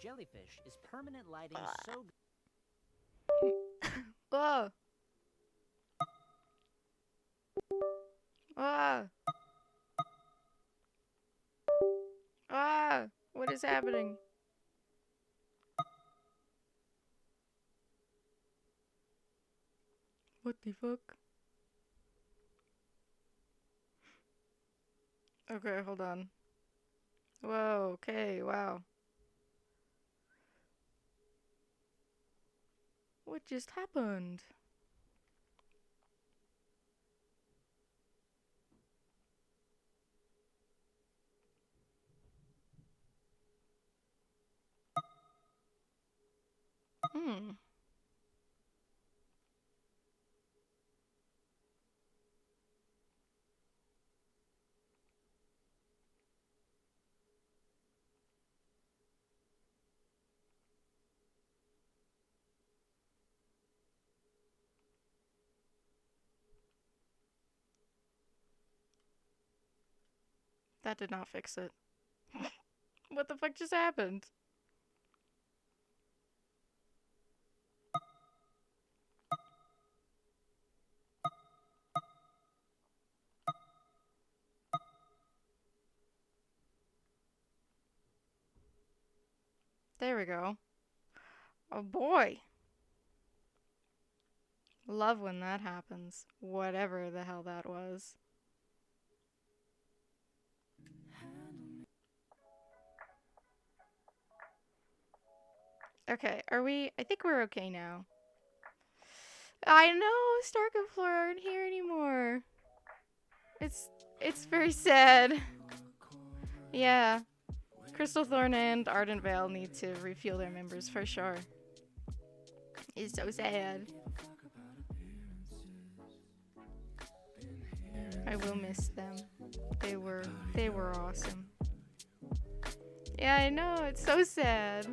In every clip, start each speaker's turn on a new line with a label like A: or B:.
A: jellyfish is permanent lighting so
B: Ah. Ah. Ah. What is happening? What the fuck? Okay, hold on. Whoa, okay, wow. What just happened? Hmm. That did not fix it. What the fuck just happened? There we go. Oh boy. Love when that happens. Whatever the hell that was. Okay, are we... I think we're okay now. I know! Stark and Flora aren't here anymore. It's very sad. Yeah. Crystal Thorn and Ardent Vale need to refuel their members for sure. It's so sad. I will miss them. They were awesome. Yeah, I know, it's so sad.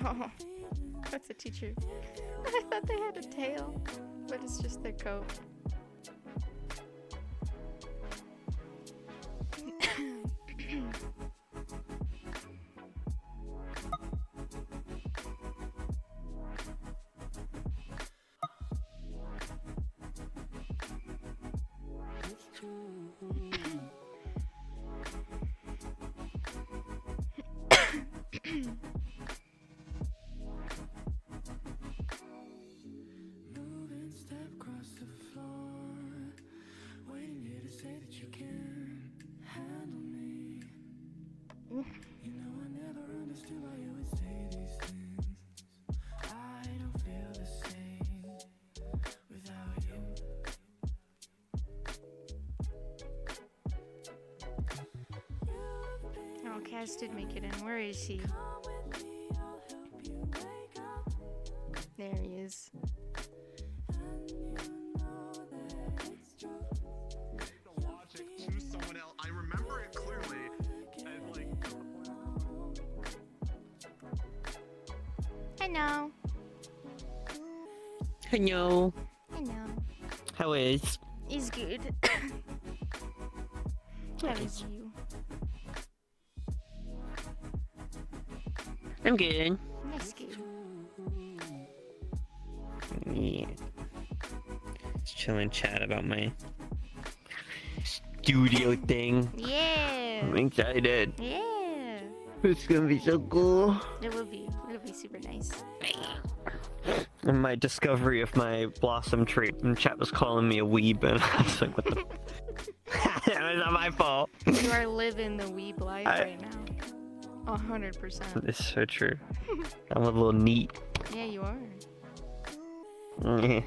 B: Oh, that's a teacher. I thought they had a tail, but it's just their coat. Oh, Kaz did make it in. Where is he? There he is.
C: I remember it clearly.
B: Hello.
D: Hello.
B: Hello.
D: How is?
B: He's good. How is you?
D: I'm good.
B: That's good.
D: Yeah. Just chilling chat about my studio thing.
B: Yeah.
D: I'm excited.
B: Yeah.
D: It's gonna be so cool.
B: It will be. It'll be super nice.
D: And my discovery of my blossom trait, and chat was calling me a weeb, and I was like, what the? It was not my fault.
B: You are living the weeb life right now. 100%.
D: It's so true. I'm a little neat.
B: Yeah, you are.
D: Yeah.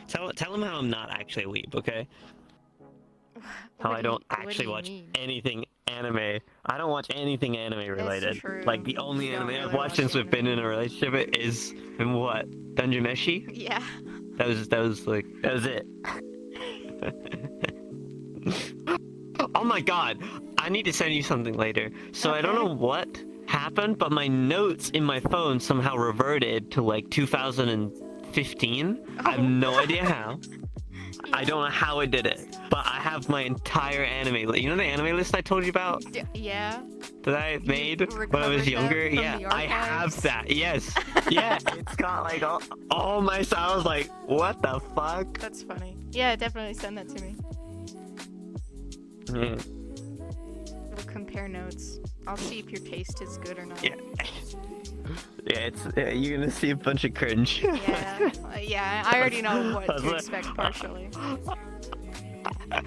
D: Tell him how I'm not actually a weeb, okay? How I don't actually watch anything anime. I don't watch anything anime related.
B: true.
D: Like the only
B: You don't
D: anime
B: really
D: I've watched since
B: watch
D: we've been in
B: anime.
D: a relationship is in what? Dungeon Meshi?
B: Yeah.
D: That was it. Oh my god! I need to send you something later. So I don't know what happened, but my notes in my phone somehow reverted to like 2015. I have no idea how. I don't know how I did it, but I have my entire anime list. You know the anime list I told you about
B: Yeah.
D: that I made when I
B: recovered
D: was
B: that
D: younger?
B: from
D: Yeah,
B: the
D: I have
B: archives?
D: that. Yes. Yeah, it's got like all my. So I was like, what the fuck?
B: That's funny. Yeah, definitely send that to me.
D: Yeah.
B: We'll compare notes. I'll see if your taste is good or not.
D: Yeah. Yeah, you're gonna see a bunch of cringe.
B: Yeah, yeah, I already know what
D: That's
B: to
D: what-
B: expect partially.
D: I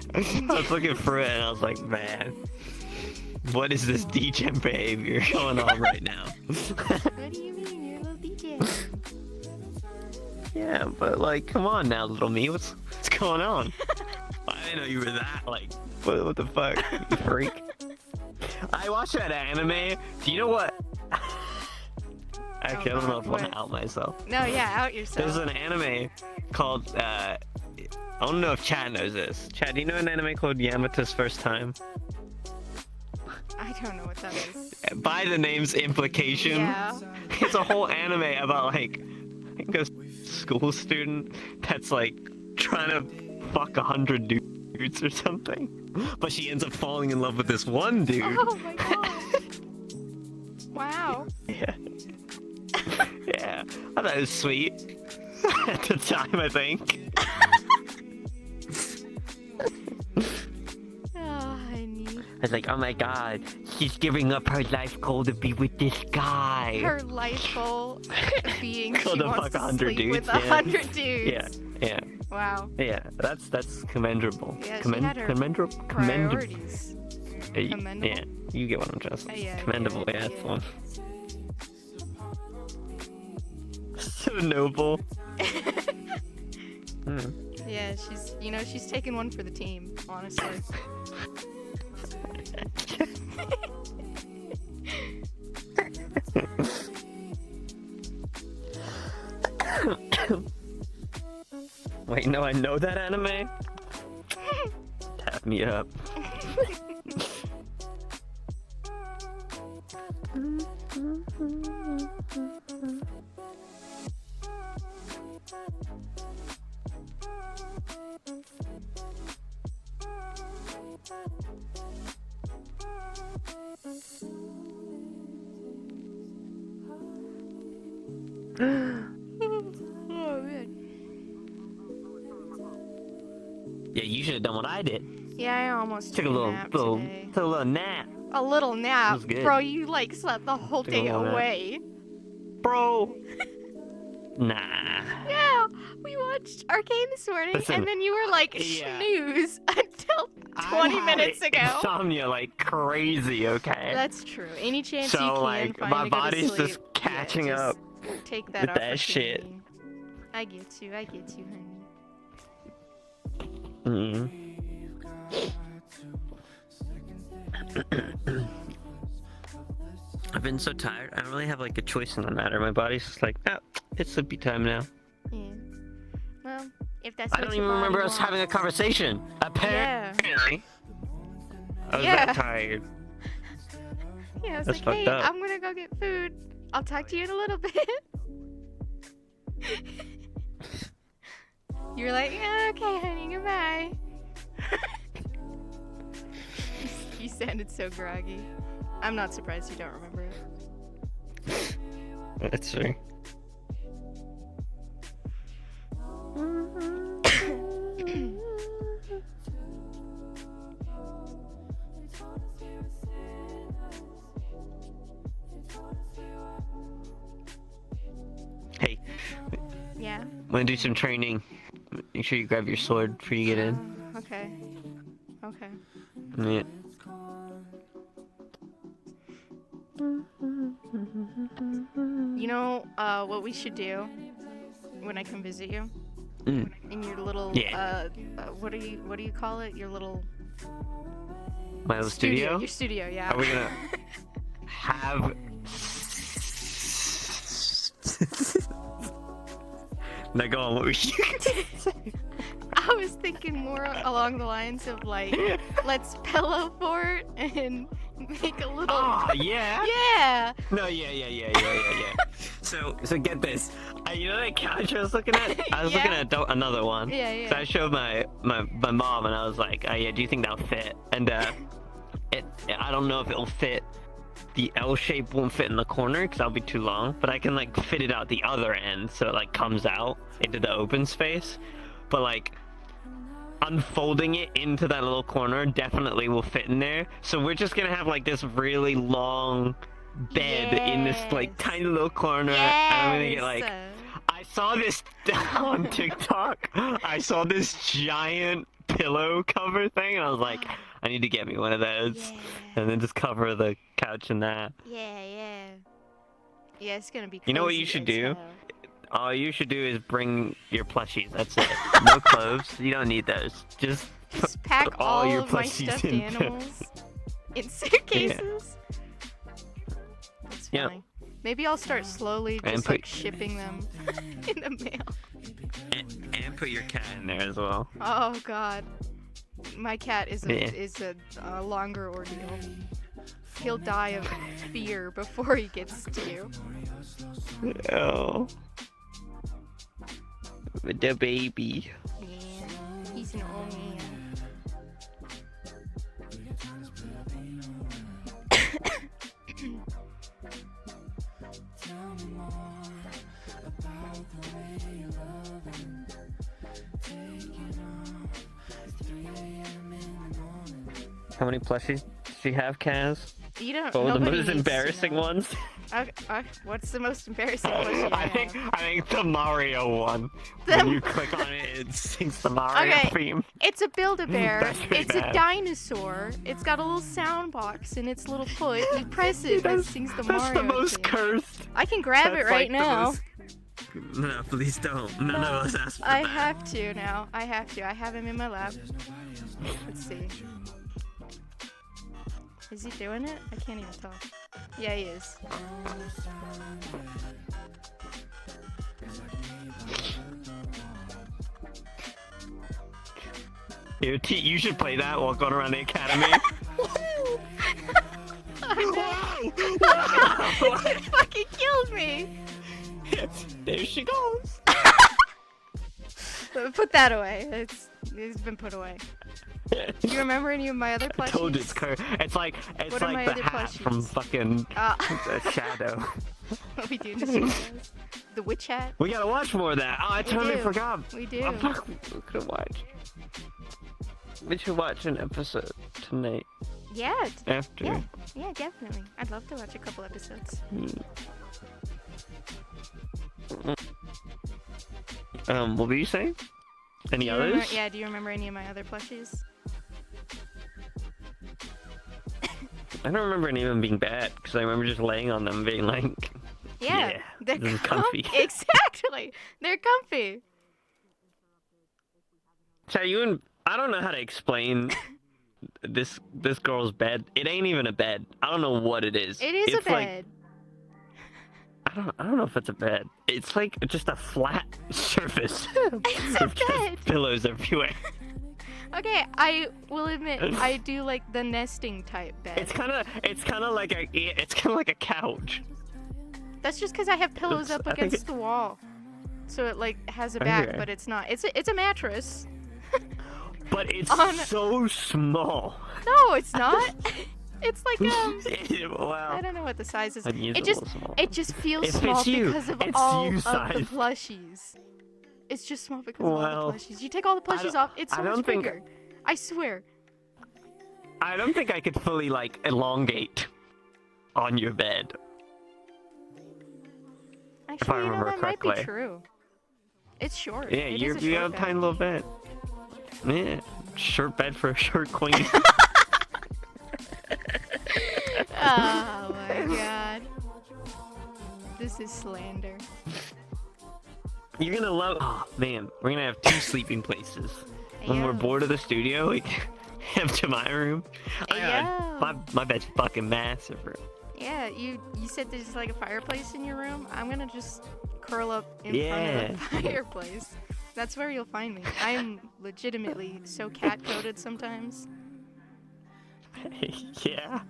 D: was looking for it and I was like, man, what is this degen behavior going on right now?
B: What do you mean? You're a little DJ.
D: Yeah, but like, come on now, little me, what's going on? I didn't know you were that, like, what the fuck, you freak? I watched that anime, do you know what? Actually, I don't know if I want to out myself.
B: No, yeah, out yourself.
D: There's an anime called, I don't know if Chad knows this. Chad, do you know an anime called Yamata's First Time?
B: I don't know what that is.
D: By the name's implication,
B: Yeah.
D: it's a whole anime about like, I think a school student that's like trying to fuck 100 dudes or something, but she ends up falling in love with this one dude.
B: Oh my god. Wow.
D: Yeah. Yeah, I thought it was sweet at the time, I think.
B: Oh, honey.
D: I was like, oh my god, she's giving up her life goal to be with this guy.
B: Her life goal being
D: Go
B: she
D: to
B: wants
D: fuck
B: to
D: 100
B: sleep with
D: dudes, yeah.
B: 100 dudes.
D: Yeah, yeah,
B: Wow.
D: yeah. That's commendable.
B: Yeah, she had her
D: commendable.
B: priorities. Commendable?
D: Yeah, you get what I'm trying to say.
B: Yeah,
D: Commendable,
B: yeah,
D: yeah, that's
B: yeah.
D: the one. So noble.
B: Yeah, she's taking one for the team, honestly.
D: Wait, no, I know that anime? Tap me up.
B: Oh, man.
D: Yeah, you should have done what I did.
B: Yeah, I almost
D: Took a
B: took
D: little,
B: nap
D: little,
B: today.
D: took a little nap,
B: A little nap,
D: was good.
B: bro. You like slept the whole
D: Took a
B: day
D: little nap.
B: away.
D: bro. Nah.
B: Yeah, we watched Arcane this morning,
D: Listen,
B: and then you were like
D: yeah.
B: snooze until 20 minutes ago.
D: Insomnia like crazy. Okay.
B: That's true. Any chance
D: So,
B: you can
D: like,
B: find
D: my
B: to go to
D: body's
B: sleep,
D: just catching
B: yeah,
D: up
B: just take that
D: with that shit.
B: opportunity. I get you, honey.
D: Mm. I've been so tired. I don't really have like a choice in the matter. My body's just like, oh, it's sleepy time now.
B: Yeah. Well, if that's
D: I
B: what
D: don't
B: your
D: even remember
B: body
D: us having a
B: wants.
D: conversation. Apparently. I was
B: Yeah.
D: that tired.
B: Yeah, I was
D: That's
B: like,
D: fucked
B: hey,
D: up.
B: I'm gonna go get food. I'll talk to you in a little bit. You were like, yeah, okay, honey, goodbye. You sounded so groggy. I'm not surprised you don't remember it.
D: That's true. Hey,
B: Yeah.
D: I'm gonna do some training. Make sure you grab your sword before you get in.
B: Okay. Okay.
D: Yeah.
B: You know what we should do when I come visit you? In your little
D: Yeah.
B: what do you call it? Your little
D: My little studio?
B: Your studio, yeah.
D: Are we gonna have... Now go on, what were you gonna say?
B: I was thinking more along the lines of like, let's pillow fort and make a little.
D: Oh, yeah?
B: Yeah.
D: No, yeah. So get this. You know that couch I was looking at? I was looking at another one.
B: Yeah.
D: So I showed my mom, and I was like, oh, yeah, do you think that'll fit? And I don't know if it'll fit. The L shape won't fit in the corner because that'll be too long, but I can like fit it out the other end so it like comes out into the open space. But like unfolding it into that little corner definitely will fit in there. So we're just gonna have like this really long bed in this like tiny little corner. And I'm gonna get like, I saw this on TikTok. I saw this giant pillow cover thing, and I was like, I need to get me one of those, and then just cover the couch in that.
B: Yeah, it's gonna be.
D: You know what you
B: cozy
D: should
B: as
D: do?
B: hell.
D: All you should do is bring your plushies. That's it. No clothes. You don't need those. Just
B: pack
D: put all your
B: of my
D: plushies
B: stuffed
D: in
B: animals in suitcases. That's
D: Yeah.
B: funny. Maybe I'll start slowly
D: And
B: just
D: put-
B: like shipping them in the mail.
D: and put your cat in there as well.
B: Oh God, my cat is
D: Yeah.
B: a longer ordeal. He'll die of fear before he gets to you.
D: Oh. The baby.
B: Yeah, he's an old man.
D: How many plushies does she have, Kaz?
B: You don't.
D: Oh, the
B: nobody
D: most
B: needs to
D: embarrassing
B: know.
D: ones?
B: What's the most embarrassing plushie?
D: I think the Mario one.
B: The-
D: When you click on it, it sings the Mario
B: Okay.
D: theme.
B: It's a Build-A-Bear.
D: That's pretty
B: It's
D: bad.
B: a dinosaur. It's got a little sound box in its little foot. You press it, and it sings the
D: That's
B: Mario
D: the most
B: theme.
D: cursed.
B: I can grab it
D: That's
B: right
D: like the
B: now.
D: most- No, please don't. None of us asked for
B: I
D: that.
B: have to now. I have to. I have him in my lap. Let's see. Is he doing it? I can't even tell. Yeah, he is.
D: You should play that while going around the academy.
B: It fucking killed me.
D: There she goes.
B: Put that away. It's been put away. Do you remember any of my other
D: I
B: plushies?
D: told you it's It's like
B: What are my
D: the
B: other
D: hat from
B: plushies?
D: fucking the Shadow.
B: What we do in the studios. The witch hat.
D: We gotta watch more of that. Oh, I totally
B: do.
D: forgot.
B: We do.
D: Oh, fuck, we could watch. We should watch an episode tonight
B: Yeah.
D: after.
B: Yeah. Yeah, definitely. I'd love to watch a couple episodes.
D: What were you saying? Any
B: Do you remember-
D: others?
B: yeah, do you remember any of my other plushies?
D: I don't remember any of them being bad because I remember just laying on them, being like,
B: Yeah, they're
D: this is comfy.
B: Exactly. They're comfy.
D: Chayun, I don't know how to explain this girl's bed. It ain't even a bed. I don't know what it is.
B: It is
D: It's
B: a
D: like-
B: bed.
D: I don't know if it's a bed. It's like just a flat surface.
B: It's a
D: with just
B: bed.
D: Pillows everywhere.
B: Okay, I will admit I do like the nesting type bed.
D: It's kind of like a couch.
B: That's just because I have pillows
D: It's-
B: up
D: I think
B: against the wall, so it like has a back,
D: Okay.
B: but it's not. It's a mattress.
D: But it's
B: On-
D: so small.
B: No, it's not. It's like
D: Well,
B: I don't know what the size is.
D: I'd use
B: It
D: a
B: just
D: little small.
B: it just feels
D: It
B: small
D: fits you.
B: because of
D: It's
B: all
D: you
B: of the
D: size.
B: plushies. It's just small because of all
D: Well,
B: the plushies. You take all the plushies
D: don't-
B: off, it's so
D: I
B: much
D: don't think-
B: bigger. I swear.
D: I don't think I could fully like elongate on your bed.
B: Actually, you know
D: remember
B: that might be
D: correctly.
B: true. It's short.
D: Yeah,
B: It
D: you
B: is a
D: you
B: short
D: have a
B: bed.
D: tiny little bed. Yeah, short bed for a short queen.
B: Oh my god. This is slander.
D: You're gonna love. Oh man, we're gonna have 2 sleeping places. When we're
B: Ayo.
D: bored of the studio, we can have to my room.
B: Ayo.
D: My bed's fucking massive, bro.
B: Yeah, you said there's like a fireplace in your room. I'm gonna just curl up in front
D: Yeah.
B: of the fireplace. That's where you'll find me. I'm legitimately so cat-coded sometimes.
D: Yeah.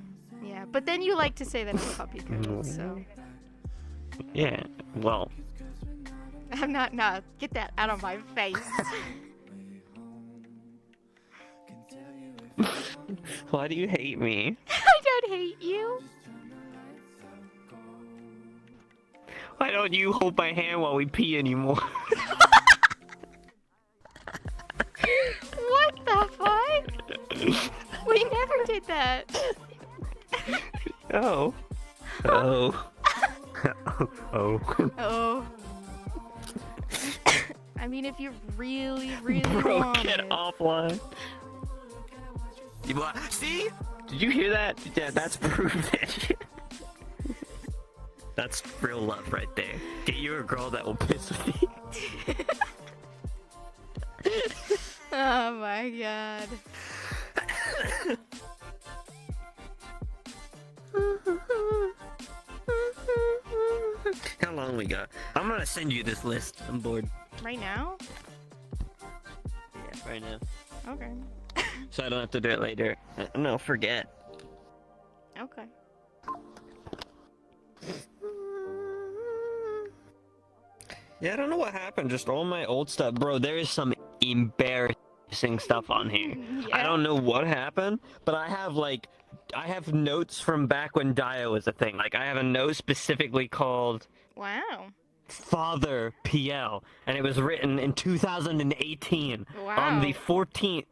B: Yeah, but then you like to say that I'm puppy-coded, so...
D: Yeah. Well.
B: I'm not, nah, get that out of my face.
D: Why do you hate me?
B: I don't hate you.
D: Why don't you hold my hand while we pee anymore?
B: What the fuck? We never did that.
D: Oh. Oh. Oh.
B: Oh. I mean, if you really, really
D: Bro,
B: want
D: get
B: it.
D: offline. See? Did you hear that? Yeah, that's proof that shit. That's real love right there. Get you a girl that will piss with you.
B: Oh my god.
D: How long we got? I'm gonna send you this list. I'm bored.
B: Right now?
D: Yeah, right now.
B: Okay.
D: So I don't have to do it later. No, forget.
B: Okay.
D: Yeah, I don't know what happened. Just all my old stuff. Bro, there is some embarrassing stuff on here. I
B: Yeah.
D: don't know what happened, but I have notes from back when Dio was a thing. Like, I have a note specifically called
B: Wow.
D: Father PL, and it was written in 2018 on
B: Wow.
D: the 14th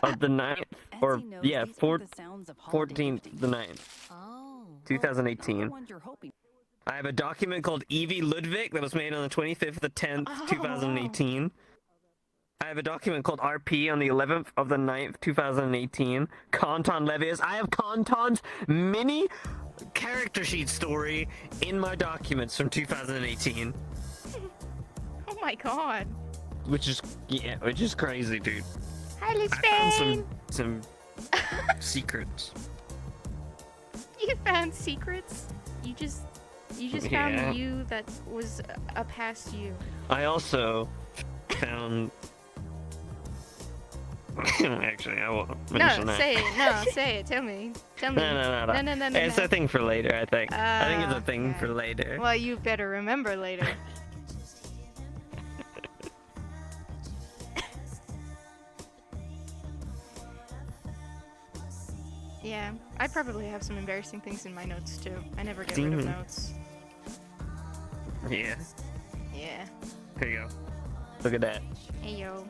D: of the 9th, or,
A: Etsy knows
D: yeah,
A: these are
D: 14th,
A: the sounds of holiday
D: 14th,
A: gifting.
D: the 9th.
A: Oh.
D: 2018.
A: Well, the ones you're hoping.
D: I have a document called Evie Ludwig that was made on the 25th of the 10th,
B: Oh,
D: 2018. I have a document called RP on the 11th of the 9th, 2018. Kanton Levius. I have Kanton's mini character sheet story in my documents from 2018.
B: Oh my god.
D: Which is crazy, dude.
B: Hi, Liz
D: I found
B: Spain.
D: some secrets.
B: You found secrets? You just
D: Yeah.
B: found you that was a past you.
D: I also found. Actually, I won't mention
B: No,
D: that.
B: say it. No, say it. Tell me. Tell me.
D: No.
B: No.
D: It's a thing for later, I think. I think it's a thing
B: Okay.
D: for later.
B: Well, you better remember later. Yeah, I probably have some embarrassing things in my notes too. I never get rid of
D: Mhm.
B: notes.
D: Yeah.
B: Yeah.
D: Here you go. Look at that.
B: Hey yo.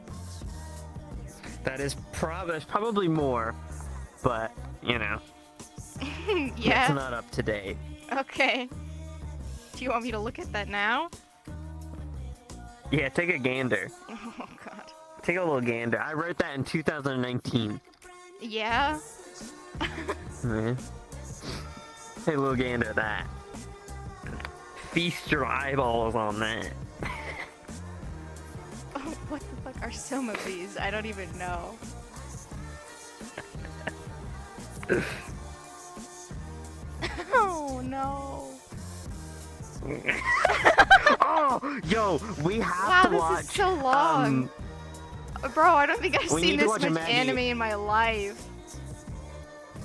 D: There's probably more, but you know, it's
B: Yeah.
D: not up to date.
B: Okay. Do you want me to look at that now?
D: Yeah, take a gander.
B: Oh god.
D: Take a little gander. I wrote that in 2019.
B: Yeah.
D: Mhm. Take a little gander at that. Feast your eyeballs on that.
B: Oh, what the fuck are some of these? I don't even know. Oh no.
D: Oh, yo, we have
B: Wow,
D: to
B: this
D: watch.
B: is so long. Bro, I don't think I've
D: we
B: seen
D: need to
B: this
D: watch
B: much
D: Maggie.
B: anime in my life.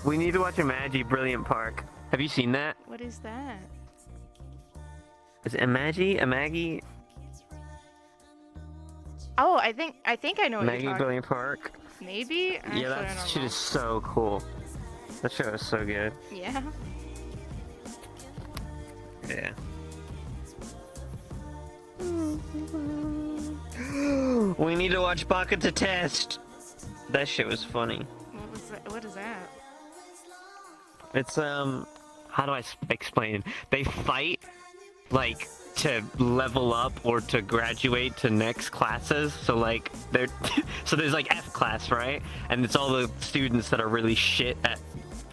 D: We need to watch Imagi Brilliant Park. Have you seen that?
B: What is that?
D: Is it Imagi?
B: Oh, I think I know what
D: Maggie
B: you're talking.
D: Brilliant Park?
B: Maybe? Actually,
D: Yeah,
B: I
D: that
B: don't
D: shit
B: know.
D: is so cool. That show is so good.
B: Yeah.
D: Yeah. We need to watch Baka to Test. That shit was funny.
B: What was that? What is that?
D: It's how do I explain? They fight like to level up or to graduate to next classes. So like they're so there's like F class, right? And it's all the students that are really shit at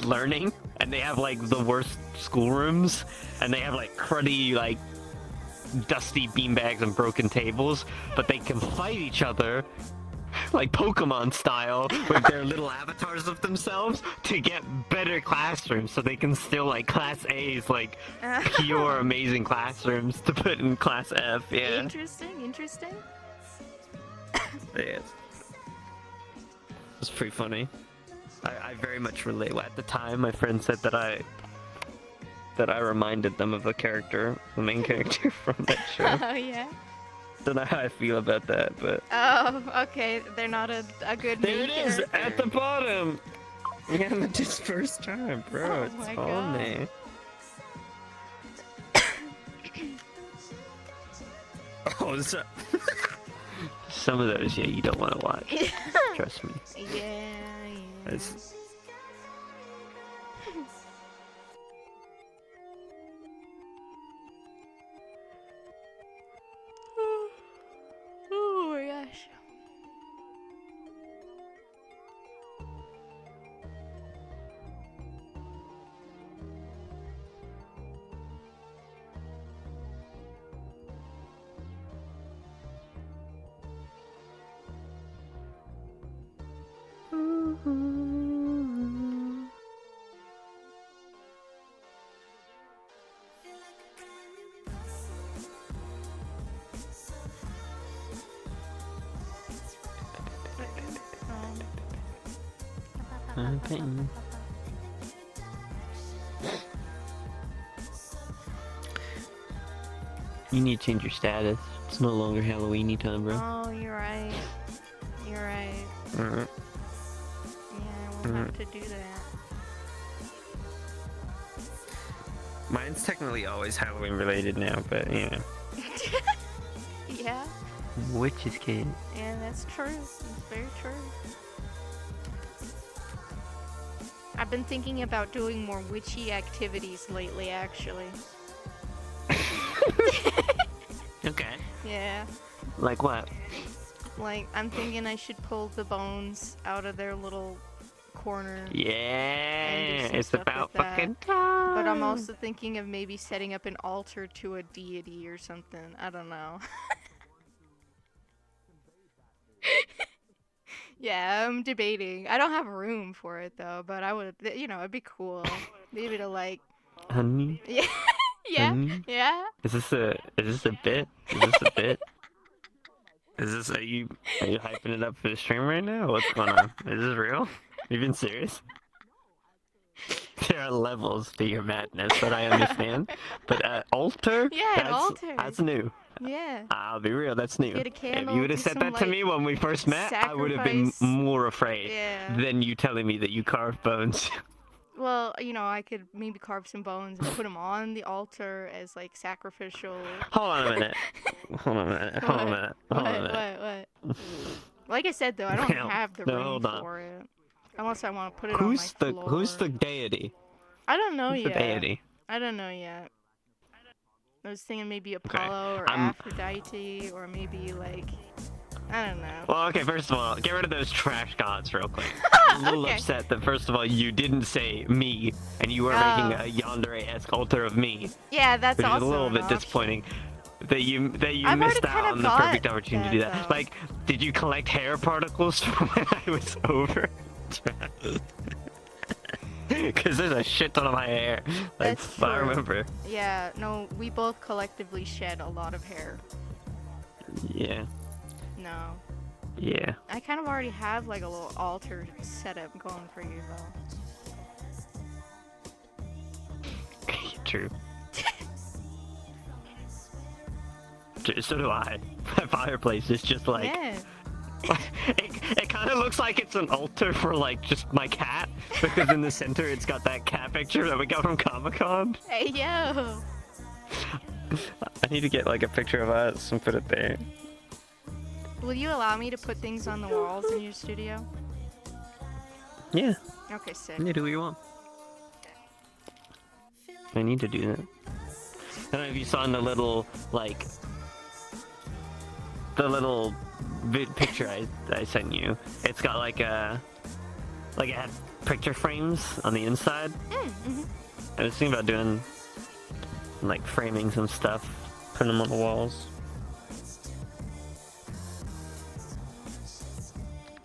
D: learning, and they have like the worst schoolrooms, and they have like cruddy like dusty beanbags and broken tables, but they can fight each other like Pokemon style with their little avatars of themselves to get better classrooms, so they can still like class A's, like pure amazing classrooms to put in class F. Yeah.
B: Interesting.
D: Yeah. It's pretty funny. I very much relate. At the time, my friend said that I reminded them of a character, the main character from that show.
B: Oh yeah.
D: Don't know how I feel about that, but
B: Oh, okay. They're not a good
D: there
B: main
D: it is
B: character.
D: at the bottom. Yeah, it's his first time, bro.
B: Oh
D: It's
B: my
D: on
B: God.
D: there. Oh, some of those, yeah, you don't want to watch. Trust me.
B: Yeah.
D: It's...
B: Oh my gosh.
D: You need to change your status. It's no longer Halloweeny time, bro.
B: Oh, you're right. You're right.
D: Mhm.
B: Yeah, we'll have to do that.
D: Mine's technically always Halloween related now, but you know.
B: Yeah,
D: Witch's kid.
B: yeah, that's true. It's very true. I've been thinking about doing more witchy activities lately, actually.
D: Okay.
B: Yeah.
D: Like what?
B: Like, I'm thinking I should pull the bones out of their little corner.
D: Yeah,
B: some
D: it's
B: stuff
D: about
B: like that.
D: fucking time.
B: But I'm also thinking of maybe setting up an altar to a deity or something. I don't know. Yeah, I'm debating. I don't have room for it though, but I would, you know, it'd be cool. Maybe to like,
D: Honey,
B: yeah, yeah,
D: honey,
B: yeah.
D: is this a bit? Is this a bit? Are you hyping it up for the stream right now? What's going on? Is this real? You been serious? There are levels to your madness that I understand, but altar?
B: Yeah, an altar.
D: That's new.
B: Yeah.
D: I'll be real, that's new.
B: Get a
D: If
B: candle,
D: you would have
B: do
D: said
B: some,
D: that to
B: like,
D: me when we first met, I would have been
B: sacrifice.
D: more afraid
B: Yeah.
D: than you telling me that you carved bones.
B: Well, you know, I could maybe carve some bones and put them on the altar as like sacrificial.
D: Hold on a minute. Hold on a minute. Hold on a minute. Hold on a minute.
B: What? Like I said though, I don't
D: No,
B: have the
D: no,
B: room
D: hold on.
B: for it. Unless I want to put it
D: Who's
B: on my
D: the
B: floor.
D: who's the deity?
B: I don't know
D: Who's the
B: yet.
D: deity?
B: I don't know yet. I was thinking maybe Apollo or
D: I'm-
B: Aphrodite or maybe like I don't know.
D: Well, okay, first of all, get rid of those trash gods real quick. I'm a little
B: Okay.
D: upset that first of all you didn't say me and you were making a yandere-esque altar of me,
B: Yeah, that's
D: which is
B: also
D: a little
B: an
D: bit
B: option.
D: disappointing. That you
B: I've
D: missed
B: already
D: out
B: kinda
D: on the
B: got
D: perfect opportunity to do
B: that,
D: that.
B: though.
D: Like, did you collect hair particles from when I was over? Because there's a shit ton of my hair. Like,
B: That's
D: I
B: true.
D: remember.
B: Yeah, no, we both collectively shed a lot of hair.
D: Yeah.
B: No.
D: Yeah.
B: I kind of already have like a little altar setup going for you though.
D: True. So do I. My fireplace is just like...
B: Yeah.
D: It kind of looks like it's an altar for like just my cat, because in the center it's got that cat picture that we got from Comic-Con.
B: Hey yo.
D: I need to get like a picture of us and put it there.
B: Will you allow me to put things on the walls in your studio?
D: Yeah,
B: Okay, sick.
D: you do what you want. I need to do that. I don't know if you saw in the little like picture I sent you. It's got like it had picture frames on the inside.
B: Mm-hmm.
D: I was thinking about doing like framing some stuff Put them on the walls.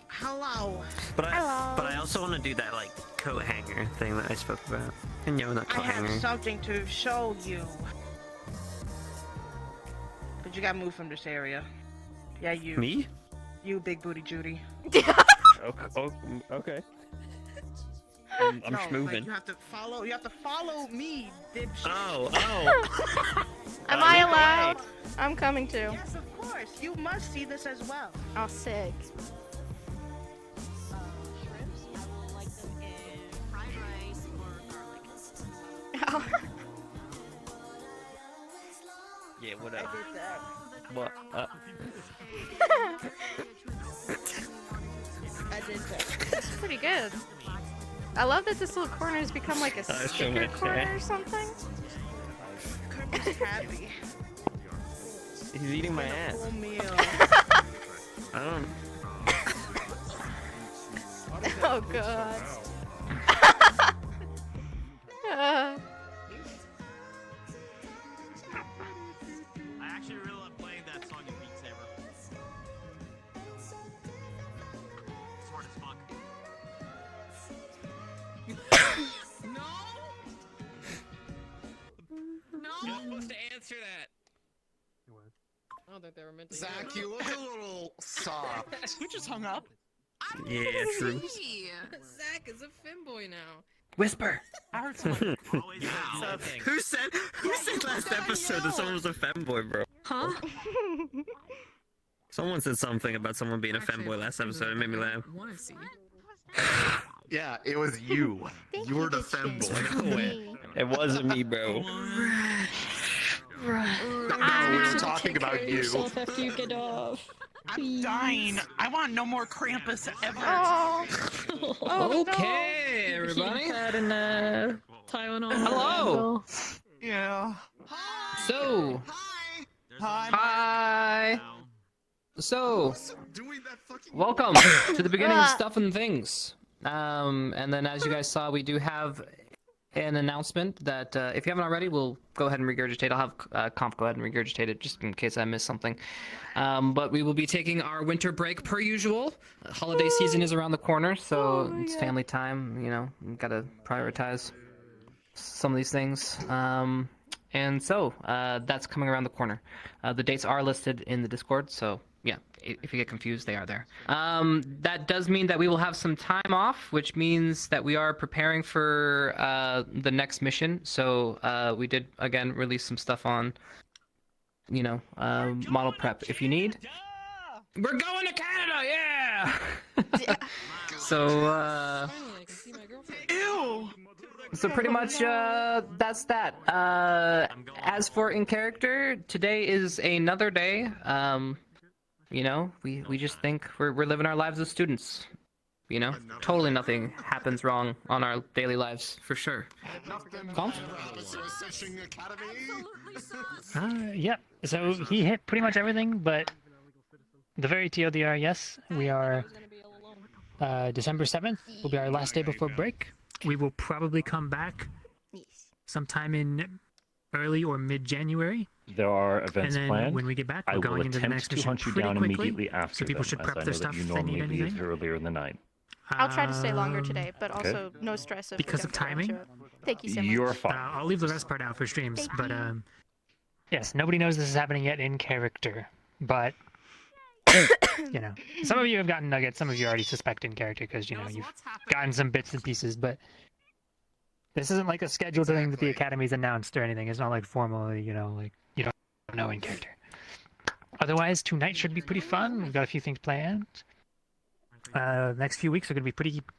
C: Hello.
D: But I also want to do that like coat hanger thing that I spoke about. And not
E: I
D: coat
E: have
D: hanger.
E: something to show you. But you got moved from this area. Yeah, you.
D: Me?
E: You, big booty Judy.
F: Okay.
D: I'm
E: No,
D: schmoving.
E: like, you have to follow me, dipshit.
D: Oh.
B: Am I allowed? I'm coming too.
E: Yes, of course. You must see this as well.
B: Oh, sick.
A: Shrimps, I will like them in fried rice or garlic.
B: Oh.
D: Yeah, what
E: I
D: up?
E: did that.
D: What up?
E: I did that.
B: That's pretty good. I love that this little corner has become like a
D: so
B: sticker
D: much,
B: corner
D: yeah.
B: or something.
E: Kirby's happy.
D: He's eating my ass.
E: Full meal.
D: I don't.
B: Oh god.
G: I actually really love playing that song in Beat Saber. It's hard as fuck. No! No! You're not supposed to answer that.
H: I don't think they were meant to.
C: Zach, you look a little soft.
E: We just hung up.
D: Yeah, true.
H: Zach is a femboy now.
D: Whisper.
E: I heard someone.
G: Always
D: Wow. Who said last episode that someone was a femboy, bro?
H: Huh?
D: Someone said something about someone being a femboy last episode. It made me laugh.
H: Want to see?
C: Yeah, it was you.
B: Thank
C: You were the
B: Dipshit.
C: femboy.
D: No way. It wasn't me, bro.
C: No, we were talking about you.
H: After you get off.
E: I'm dying. I want no more Krampus ever.
B: Oh. Oh,
H: Okay, everybody.
D: Had enough.
H: Tylenol.
F: Hello.
E: Yeah.
F: So,
E: Hi.
F: hi. So,
C: Doing that fucking.
F: welcome to the beginning of Stuff and Things. And then as you guys saw, we do have an announcement that if you haven't already, we'll go ahead and regurgitate. I'll have Conf go ahead and regurgitate it just in case I miss something. But we will be taking our winter break per usual. Holiday season is around the corner, so it's family time. You know, we've got to prioritize some of these things. And so that's coming around the corner. The dates are listed in the Discord, so yeah, if you get confused, they are there. That does mean that we will have some time off, which means that we are preparing for the next mission. So we did, again, release some stuff on, you know, model prep if you need. We're going to Canada, yeah! So,
H: Finally, I can see my girlfriend.
E: Ew.
F: so pretty much that's that. As for in character, today is another day. You know, we just think we're living our lives as students. You know, totally nothing happens wrong on our daily lives, for sure. Conf?
I: Yeah. So he hit pretty much everything, but the very TLDR, yes, we are. December 7th will be our last day before break. We will probably come back sometime in early or mid-January.
J: There are
I: And
J: events
I: then
J: planned.
I: when we get back,
J: I
I: we're
J: will
I: going into the
J: attempt
I: next
J: to
I: mission
J: hunt you
I: pretty
J: down
I: quickly.
J: immediately after
I: So people
J: them,
I: should
J: as
I: prep
J: I
I: their
J: know that
I: stuff
J: you
I: if they
J: normally
I: need
J: leave
I: anything.
J: earlier in the night.
B: I'll try to stay longer
I: Um,
B: today, but also no stress if we
I: because
B: don't
I: of
B: get around to
I: timing?
B: it. Thank you so much.
J: You're fine.
I: I'll leave the rest part out for streams,
B: Thank
I: but
B: you.
I: yes, nobody knows this is happening yet in character, but you know, some of you have gotten nuggets, some of you already suspect in character because you know you've gotten some bits and pieces, but this isn't like a scheduled thing that the Academy's announced or anything. It's not like formally, you know, like you don't know in character. Otherwise, tonight should be pretty fun. We've got a few things planned. Next few weeks are going to be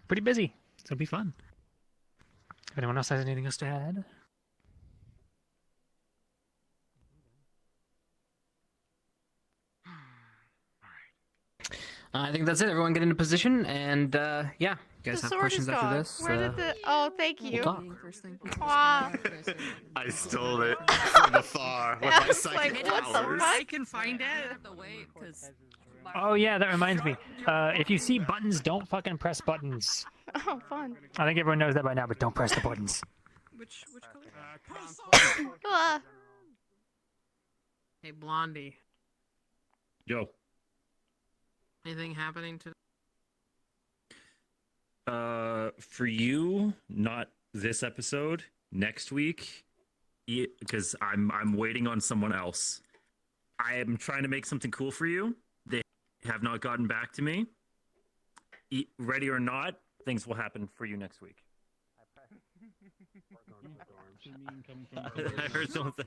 I: pretty busy. So it'll be fun. If anyone else has anything else to add?
F: I think that's it. Everyone get into position, and yeah, you guys
B: The
F: have
B: sword
F: questions
B: is
F: after
B: gone.
F: this.
B: Where did the? Oh, thank you.
F: talk.
B: Aw.
C: I stole it from afar with
B: I
C: my
B: was
C: psychic
B: like, what the
C: powers.
B: fuck?
E: can find it.
I: Oh yeah, that reminds me. If you see buttons, don't fucking press buttons.
B: Oh, fun.
I: I think everyone knows that by now, but don't press the buttons.
H: Which color?
B: Ah.
J: Hey, Blondie.
K: Yo.
J: Anything happening to?
K: For you, not this episode. Next week, because I'm waiting on someone else. I am trying to make something cool for you. They have not gotten back to me. Ready or not, things will happen for you next week.
D: I heard someone say.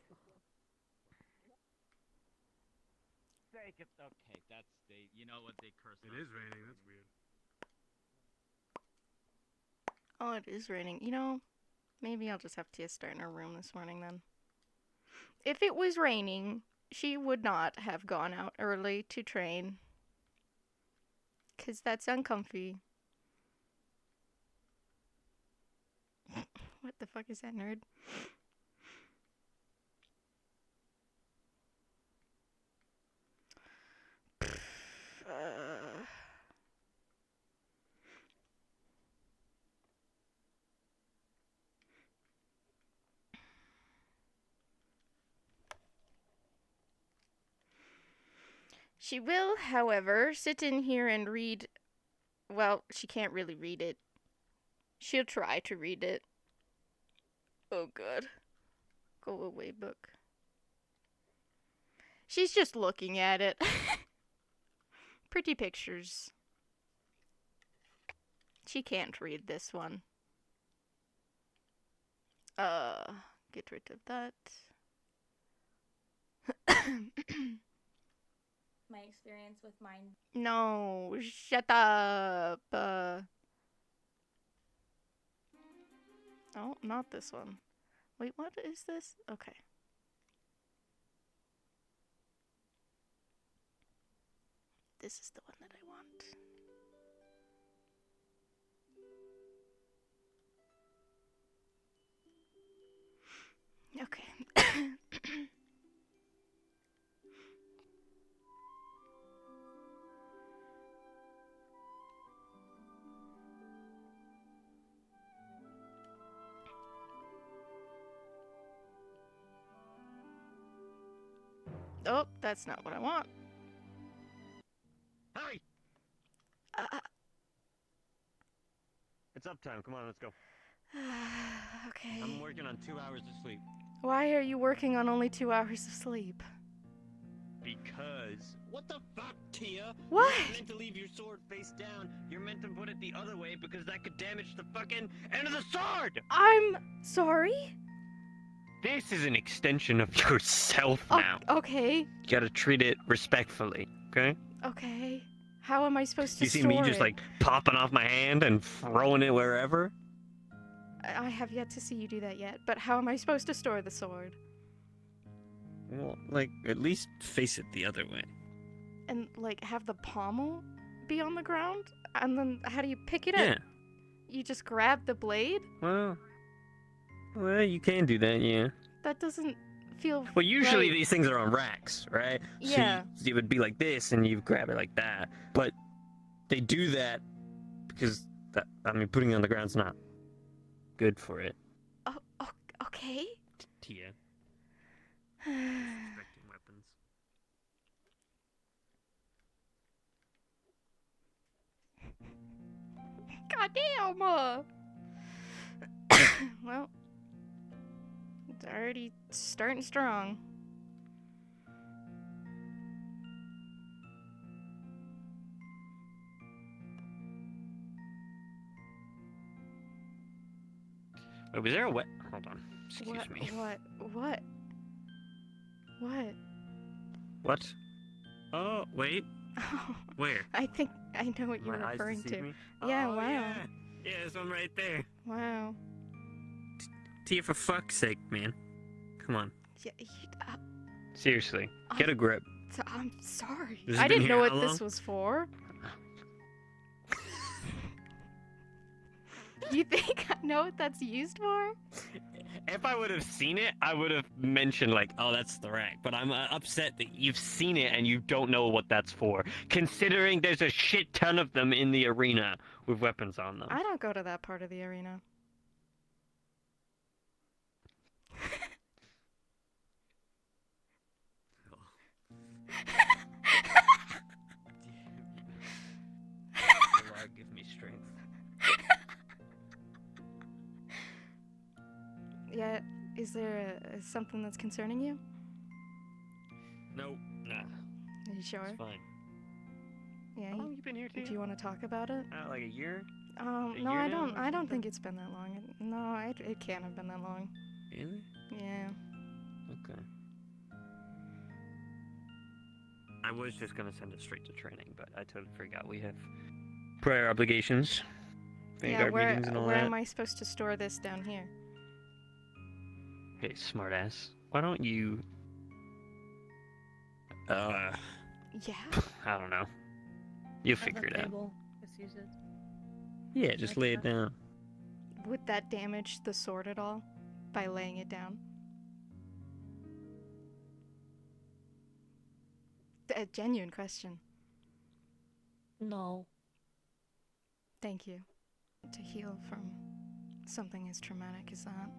G: Okay, that's they. You know what they curse.
C: It is raining. That's weird.
B: Oh, it is raining. You know, maybe I'll just have Tia start in her room this morning then. If it was raining, she would not have gone out early to train. 'Cause that's uncomfy. What the fuck is that, nerd? She will, however, sit in here and read. Well, she can't really read it. She'll try to read it. Oh, God. Go away, book. She's just looking at it. Pretty pictures. She can't read this one. Get rid of that.
L: My experience with mine.
B: No, shut up. Oh, not this one. Wait, what is this? Okay. This is the one that I want. Okay. Oh, that's not what I want.
D: Hey! It's up time. Come on, let's go.
B: Okay.
D: I'm working on 2 hours of sleep.
B: Why are you working on only 2 hours of sleep?
D: Because. What the fuck, Tia?
B: What?
D: You're not meant to leave your sword face down. You're meant to put it the other way because that could damage the fucking end of the sword!
B: I'm sorry?
D: This is an extension of yourself now.
B: Okay.
D: You gotta treat it respectfully, okay?
B: Okay. How am I supposed to
D: You see
B: store
D: me just
B: it?
D: like popping off my hand and throwing it wherever?
B: I have yet to see you do that yet, but how am I supposed to store the sword?
D: Well, like, at least face it the other way.
B: And, like, have the pommel be on the ground? And then how do you pick it up?
D: Yeah.
B: You just grab the blade?
D: Well, you can do that, yeah.
B: That doesn't feel
D: Well, usually
B: right.
D: these things are on racks, right?
B: Yeah.
D: So it would be like this, and you grab it like that. But they do that because, putting it on the ground's not good for it.
B: Oh, okay.
D: Tia. Respecting weapons.
B: Goddamn! Well, it's already starting strong.
D: Wait, was there a wet? Hold on. Excuse me.
B: What?
D: What? Oh, wait. Where?
B: I think I know what you're
D: My eyes
B: referring
D: deceive
B: to.
D: me?
B: Yeah,
D: Oh,
B: wow.
D: Yeah, there's one right there.
B: Wow.
D: Tia, for fuck's sake, man. Come on.
B: Yeah,
D: Seriously, get a grip.
B: I'm sorry.
D: This has
B: I
D: been
B: didn't know
D: here
B: what
D: how
B: this
D: long?
B: was for. You think I know what that's used for?
D: If I would have seen it, I would have mentioned, like, oh, that's the rack. But I'm upset that you've seen it and you don't know what that's for, considering there's a shit ton of them in the arena with weapons on them.
B: I don't go to that part of the arena.
D: Lord, give me strength.
B: Yeah, is there something that's concerning you?
D: Nope. Nah.
B: Are you sure?
D: It's fine.
B: Yeah.
D: How long you been here, Tia?
B: Do you want to talk about it?
D: Like a year?
B: No,
D: year
B: I
D: now
B: don't.
D: or
B: I don't
D: something?
B: think it's been that long. No, it can't have been that long.
D: Really?
B: Yeah.
D: Okay. I was just gonna send it straight to training, but I totally forgot we have prior obligations,
B: Yeah.
D: Vanguard
B: Where
D: meetings and all
B: where
D: that.
B: am I supposed to store this down here?
D: Hey, smartass. Why don't you?
B: Yeah.
D: I don't know. You'll figure it out.
H: Just use it.
D: Yeah, just lay it down.
B: Would that damage the sword at all by laying it down? A genuine question.
H: No.
B: Thank you. To heal from something as traumatic as that.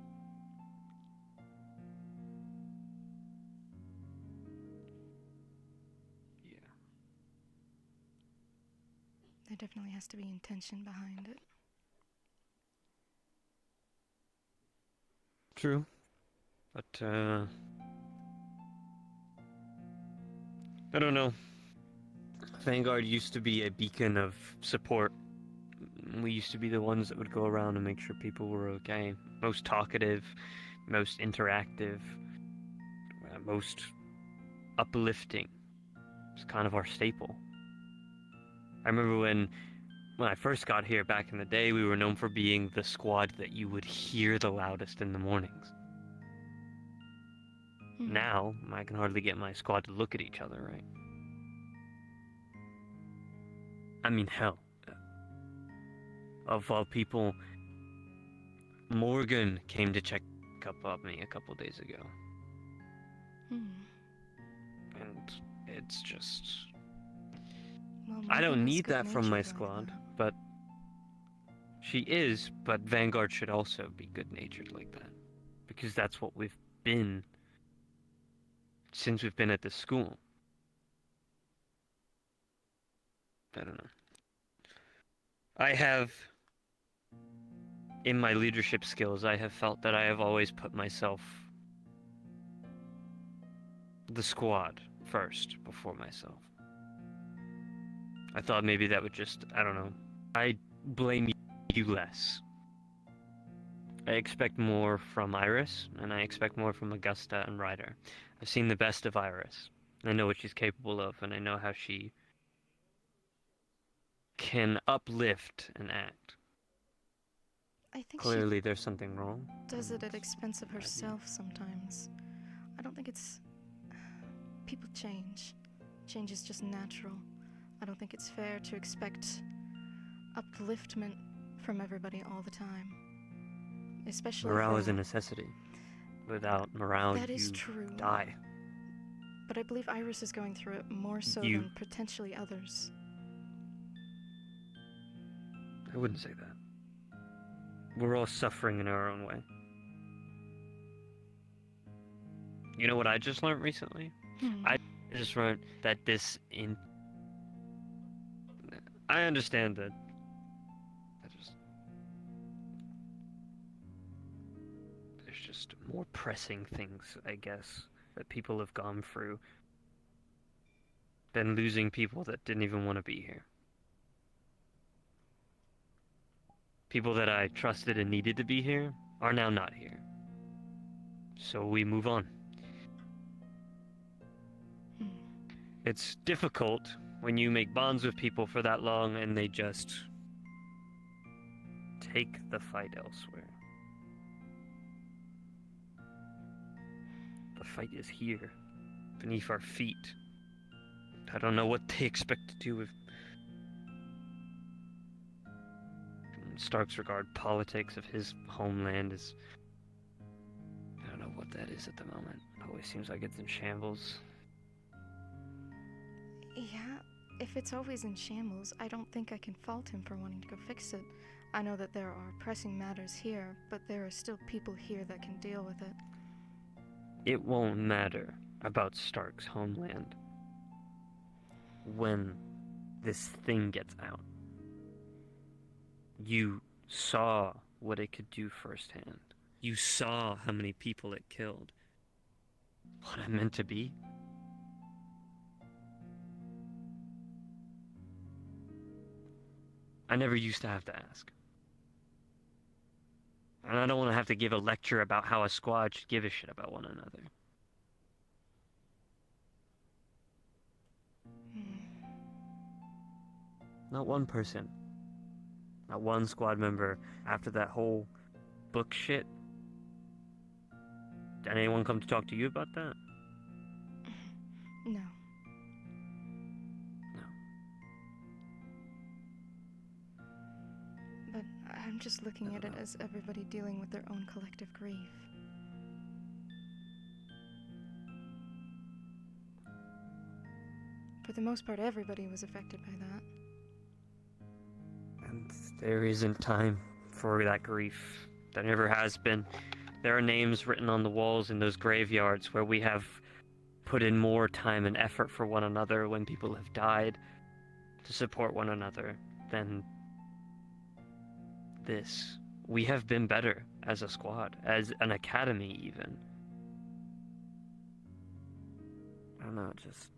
D: Yeah.
B: There definitely has to be intention behind it.
D: True. But, I don't know. Vanguard used to be a beacon of support. We used to be the ones that would go around and make sure people were okay. Most talkative, most interactive, most uplifting. It's kind of our staple. I remember when I first got here back in the day, we were known for being the squad that you would hear the loudest in the mornings. Now, I can hardly get my squad to look at each other, right? I mean, hell. Of all people, Morgan came to check up on me a couple days ago. And it's just...
B: Well,
D: I don't
B: Morgan is
D: need that from my
B: good-natured like
D: squad,
B: that.
D: but... She is, but Vanguard should also be good-natured like that. Because that's what we've been since we've been at this school. I don't know. I have, in my leadership skills, I have felt that I have always put myself, the squad, first before myself. I thought maybe that would just, I don't know. I blame you less. I expect more from Iris, and I expect more from Augusta and Ryder. I've seen the best of Iris. I know what she's capable of, and I know how she can uplift and act.
B: I think
D: Clearly there's something wrong.
B: she does it at expense of herself sometimes. I don't think it's... People change. Change is just natural. I don't think it's fair to expect upliftment from everybody all the time. Especially
D: Morale
B: for...
D: is a necessity. Without morale,
B: That is
D: you
B: true.
D: die.
B: But I believe Iris is going through it more so
D: You-
B: than potentially others.
D: I wouldn't say that. We're all suffering in our own way. You know what I just learned recently? I just learned that I understand that. There's just more pressing things, I guess, that people have gone through than losing people that didn't even want to be here. People that I trusted and needed to be here are now not here. So we move on. It's difficult when you make bonds with people for that long and they just take the fight elsewhere. The fight is here, beneath our feet. I don't know what they expect to do with Stark's regard politics of his homeland is... I don't know what that is at the moment. It always seems like it's in shambles.
B: Yeah, if it's always in shambles, I don't think I can fault him for wanting to go fix it. I know that there are pressing matters here, but there are still people here that can deal with it.
D: It won't matter about Stark's homeland. when this thing gets out. You saw what it could do firsthand. You saw how many people it killed. What I meant to be? I never used to have to ask. And I don't want to have to give a lecture about how a squad should give a shit about one another. Not one person. Not one squad member after that whole book shit. Did anyone come to talk to you about that?
B: No. But I'm just looking at it as everybody dealing with their own collective grief. For the most part, everybody was affected by that.
D: And there isn't time for that grief. There never has been. There are names written on the walls in those graveyards where we have put in more time and effort for one another when people have died to support one another than this. We have been better as a squad, as an academy even. I don't know, it just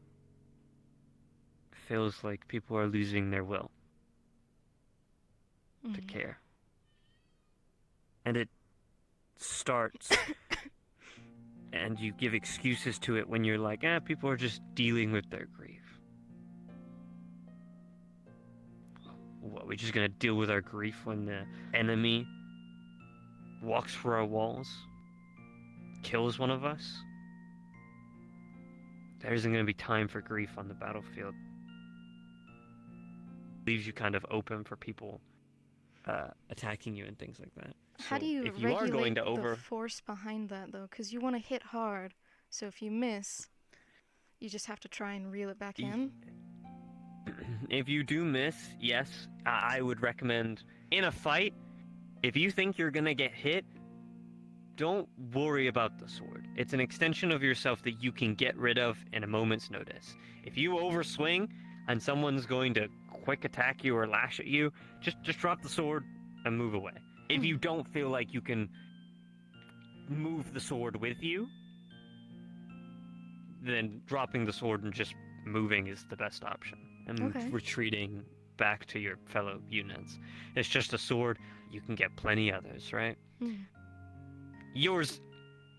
D: feels like people are losing their will to care. And it starts and you give excuses to it when you're like, people are just dealing with their grief. What, we just gonna deal with our grief when the enemy walks through our walls, kills one of us? There isn't gonna be time for grief on the battlefield. Leaves you kind of open for people attacking you and things like that.
B: How
D: So
B: do you
D: if you
B: regulate
D: are going to
B: the force behind that, though? Because you want to hit hard, so if you miss, you just have to try and reel it back in.
D: If you do miss, yes, I would recommend in a fight, if you think you're gonna get hit, don't worry about the sword. It's an extension of yourself that you can get rid of in a moment's notice. If you overswing and someone's going to quick attack you or lash at you, just drop the sword and move away. If you don't feel like you can move the sword with you, then dropping the sword and just moving is the best option. And retreating back to your fellow units. It's just a sword, you can get plenty others, right? Yours,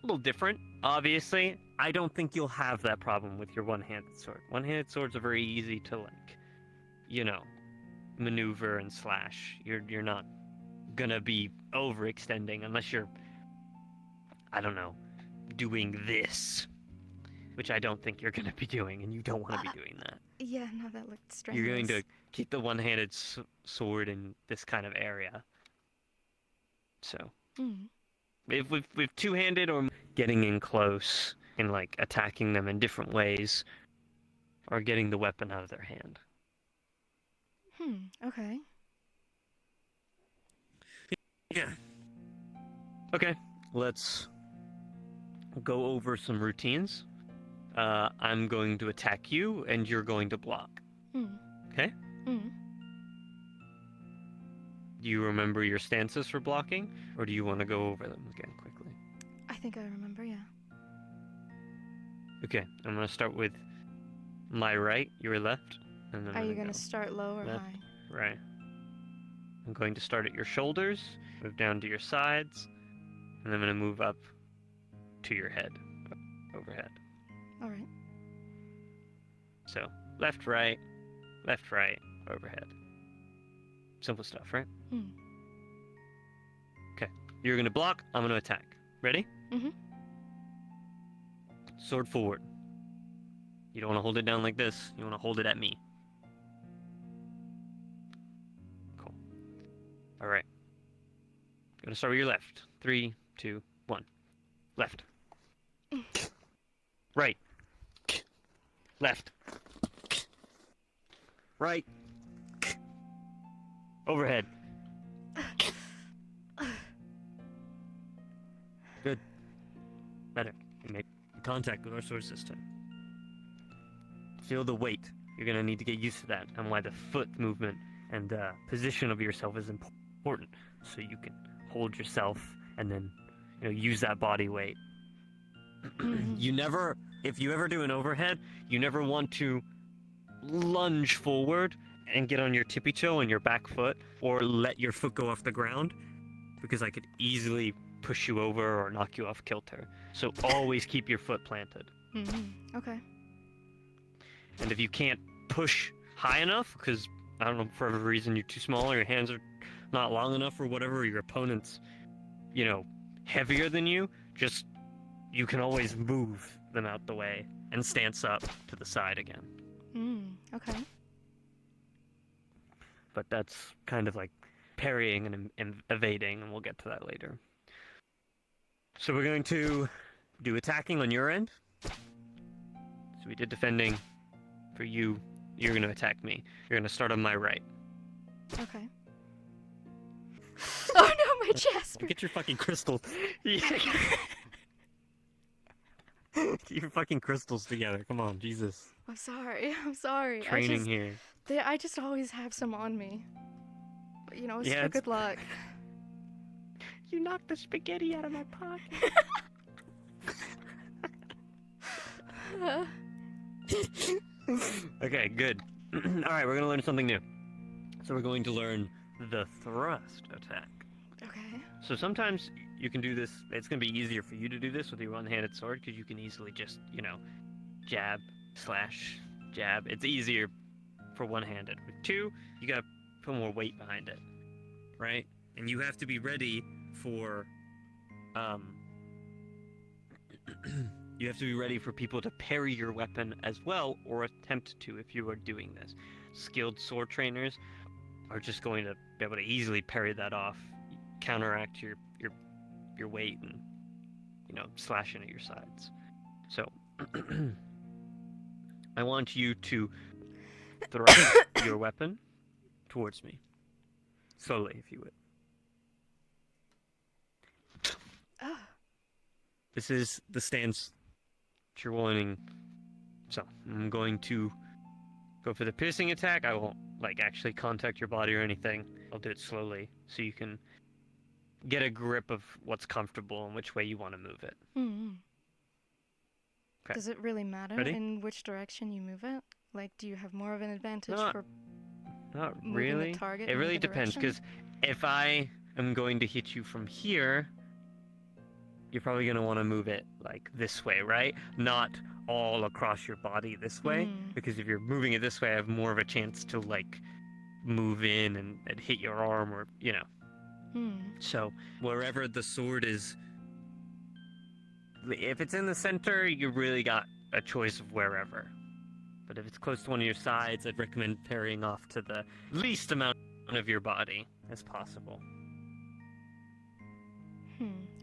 D: a little different, obviously. I don't think you'll have that problem with your one-handed sword. One-handed swords are very easy to, like, you know, maneuver and slash. You're not gonna be overextending unless you're, I don't know, doing this, which I don't think you're gonna be doing, and you don't want to be doing that.
B: Yeah, no, that looked strange.
D: You're going to keep the one-handed sword in this kind of area. So, if with two-handed or getting in close and like attacking them in different ways, or getting the weapon out of their hand.
B: Okay.
D: Yeah. Okay, let's go over some routines. I'm going to attack you, and you're going to block. Okay? Do you remember your stances for blocking, or do you want to go over them again quickly?
B: I think I remember, yeah.
D: Okay, I'm going to start with my right, your left, and then
B: Are you going to start low or
D: left,
B: high?
D: right. I'm going to start at your shoulders, move down to your sides, and I'm going to move up to your head, overhead.
B: All right.
D: So, left, right, overhead. Simple stuff, right? Okay, you're going to block, I'm going to attack. Ready? Sword forward. You don't want to hold it down like this, you want to hold it at me. Cool. Alright. Gonna start with your left. 3, 2, 1. Left. Right. Left. Right. Overhead. Good. Better. We make contact with our swords this time. Feel the weight you're gonna need to get used to that, and why the foot movement and position of yourself is important, so you can hold yourself and then use that body weight. You never, if you ever do an overhead, you never want to lunge forward and get on your tippy toe and your back foot, or let your foot go off the ground, because I could easily push you over or knock you off kilter. So always keep your foot planted.
B: Okay.
D: And if you can't push high enough, because I don't know, for whatever reason you're too small or your hands are not long enough or whatever, or your opponent's, heavier than you, you can always move them out the way and stance up to the side again.
B: Okay.
D: But that's kind of like parrying and evading, and we'll get to that later. So we're going to do attacking on your end. So we did defending. For you, you're going to attack me. You're going to start on my right.
B: Okay. Oh no, my Jasper!
D: Get your fucking crystals. Get your fucking crystals together. Come on, Jesus.
B: I'm sorry.
D: Training here.
B: I just always have some on me. But, it's for
D: it's-
B: good luck.
D: You knocked the spaghetti out of my pocket. Okay, good. Alright, we're going to learn something new. So we're going to learn the thrust attack.
B: Okay.
D: So sometimes you can do this, it's going to be easier for you to do this with your one-handed sword, because you can easily just, jab, slash, jab. It's easier for one-handed. With two, you got to put more weight behind it, right? And you have to be ready for, you have to be ready for people to parry your weapon as well, or attempt to if you are doing this. Skilled sword trainers are just going to be able to easily parry that off, counteract your weight, and slash into your sides. So I want you to thrust your weapon towards me, slowly, if you would. This is the stance you're wanting. So I'm going to go for the piercing attack. I won't actually contact your body or anything. I'll do it slowly so you can get a grip of what's comfortable and which way you want to move it. Okay.
B: Does it really matter
D: Ready?
B: in which direction you move it? Do you have more of an advantage for
D: Not
B: moving
D: really.
B: the target
D: It
B: in
D: really
B: either
D: depends,
B: direction?
D: because if I am going to hit you from here, you're probably going to want to move it this way, right? Not all across your body this way, because if you're moving it this way, I have more of a chance to move in and hit your arm, or So wherever the sword is, if it's in the center, you really got a choice of wherever. But if it's close to one of your sides, I'd recommend parrying off to the least amount of your body as possible.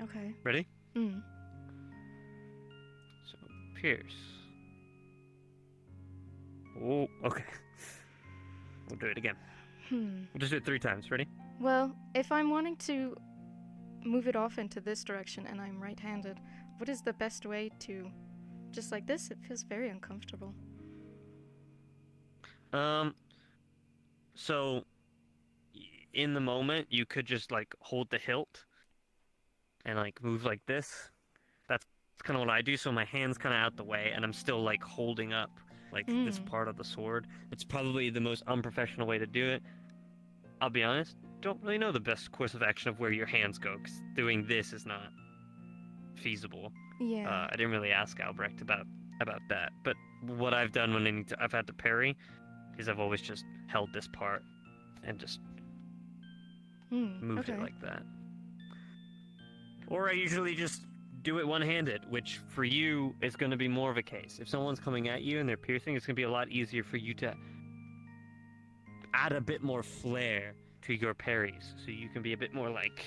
B: Okay.
D: Ready? So, pierce. Oh, okay. We'll do it again. We'll just do it 3 times. Ready?
B: Well, if I'm wanting to move it off into this direction and I'm right-handed, what is the best way to... Just like this, it feels very uncomfortable.
D: So, in the moment, you could just, hold the hilt and, move like this. That's kind of what I do, so my hand's kind of out the way, and I'm still, holding up, this part of the sword. It's probably the most unprofessional way to do it. I'll be honest, don't really know the best course of action of where your hands go, because doing this is not feasible.
B: Yeah.
D: I didn't really ask Albrecht about that, but what I've done when I've had to parry is I've always just held this part and just moved it like that. Or I usually just do it one-handed, which for you is going to be more of a case. If someone's coming at you and they're piercing, it's going to be a lot easier for you to add a bit more flair to your parries, so you can be a bit more like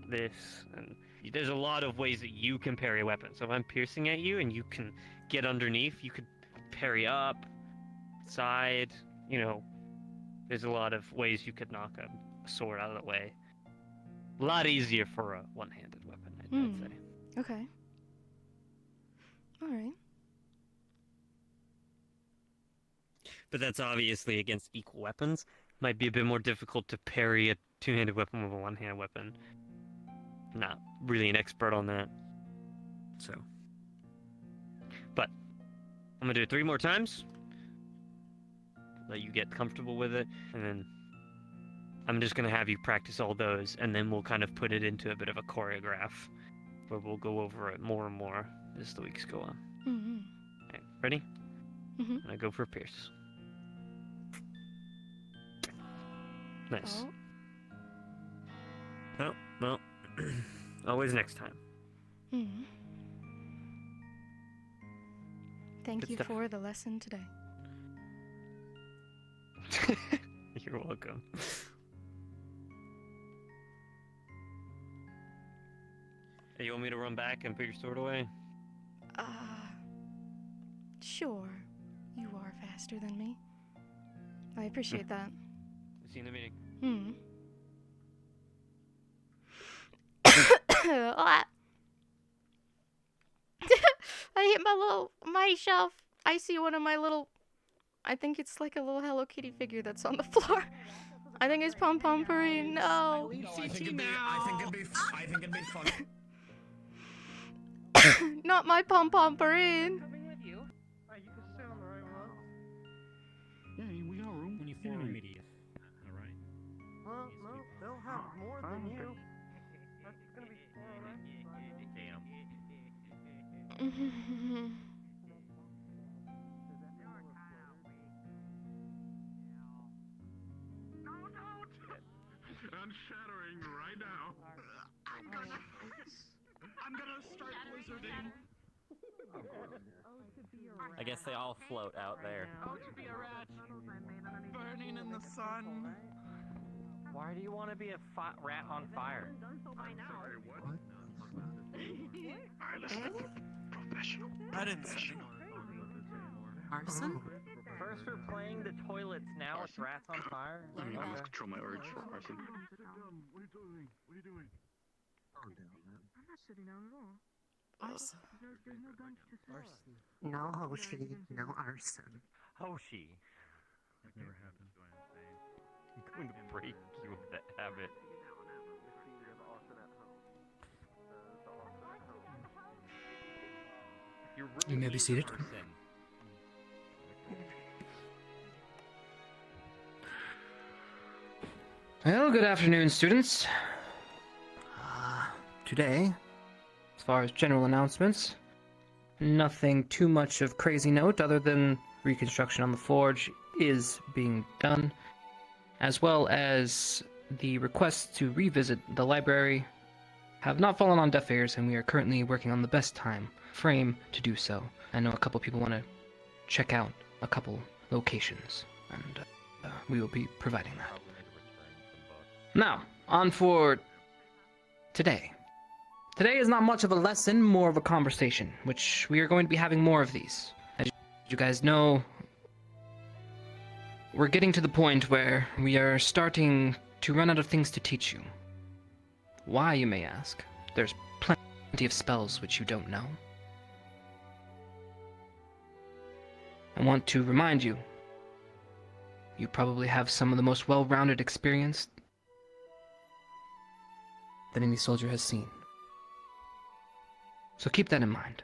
D: this. And there's a lot of ways that you can parry a weapon. So if I'm piercing at you and you can get underneath, you could parry up, side, there's a lot of ways you could knock a sword out of the way. A lot easier for a one-handed weapon, I'd say.
B: Okay. Alright.
D: but that's obviously against equal weapons. Might be a bit more difficult to parry a two-handed weapon with a one-handed weapon. Not really an expert on that. So. But I'm gonna do it 3 more times. Let you get comfortable with it, and then I'm just gonna have you practice all those, and then we'll kind of put it into a bit of a choreograph where we'll go over it more and more as the weeks go on.
B: Mm-hmm.
D: Okay, ready?
B: Mm-hmm.
D: I go for Pierce. Nice. Oh, well, always next time.
B: Mm-hmm. Thank
D: Good
B: you
D: stuff.
B: for the lesson today.
D: You're welcome. Hey, you want me to run back and put your sword away?
B: Sure. You are faster than me. I appreciate that.
D: See you in the meeting.
B: Hmm. I hit my shelf. I see one of my little, I think it's like a little Hello Kitty figure that's on the floor. I think it's Pom Pomporine. No.
K: I think it'd be fun.
B: Not my Pom Pomporine.
K: Yeah, we got room 24 media. Alright.
G: Well, no, they'll have more than you. That's gonna be
B: Mm-hmm.
C: I'm shattering right now.
E: I'm gonna start blizzarding.
D: I guess they all float out there.
E: Oh, to be a rat. Burning in the sun.
G: Why do you want to be a rat on fire?
E: I didn't say.
J: Arson?
G: First we're playing the toilets, now it's rats on fire?
C: Let me
G: Okay.
C: control my urge for arson.
G: What are you doing?
C: Calm down, man.
H: I'm not sitting down at all.
J: Arson?
H: There's no guns to sell.
G: No Hoshi, no arson. Hoshi.
K: That never happened.
D: I'm going to break you with that habit.
M: You may be seated.
F: Well, good afternoon, students.
M: Today,
F: As far as general announcements, nothing too much of crazy note other than reconstruction on the forge is being done, as well as the requests to revisit the library have not fallen on deaf ears, and we are currently working on the best time frame to do so. I know a couple people want to check out a couple locations, and we will be providing that. Now, on for today. Today is not much of a lesson, more of a conversation, which we are going to be having more of these. As you guys know, we're getting to the point where we are starting to run out of things to teach you. Why, you may ask? There's plenty of spells which you don't know. I want to remind you, you probably have some of the most well-rounded experience that any soldier has seen. So keep that in mind.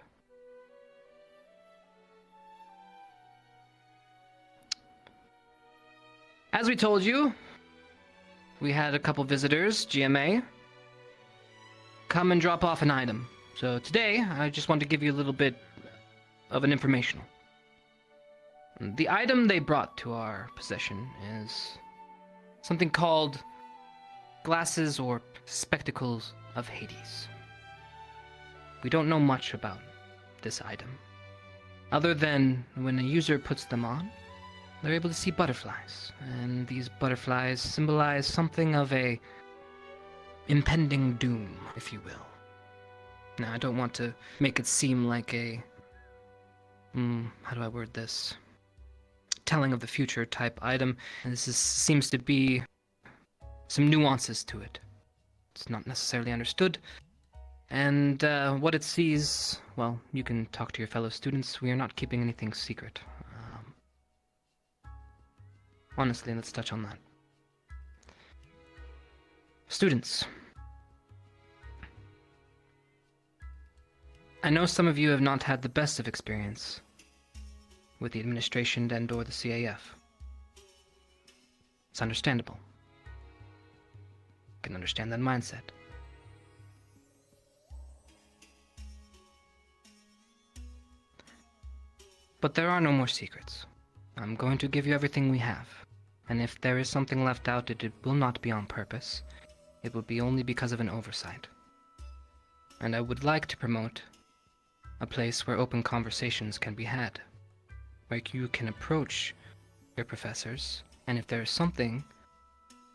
F: As we told you, we had a couple visitors, GMA, come and drop off an item. So today, I just want to give you a little bit of an informational. The item they brought to our possession is something called glasses or spectacles of Hades. We don't know much about this item, other than when a user puts them on, they're able to see butterflies, and these butterflies symbolize something of a impending doom, if you will. Now, I don't want to make it seem like a, how do I word this? Telling of the future type item, and seems to be some nuances to it. It's not necessarily understood, and what it sees, well, you can talk to your fellow students. We are not keeping anything secret. Honestly, let's touch on that. Students. I know some of you have not had the best of experience with the administration and/or the CAF. It's understandable. I can understand that mindset. But there are no more secrets. I'm going to give you everything we have. And if there is something left out, it will not be on purpose. It will be only because of an oversight. And I would like to promote a place where open conversations can be had. Where you can approach your professors, and if there is something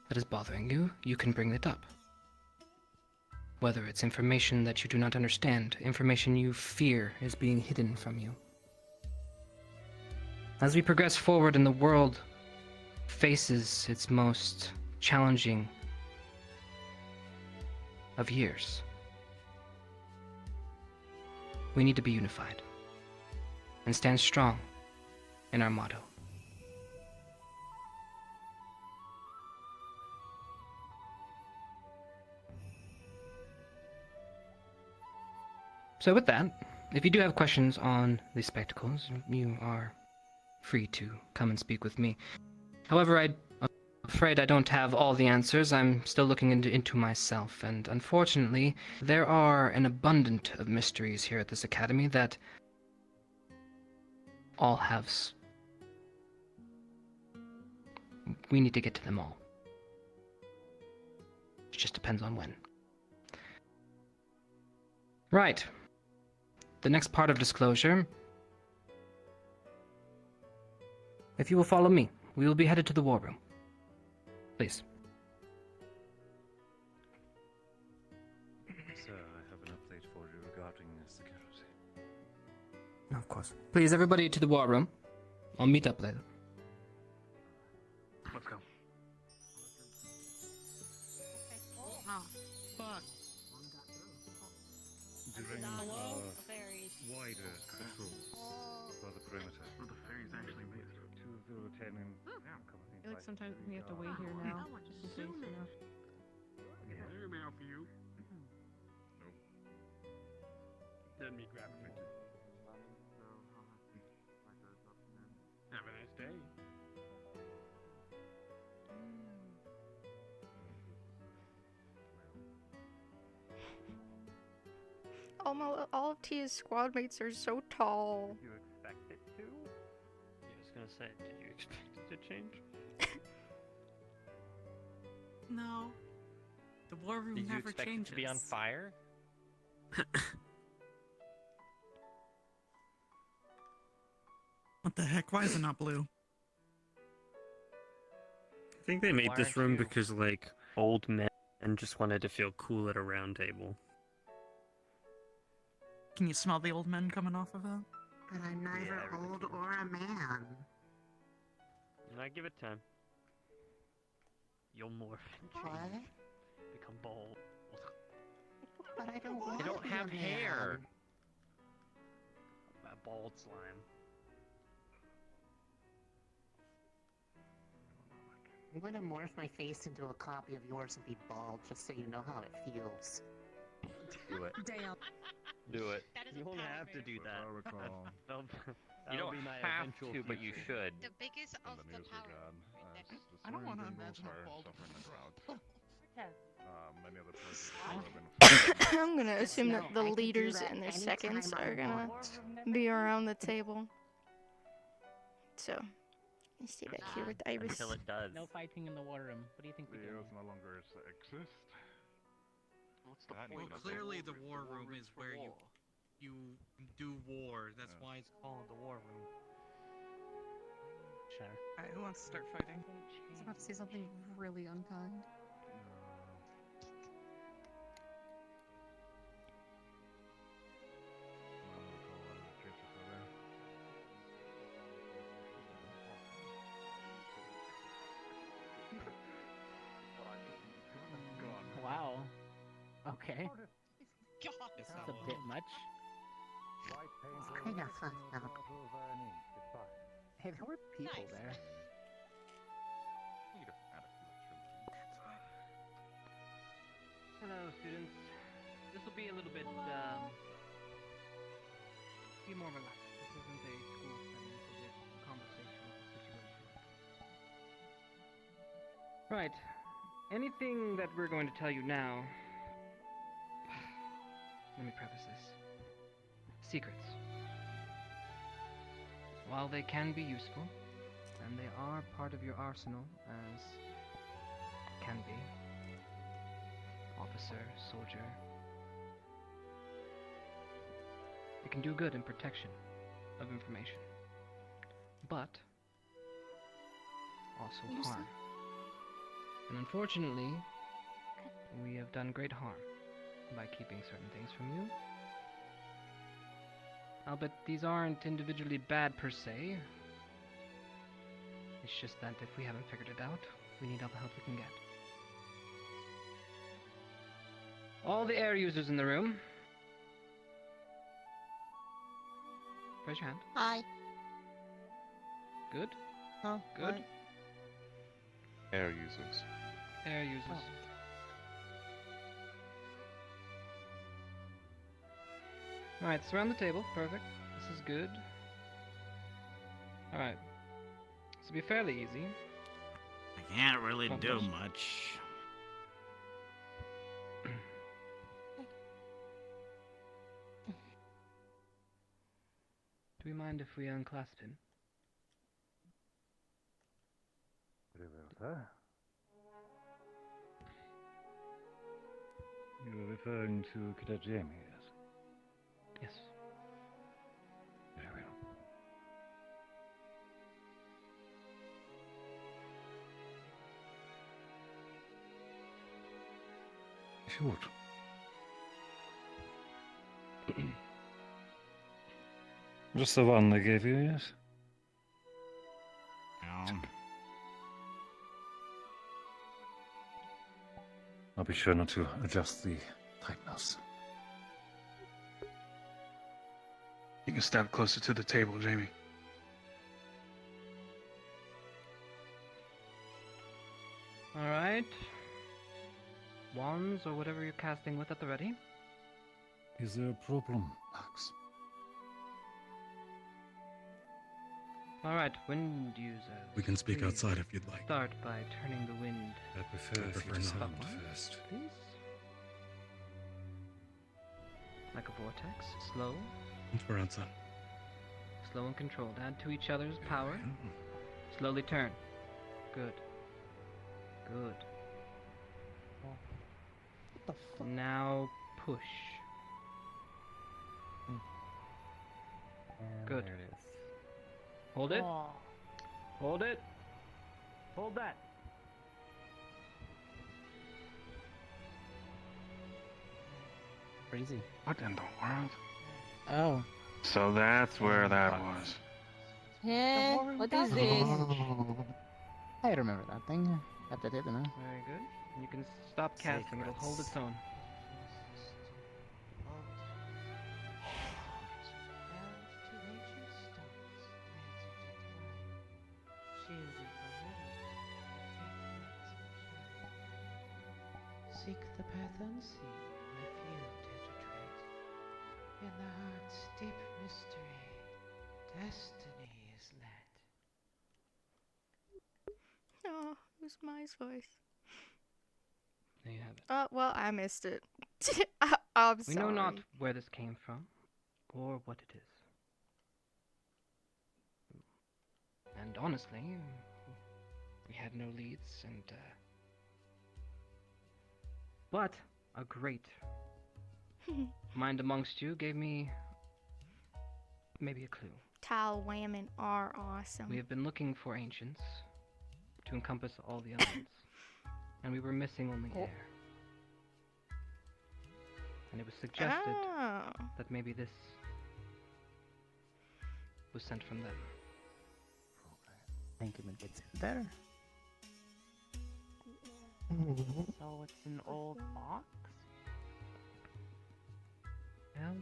F: that is bothering you, you can bring it up. Whether it's information that you do not understand, information you fear is being hidden from you. As we progress forward and the world faces its most challenging of years, we need to be unified and stand strong in our motto. So with that, if you do have questions on these spectacles, you are free to come and speak with me. However, I'm afraid I don't have all the answers. I'm still looking into myself, and unfortunately, there are an abundance of mysteries here at this academy that all have... We need to get to them all. It just depends on when. Right. The next part of disclosure. If you will follow me, we will be headed to the war room. Please.
M: Sir, I have an update for you regarding security.
F: Of course. Please, everybody to the war room. I'll meet up later.
C: Let's go.
J: Oh, fuck.
M: During
A: Hello? Fairies.
M: wider patrols for the perimeter.
C: Well, the fairies actually made it.
M: Two of the lieutenant
C: Yeah.
H: I feel like sometimes we have to wait here now. Just in case, you know.
C: There's a mail for you. Nope. Let me grab it. Have a nice day.
B: All of Tia's squad mates are so tall.
D: You expect it to? I was gonna say, did you expect it to change?
J: No. The war room
D: Did you
J: never
D: expect
J: changes.
D: it to be on fire?
E: What the heck? Why is it not blue?
D: I think they made
M: Why
D: this
M: aren't
D: room
M: you-
D: because, like, old men just wanted to feel cool at a round table.
E: Can you smell the old men coming off of it?
N: But I'm neither
D: Yeah, I really
N: old
D: can.
N: or a man.
D: And I give it time. You'll morph and
N: What?
D: change. Become bald.
N: But I don't want
D: You don't
N: to be
D: have
N: a
D: hair.
N: man.
D: A bald slime.
N: I'm going to morph my face into a copy of yours and be bald, just so you know how it feels.
D: Do it.
J: Damn.
D: Do it.
A: That is a
D: You won't
A: power
D: have to
A: move.
D: do that.
C: recall.
D: That'll
M: You don't
D: be my
M: have
D: eventual
M: to, but you
D: future.
M: should.
A: The biggest of the power.
E: I don't want to imagine a bald
C: Many other places have been
B: I'm gonna assume
N: No,
B: that the
N: I could do
B: leaders
N: that
B: and their
N: anytime
B: seconds
N: I
B: are gonna
N: want.
B: be around the table. So, you stay back here with Iris.
D: Until it does.
H: No fighting in the war room. What do you think we do?
C: Leos no longer exist. What's the
O: Well, clearly the war room is where you do war. That's why it's called the war room.
H: Sure.
E: Alright, who wants to start fighting?
J: I was about to say something really unkind.
H: Wow. Okay.
A: God.
H: That's a bit much.
N: Kind of fucked up.
H: Hey, there were people
A: Nice.
H: there.
F: students. This will be a little bit, be more relaxed. This isn't a school setting, this will be a conversational situation. Right. Anything that we're going to tell you now... Let me preface this. Secrets. While they can be useful, and they are part of your arsenal, as can be, officer, soldier, it can do good in protection of information, but also harm. And unfortunately, we have done great harm by keeping certain things from you. Albeit these aren't individually bad per se. It's just that if we haven't figured it out, we need all the help we can get. All the air users in the room, raise your hand.
N: Hi.
F: Good.
N: Oh,
F: good.
N: hi.
M: Air users.
F: Air users. Alright, surround the table. Perfect. This is good. Alright. This will be fairly easy.
P: I can't really
F: One
P: do
F: question.
P: much.
F: Do we mind if we unclasp him?
M: Very well, sir. You're referring to Cadet Jamie, yes?
F: Yes.
M: Very well. If you would. Just the one they gave you, yes?
P: No.
M: I'll be sure not to adjust the tightness.
C: You can step closer to the table, Jamie.
F: Alright. Wands or whatever you're casting with at the ready.
M: Is there a problem, Max?
F: Alright, wind users.
Q: We can speak
F: please
Q: outside if you'd like.
F: Start by turning the wind.
M: I prefer if you
Q: not
M: sound
Q: first.
F: Please. Like a vortex. Slow.
Q: Once we're outside.
F: Slow and controlled. Add to each other's power. Slowly turn. Good. Good.
N: What the fuck?
F: Now push. Good.
I: There it is.
F: Hold it.
N: Oh.
F: Hold it. Hold that.
I: Crazy.
C: What in the world?
N: Oh.
C: So that's where that was.
N: Yeah. What is this?
I: I remember that thing. Got that, didn't I?
F: Very good. You can stop casting. It'll hold its own.
R: Seek the path unseen, where few dare to tread. In the heart's deep mystery, destiny is led.
B: Oh, it was my voice.
F: There you have it.
B: Well, I missed it. I'm
F: We
B: sorry.
F: know not where this came from, or what it is. And honestly, we had no leads, and but a great mind amongst you gave me maybe a clue.
B: Tile women are awesome.
F: We have been looking for ancients to encompass all the elements, and we were missing only air. And it was suggested that maybe this was sent from them.
I: Think it gets better.
J: So it's an old box?
F: Well,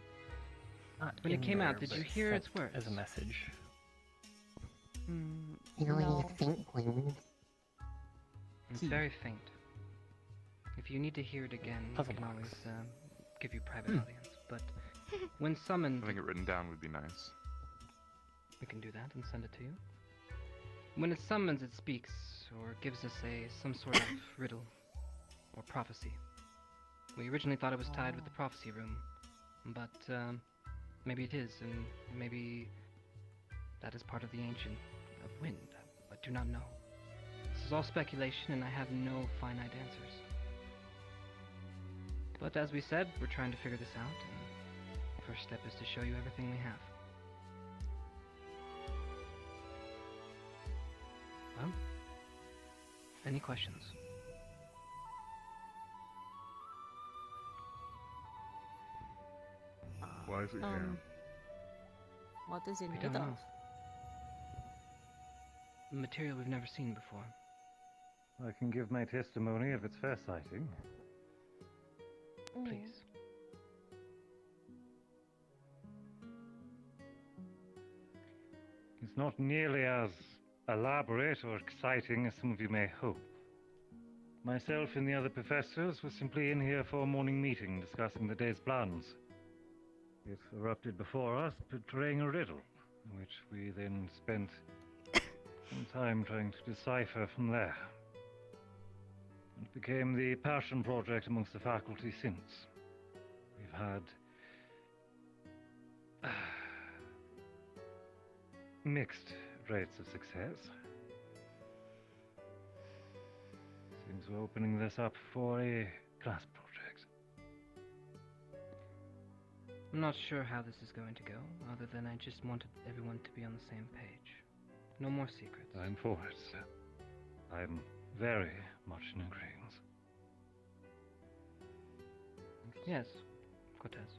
I: Not
F: when it
I: in
F: came out,
I: there,
F: did you
I: but
F: hear its
I: sent
F: words?
I: as a message?
N: Feeling
J: No.
N: faint wind.
F: It's very faint. If
S: If you need to hear it again, I
M: Puzzle
S: can
M: box.
S: always give you private audience. But when summoned,
T: Having it written down would be nice.
S: we can do that and send it to you. When it summons, it speaks or gives us some sort of riddle or prophecy. We originally thought it was tied with the prophecy room, but maybe it is, and maybe that is part of the ancient of wind. I do not know. This is all speculation, and I have no finite answers. But as we said, we're trying to figure this out, and the first step is to show you everything we have. Well, any questions?
T: Why is it here?
A: What is it
S: We
A: made
S: don't
A: of?
S: know. Material we've never seen before.
M: I can give my testimony if it's fair sighting.
S: Please.
M: It's not nearly as elaborate or exciting as some of you may hope. Myself and the other professors were simply in here for a morning meeting discussing the day's plans. It erupted before us, portraying a riddle, which we then spent some time trying to decipher from there. It became the passion project amongst the faculty since. We've had mixed rates of success. Seems we're opening this up for a class project.
S: I'm not sure how this is going to go, other than I just wanted everyone to be on the same page. No more secrets.
M: I'm for it, sir. I'm very much in agreement.
S: Yes, Cortez.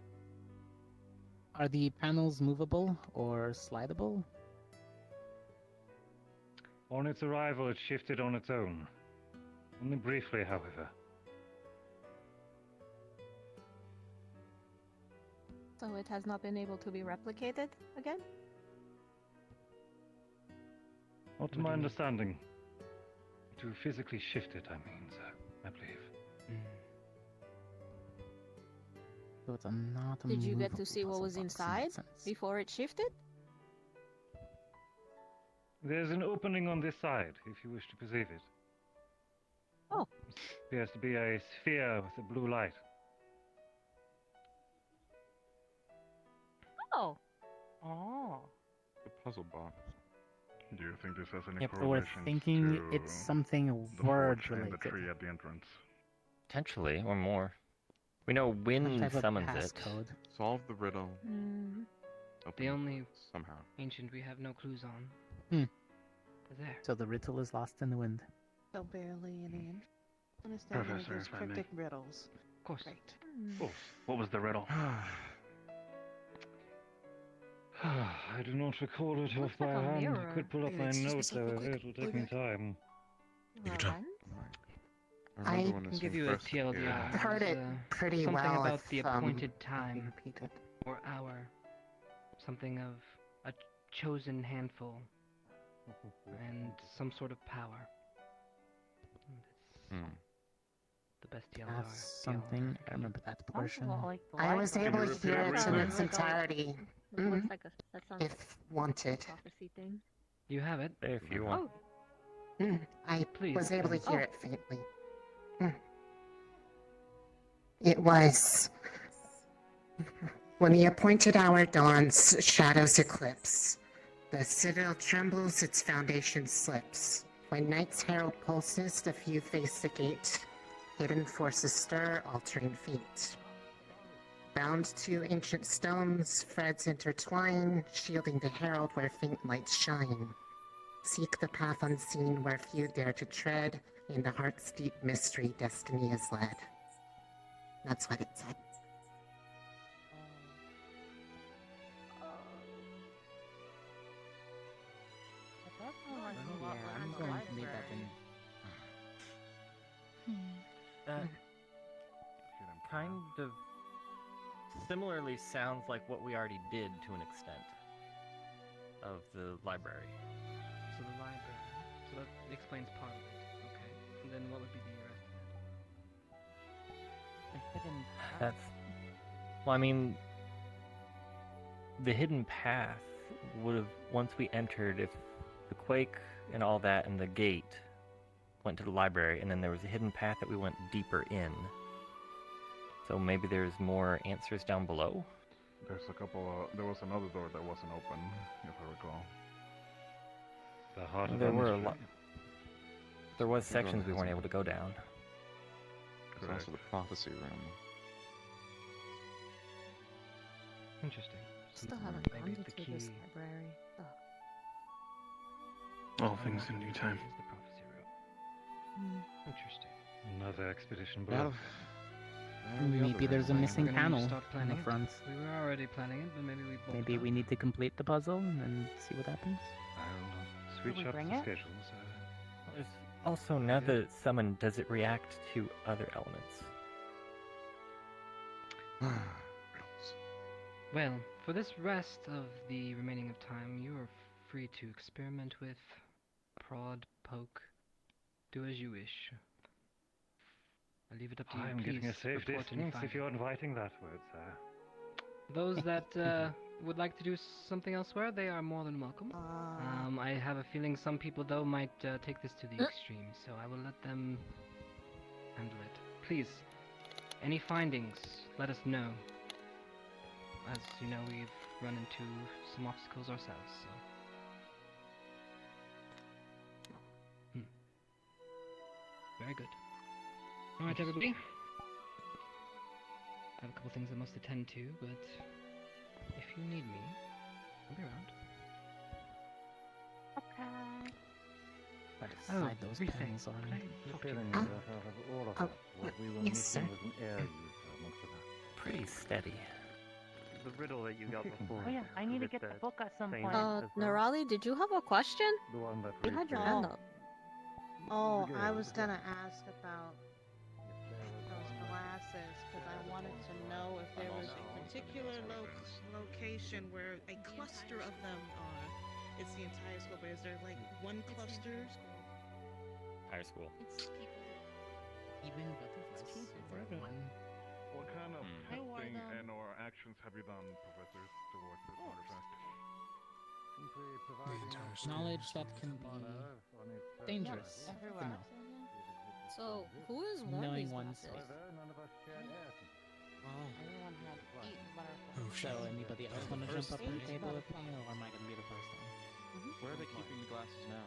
U: Are the panels movable or slidable?
M: On its arrival, it shifted on its own. Only briefly, however.
A: So it has not been able to be replicated again?
M: Not to my understanding. To physically shift it, I mean, sir, I believe.
U: So it's not a
A: Did you get to
U: movable
A: see what
U: puzzle
A: was
U: box in
A: inside
U: that sense.
A: before it shifted?
M: There's an opening on this side, if you wish to perceive it.
A: Oh.
M: Appears to be a sphere with a blue light.
A: Oh.
J: Oh.
T: The puzzle box. Do you think this has any
U: Yep, we're
T: correlation
U: thinking
T: to
U: it's something
T: the
U: word
T: fortune in the
U: related.
T: tree at the entrance?
V: Potentially, or more. We know
U: Some
V: wind
U: type of
V: summons it.
U: passcode.
T: Solve the riddle. Open
S: The
T: it
S: only
T: somehow.
S: ancient we have no clues on.
U: Hmm.
S: Is there.
U: So the riddle is lost in the wind.
H: So barely any understanding of
Q: Professor,
H: those
Q: if I may.
H: cryptic riddles.
S: Of course.
H: Great.
Q: Oh, what was the riddle?
M: I do not recall it off
A: Looks
M: by
A: like a
M: hand. I
A: mirror.
M: could pull up my
A: Excuse me,
M: notes,
A: sir, real
M: however.
A: quick.
M: It'll take me time.
U: Take your time.
T: I remember when
S: I can
T: this
S: give
T: was
S: you a
T: first
S: TLDR.
T: appeared.
N: I heard it pretty
S: something
N: well
S: about
N: if,
S: the appointed time
N: repeat it.
S: or hour. Something of a chosen handful and some sort of power. And it's the best TLDR.
U: That's something. I remember that portion.
N: I was able to hear it in its entirety.
A: Looks like a that sounds
N: If wanted.
A: prophecy thing.
S: You have it.
V: If you want.
N: I
S: Please,
N: was able to
S: then.
N: hear it faintly. It was when the appointed hour dawns, shadows eclipse. The citadel trembles, its foundation slips. When night's herald pulses, the few face the gate. Hidden forces stir, altering feet. Bound to ancient stones, threads intertwine, shielding the herald where faint lights shine. Seek the path unseen where few dare to tread. In the heart's deep mystery, destiny is led. That's what it said.
U: Yeah, I'm going to leave that in.
V: That kind of similarly sounds like what we already did to an extent of the library.
S: So the library. So that explains part of it. Okay. And then what would be the rest of it?
V: That's. Well, I mean, the hidden path would have, once we entered, if the quake and all that and the gate went to the library, and then there was a hidden path that we went deeper in. So maybe there's more answers down below?
T: There's a couple. There was another door that wasn't open, if I recall.
M: The heart of
V: There were a
M: mystery.
V: lot. There was
T: Hold on,
V: sections we
T: there's
V: weren't
T: a-
V: able to go down.
G: There's also the prophecy room.
S: Interesting.
H: Still haven't
S: Maybe
H: gone
S: the
H: to this
S: key
H: library.
T: All things in due time.
S: is the prophecy room. Interesting.
M: Another expedition
U: Well,
M: below.
U: maybe there's a missing
S: We're gonna
U: panel
S: start
U: on
S: planning
U: the
S: it.
U: front.
S: We were already planning it, but maybe we both
U: Maybe we need to complete the puzzle and then see what happens.
M: I'll switch up the schedules.
V: There's also, now that it's summoned, does it react to other elements?
S: Well, for this rest of the remaining of time, you are free to experiment with, prod, poke, do as you wish. I leave it up to you.
M: I'm getting a
S: Please
M: safe
S: report any
M: distance if
S: findings.
M: you're inviting that word, sir.
S: Those that would like to do something elsewhere, they are more than welcome. I have a feeling some people, though, might take this to the extreme, so I will let them handle it. Please, any findings, let us know. As you know, we've run into some obstacles ourselves, so. Very good. Alright, everybody. I have a couple things I must attend to, but if you need me, I'll be around.
H: Okay.
U: But
S: Oh,
U: aside those
S: Rethink.
U: panels on.
S: Can I talk to you?
M: All of
N: oh,
M: us, what we were
N: yes,
M: meeting
N: sir.
M: was an air user amongst us.
V: Pretty steady. The riddle that you got before.
J: Oh yeah, I need to get the book at some point.
L: Narali, did you have a question?
M: The one that
L: You had your hand up.
W: Oh, I was gonna ask about those glasses because I wanted to know if there was a particular location where a cluster of them are. It's the entire school, but is there like one cluster?
X: Higher school.
U: Even butterflies for everyone.
T: What kind of
W: How are
T: testing
W: them?
T: and/or actions have you done, professors, towards this artifact?
U: Knowledge that can be dangerous.
W: Everywhere.
L: So, who is wearing
U: Knowing
L: these
U: oneself.
L: glasses?
W: Everyone had eaten butterflies.
U: So anybody else want to jump up on the table with me, or am I gonna be the first one?
G: Where are they keeping the glasses now?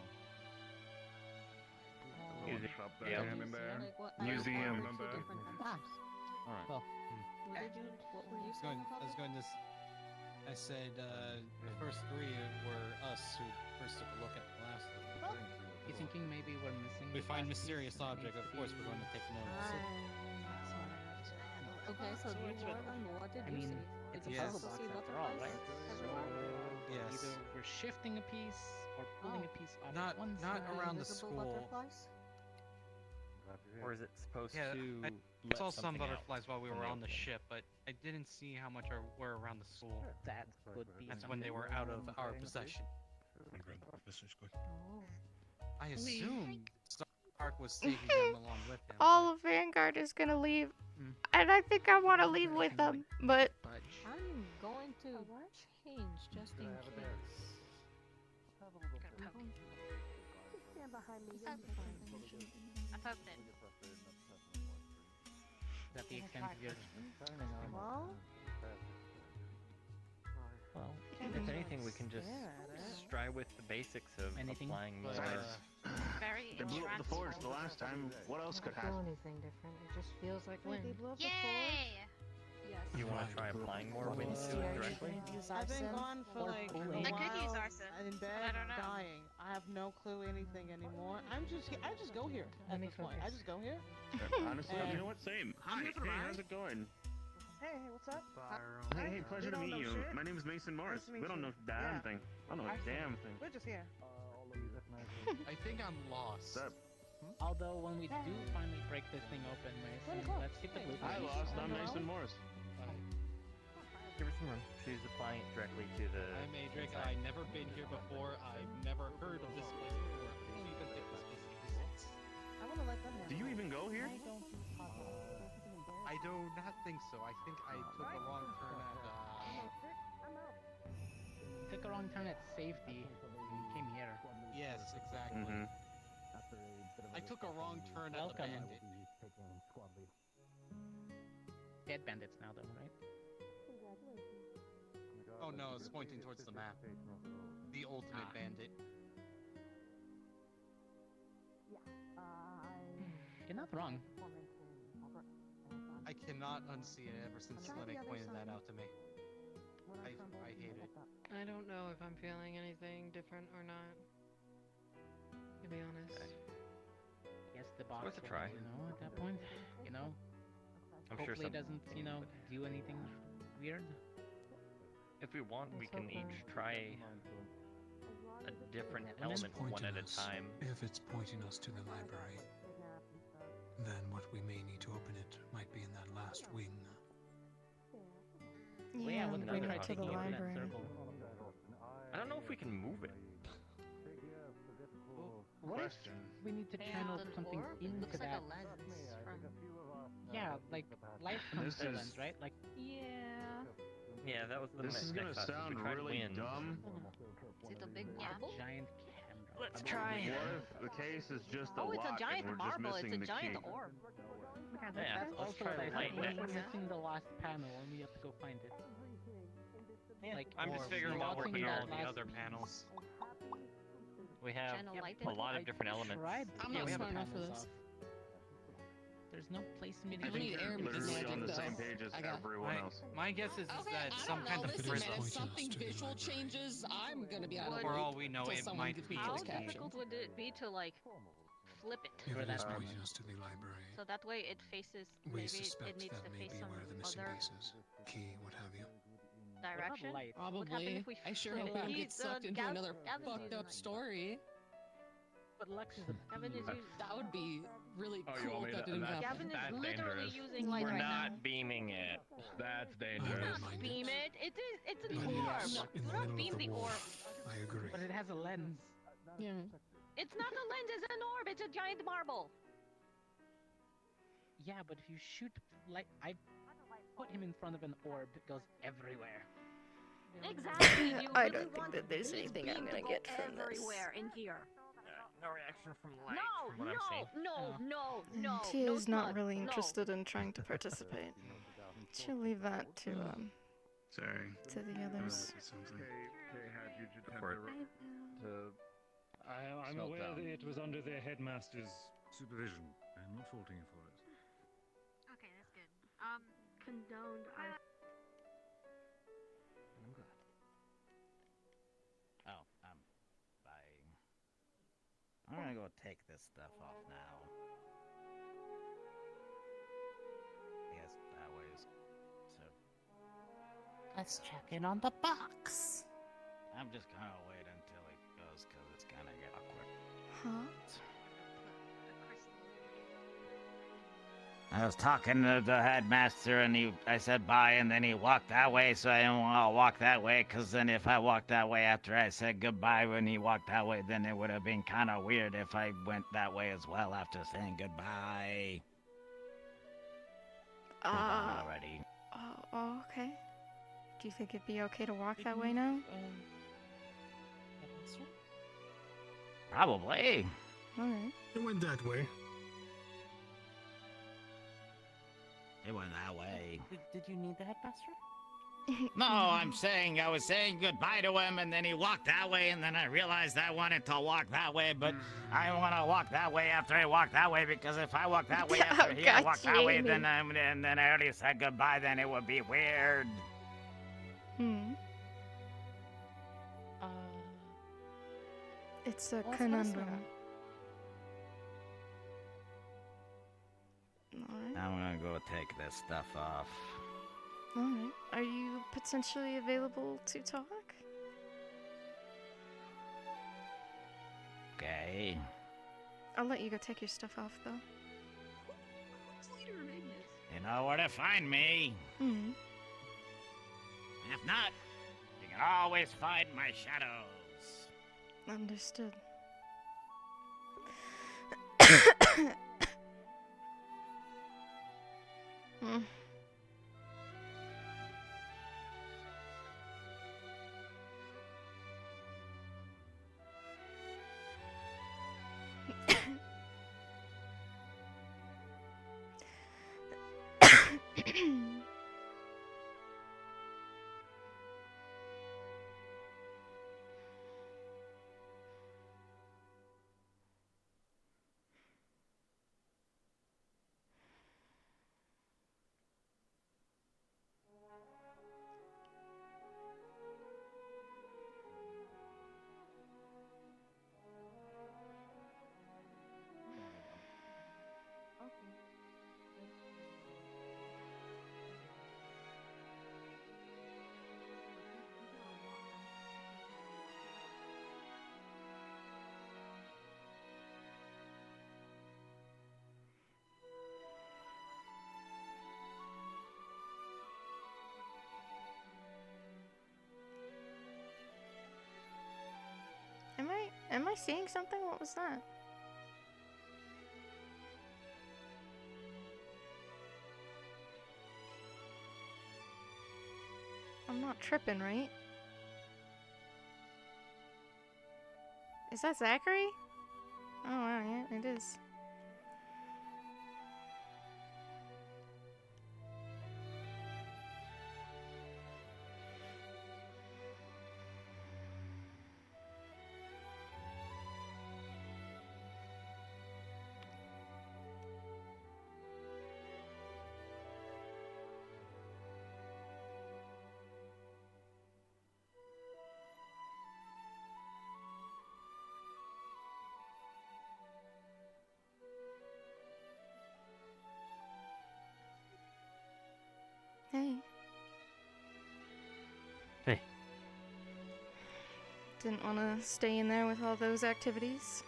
T: Museum. Shop there,
G: Yeah.
T: and in there.
L: Like, what-
T: Museum.
L: two
T: And there.
L: different
U: Ah.
G: Alright.
U: Well,
L: What were you saying?
O: I was going to. I said the first three were us who first took a look at the glasses.
U: you thinking maybe we're missing?
O: We
U: the
O: find
U: glasses?
O: mysterious object. Of course, we're going to take notice.
L: Okay, so you wore them. What did
U: I
L: you
U: mean,
L: see?
U: it's
L: Did
U: a
L: you
U: puzzle
L: also
U: box
L: see
U: after all, right?
L: butterflies?
O: Yes.
U: Either we're shifting a piece or pulling a piece off
O: Not
U: at once.
O: not
U: and-
O: around the
L: Invisible
O: school.
L: butterflies?
V: Or is it supposed
O: Yeah,
V: to
O: I
V: let
O: saw some
V: something out
O: butterflies while we
V: from
O: were
V: the
O: on the
V: opening?
O: ship, but I didn't see how much were around the school.
U: That could be.
O: That's when they were out of our possession. I assumed Stark was taking them along with him.
B: All of Vanguard is gonna leave, and I think I want to leave with them, but
L: I'm going to change just in case.
W: Stand behind me.
A: I poked it.
U: Is that the extent of your?
W: Well,
V: Well, if anything, we can just try with the basics of
U: Anything?
V: applying more.
A: Very
P: They blew up the forge the last time. What else could happen?
H: anything different. It just feels like
W: wait, they
H: wind.
W: blew up the
A: Yay!
L: Yes.
V: You want to try applying more wind to it directly?
W: I've been gone for like a
A: I could use
W: while
A: arson,
W: in
A: but
W: bed,
A: I don't know.
W: dying. I have no clue anything anymore. I just go here at this point. I just go here.
P: Honestly, you know what? Same. Hi. Hey, how's it going?
W: Hey, what's up?
P: Hey, pleasure to meet you. My name is Mason Morris.
W: Nice to meet
P: We don't
W: you.
P: know a damn
W: Yeah.
P: thing. I don't know a damn thing.
W: We're just here.
O: I think I'm lost.
P: What's up?
U: Although when we do finally break this thing open, Mason, let's keep it moving.
P: I lost. I'm Mason Morris.
V: Give her some room. She's applying it directly to the.
O: I'm Adric.
V: inside.
O: I've never been here before. I've never heard of this place before. I don't even think this place exists.
W: I want to let them know.
P: Do you even go here?
W: I don't do puzzles.
O: I do not think so. I think I took a wrong turn at.
U: You took a wrong turn at safety. And you came here.
O: Yes, exactly. I took a wrong turn at the
U: Welcome.
O: bandit.
U: Dead bandits now, though, right?
O: Oh no, it's pointing towards the map. The ultimate bandit.
U: You're not wrong.
O: I cannot unsee it ever since Linux pointed that out to me. I hate it.
C: I don't know if I'm feeling anything different or not. To be honest.
U: Guess the box
V: Worth a
U: will,
V: try.
U: you know, at that point. You know?
V: I'm sure
U: Hopefully it
V: some-
U: doesn't, you know, do anything weird.
V: If we want, we can each try a different
D: It's
V: element one
D: pointing
V: at a
D: us.
V: time.
D: If it's pointing us to the library, then what we may need to open it might be in that last wing.
B: Yeah,
U: what
B: bring
U: other
B: it to the
U: possibility of that
B: library.
U: circle?
V: I don't know if we can move it.
U: What if we need to channel something into
L: Looks like
U: that?
L: a lens from...
U: Yeah, like light comes
P: This
U: to a
P: is-
U: lens, right? Like
L: Yeah.
V: Yeah, that was the
P: This is gonna
V: next option.
P: sound
V: We tried
P: really
V: wind.
P: dumb.
L: Is it a big marble?
U: giant camera.
C: Let's try.
P: What if the case is just a
L: Oh, it's a
P: lock
L: giant
P: and we're just
L: marble. It's
P: missing
L: a
P: the
L: giant
P: key?
L: orb.
U: Yeah,
V: Yeah,
U: that's
V: let's
U: also
V: try
U: what I
V: light
U: think. We're
V: next.
U: missing the last panel and we have to go find it. Like,
F: I'm just
U: or
F: figuring while
U: without
F: working
U: seeing
F: all
U: that
F: the
U: last
F: other
U: piece.
F: panels.
V: We have
L: Channel light
V: a
L: into
V: lot
L: it?
V: of different elements.
U: Tried.
C: I'm
U: Yeah,
C: not
U: we have
C: smart enough for
U: panels
C: this.
U: off. There's no place in
P: I
C: We
P: think
C: need air
P: you're literally
C: magic,
P: on the same
C: though.
P: page as
C: I got-
P: everyone else.
U: My guess is
C: Okay,
U: that
C: I
U: some
C: don't
U: kind
C: know.
U: of
C: Listen, man,
U: prism.
C: if something visual changes, I'm gonna be out of the
U: For
C: loop
U: all we know,
C: until
U: it
C: someone
U: might
C: gives
U: be
C: me
L: How
C: closed
U: the key.
C: caption.
L: difficult would it be to like flip it
D: If
U: For
D: it
U: that
D: is
U: moment.
D: pointing us to the library,
L: so that way it faces
D: we
L: maybe it
D: suspect
L: needs
D: that
L: to
D: may
L: face
D: be
L: some
D: where the missing
L: other
D: piece is. Key, what have you.
L: direction?
U: light?
L: What happens
C: Probably.
L: if we
C: I sure
L: flip
C: hope we
L: it?
C: don't get sucked into another fucked up story.
U: But Lex is a
L: Gavin is using.
C: That would be really
P: Oh, you
C: cool
P: want me
C: if that
P: to-
C: didn't
P: that's-
C: happen.
L: Gavin is
P: That's
L: literally
P: dangerous.
L: using light
V: We're
L: right
V: not
L: now.
V: beaming it.
P: That's
L: Do
P: dangerous.
L: not beam it. It's an
D: But
L: orb.
D: yes,
L: Do
D: in the
L: not
D: middle
L: beam
D: of
L: the
D: the wall.
L: orb.
D: I agree.
U: But it has a lens.
C: Yeah.
L: It's not a lens. It's an orb. It's a giant marble.
U: Yeah, but if you shoot light, I put him in front of an orb that goes everywhere.
L: Exactly. You
B: I
L: really
B: don't think
L: want
B: that there's
L: this
B: anything
L: beam
B: I'm
L: to
B: gonna
L: go
B: get from this.
L: everywhere in here.
V: No reaction from light.
L: No,
V: from what I'm seeing.
L: no.
B: Tia
L: no
B: is not
L: smudge,
B: really
L: no.
B: interested in trying to participate. She'll leave that to
P: Sorry.
B: to the others.
M: I'm
P: Smelt
M: aware
P: down.
M: that it was under their headmaster's supervision. I'm not faulting you for it.
A: Okay, that's good. Condoned.
S: I'm glad.
E: Oh, buying. I'm gonna go take this stuff off now. I guess that way is so.
N: Let's check in on the box.
E: I'm just gonna wait until it goes because it's gonna get awkward.
B: Huh?
E: I was talking to the headmaster and I said bye and then he walked that way, so I didn't want to walk that way because then if I walked that way after I said goodbye when he walked that way, then it would have been kind of weird if I went that way as well after saying goodbye. Already.
B: Oh, okay. Do you think it'd be okay to walk that way now?
E: Probably.
B: Alright.
D: It went that way.
E: It went that way.
N: Did you need the headmaster?
E: No, I was saying goodbye to him, and then he walked that way, and then I realized I wanted to walk that way, but I don't want to walk that way after I walk that way, because if I walk that way after he
B: God,
E: walked that way,
B: Jamie.
E: then I already said goodbye, then it would be weird.
B: It's a
C: What's
B: conundrum.
C: missing?
B: Alright.
E: I'm gonna go take this stuff off.
B: Alright. Are you potentially available to talk?
E: Okay.
B: I'll let you go take your stuff off, though.
E: You know where to find me.
B: Hmm.
E: If not, you can always find my shadows.
B: Understood. Am I seeing something? What was that? I'm not tripping, right? Is that Zachary? Oh wow, yeah, it is. Hey.
V: Hey.
B: Didn't want to stay in there with all those activities?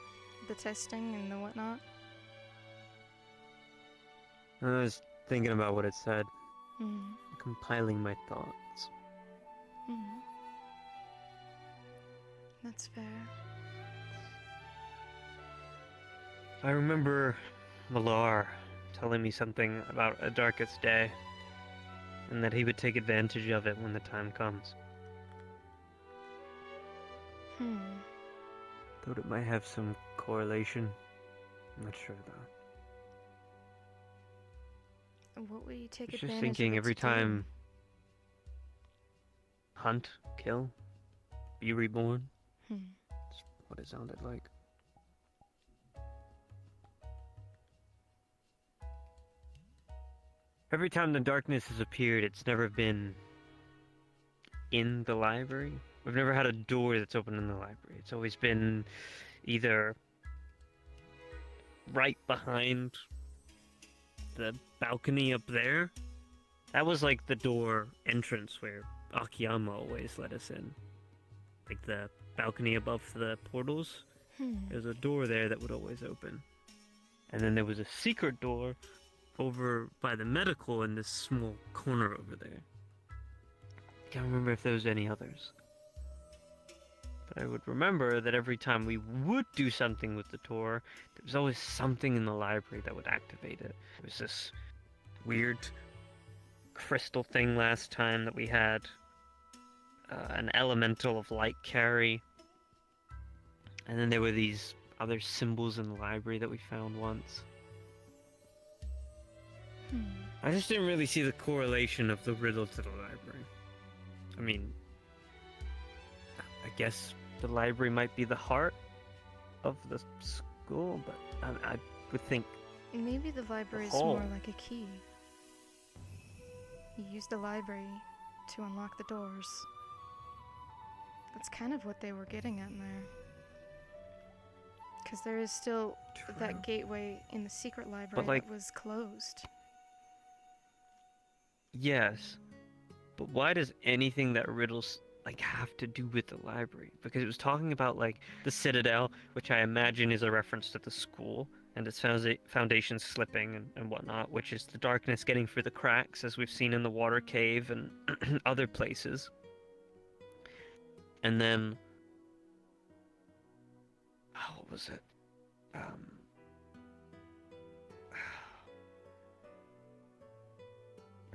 B: The testing and the whatnot?
I: I was thinking about what it said.
B: Hmm.
I: Compiling my thoughts.
B: Hmm. That's fair.
I: I remember Malar telling me something about a darkest day, and that he would take advantage of it when the time comes. Thought it might have some correlation. I'm not sure though.
B: What will you take
I: I was
B: advantage
I: just thinking
B: of it
I: every
B: to do?
I: time hunt, kill, be reborn. That's what it sounded like. Every time the darkness has appeared, it's never been in the library. We've never had a door that's open in the library. It's always been either right behind the balcony up there. That was like the door entrance where Akiyama always let us in. Like the balcony above the portals. There's a door there that would always open. And then there was a secret door over by the medical in this small corner over there. I can't remember if there was any others. But I would remember that every time we would do something with the door, there was always something in the library that would activate it. There was this weird crystal thing last time that we had. An elemental of light carry. And then there were these other symbols in the library that we found once. I just didn't really see the correlation of the riddle to the library. I mean, I guess the library might be the heart of the school, but I would think
B: Maybe the library is
I: hall.
B: more like a key. You use the library to unlock the doors. That's kind of what they were getting at in there. Because there is still that gateway in the secret library
I: like-
B: that was closed.
I: yes, but why does anything that riddles like have to do with the library? Because it was talking about like the Citadel, which I imagine is a reference to the school and its foundation slipping and whatnot, which is the darkness getting through the cracks, as we've seen in the water cave and other places. And then, what was it?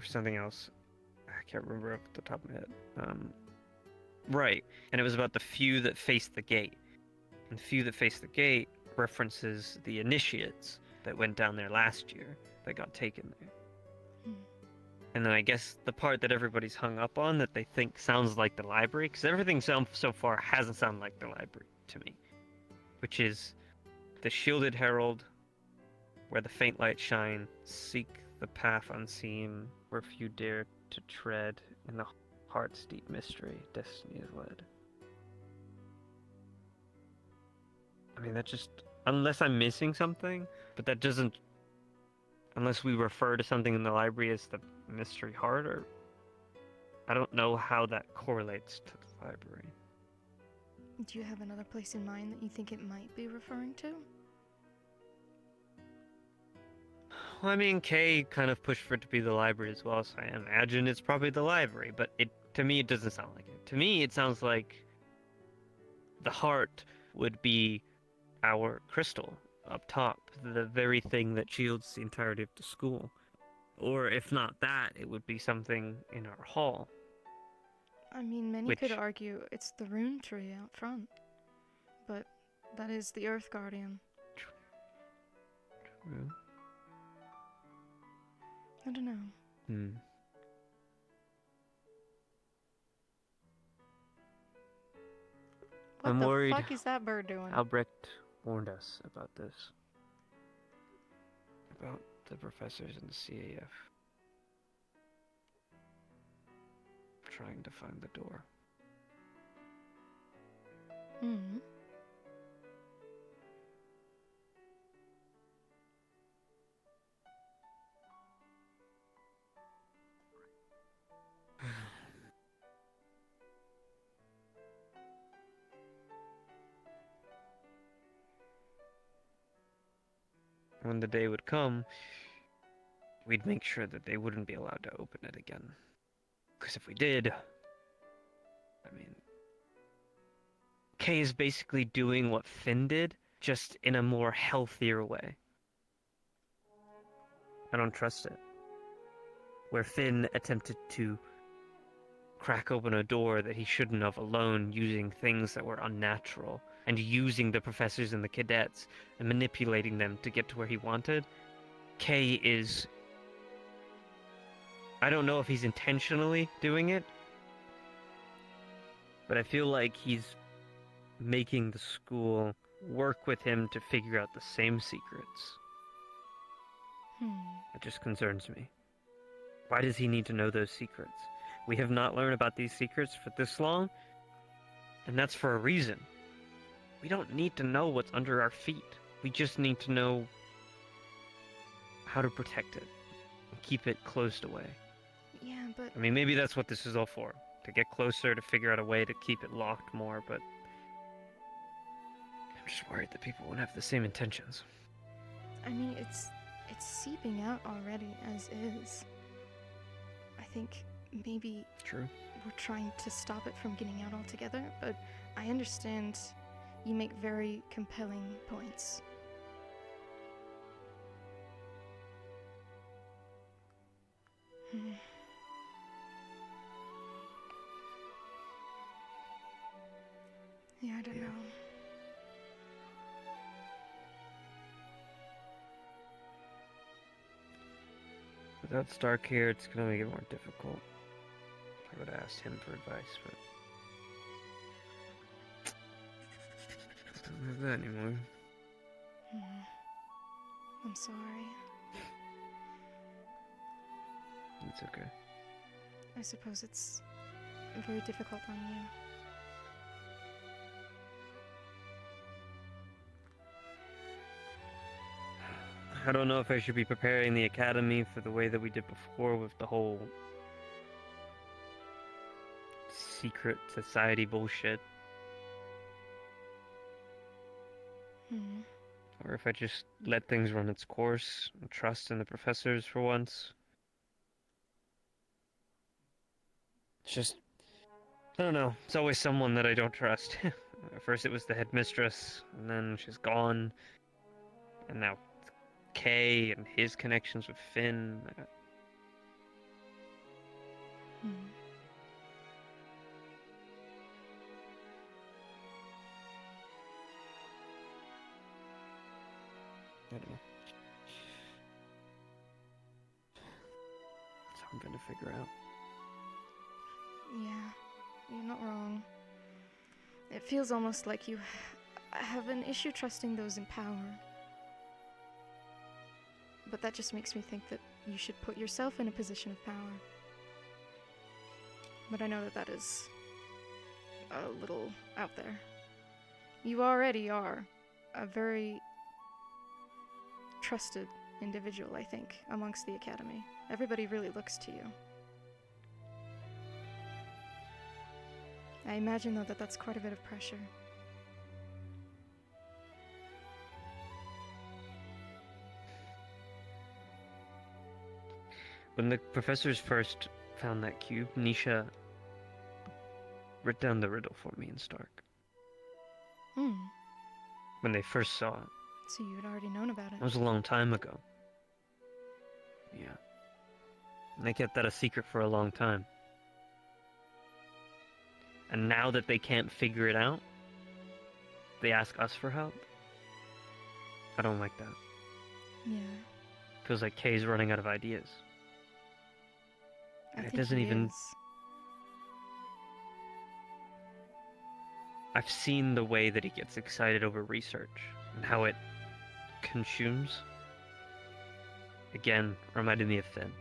I: or something else. I can't remember off the top of my head. Right, and it was about the few that faced the gate. And the few that faced the gate references the initiates that went down there last year that got taken there. And then I guess the part that everybody's hung up on that they think sounds like the library, because everything so far hasn't sounded like the library to me, which is the shielded herald, where the faint light shine, seek the path unseen, where few dare to tread, in the heart's deep mystery, destiny is led. I mean, that just, unless I'm missing something, but that doesn't, unless we refer to something in the library as the mystery heart, or I don't know how that correlates to the library.
B: Do you have another place in mind that you think it might be referring to?
I: Well, I mean, Kay kind of pushed for it to be the library as well, so I imagine it's probably the library, but to me it doesn't sound like it. To me it sounds like the heart would be our crystal up top, the very thing that shields the entirety of the school. Or if not that, it would be something in our hall.
B: I mean, many could argue it's the rune tree out front, but that is the Earth Guardian.
I: True.
B: I don't know. What
I: I'm
B: the
I: worried.
B: fuck is that bird doing?
I: Albrecht warned us about this. About the professors in the CAF. Trying to find the door. When the day would come, we'd make sure that they wouldn't be allowed to open it again. Because if we did, I mean, Kay is basically doing what Finn did, just in a more healthier way. I don't trust it. Where Finn attempted to crack open a door that he shouldn't have alone, using things that were unnatural, and using the professors and the cadets and manipulating them to get to where he wanted. Kay is... I don't know if he's intentionally doing it, but I feel like he's making the school work with him to figure out the same secrets. It just concerns me. Why does he need to know those secrets? We have not learned about these secrets for this long, and that's for a reason. We don't need to know what's under our feet. We just need to know how to protect it and keep it closed away.
B: Yeah, but...
I: I mean, maybe that's what this is all for. To get closer, to figure out a way to keep it locked more, but... I'm just worried that people won't have the same intentions.
B: I mean, it's seeping out already as is. I think maybe...
I: True.
B: We're trying to stop it from getting out altogether, but I understand you make very compelling points. Yeah, I don't know.
I: Without Stark here, it's gonna make it more difficult. I would have asked him for advice, but... I don't have that anymore.
B: I'm sorry.
I: It's okay.
B: I suppose it's very difficult on you.
I: I don't know if I should be preparing the academy for the way that we did before with the whole secret society bullshit. Or if I just let things run its course and trust in the professors for once. It's just, I don't know, it's always someone that I don't trust. First it was the headmistress, and then she's gone, and now Kay and his connections with Finn.
B: Hmm.
I: I don't know. That's what I'm trying to figure out.
B: Yeah, you're not wrong. It feels almost like you have an issue trusting those in power. But that just makes me think that you should put yourself in a position of power. But I know that that is a little out there. You already are a very trusted individual, I think, amongst the Academy. Everybody really looks to you. I imagine, though, that that's quite a bit of pressure.
I: When the professors first found that cube, Nisha wrote down the riddle for me in Stark.
B: Hmm.
I: When they first saw it.
B: So you had already known about it.
I: That was a long time ago. Yeah. And they kept that a secret for a long time. And now that they can't figure it out, they ask us for help. I don't like that.
B: Yeah.
I: Feels like Kay's running out of ideas.
B: I
I: And it
B: think
I: doesn't
B: he
I: even...
B: is.
I: I've seen the way that he gets excited over research and how it consumes. Again, reminded me of Finn.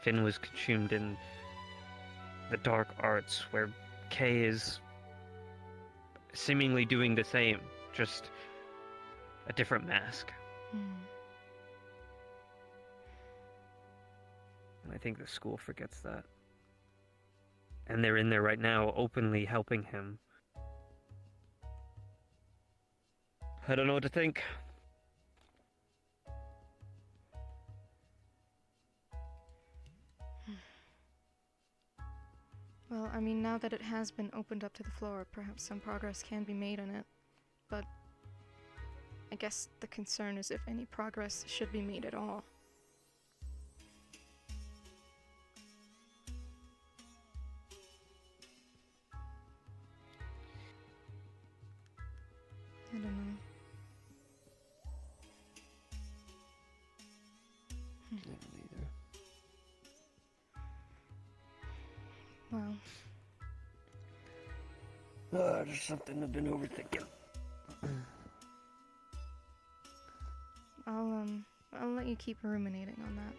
I: Finn was consumed in the dark arts, where Kay is seemingly doing the same, just a different mask.
B: Hmm.
I: And I think the school forgets that. And they're in there right now, openly helping him. I don't know what to think.
B: Well, I mean, now that it has been opened up to the floor, perhaps some progress can be made on it. But I guess the concern is if any progress should be made at all. I don't know.
I: I don't either.
B: Well,
I: There's something I've been overthinking.
B: I'll let you keep ruminating on that.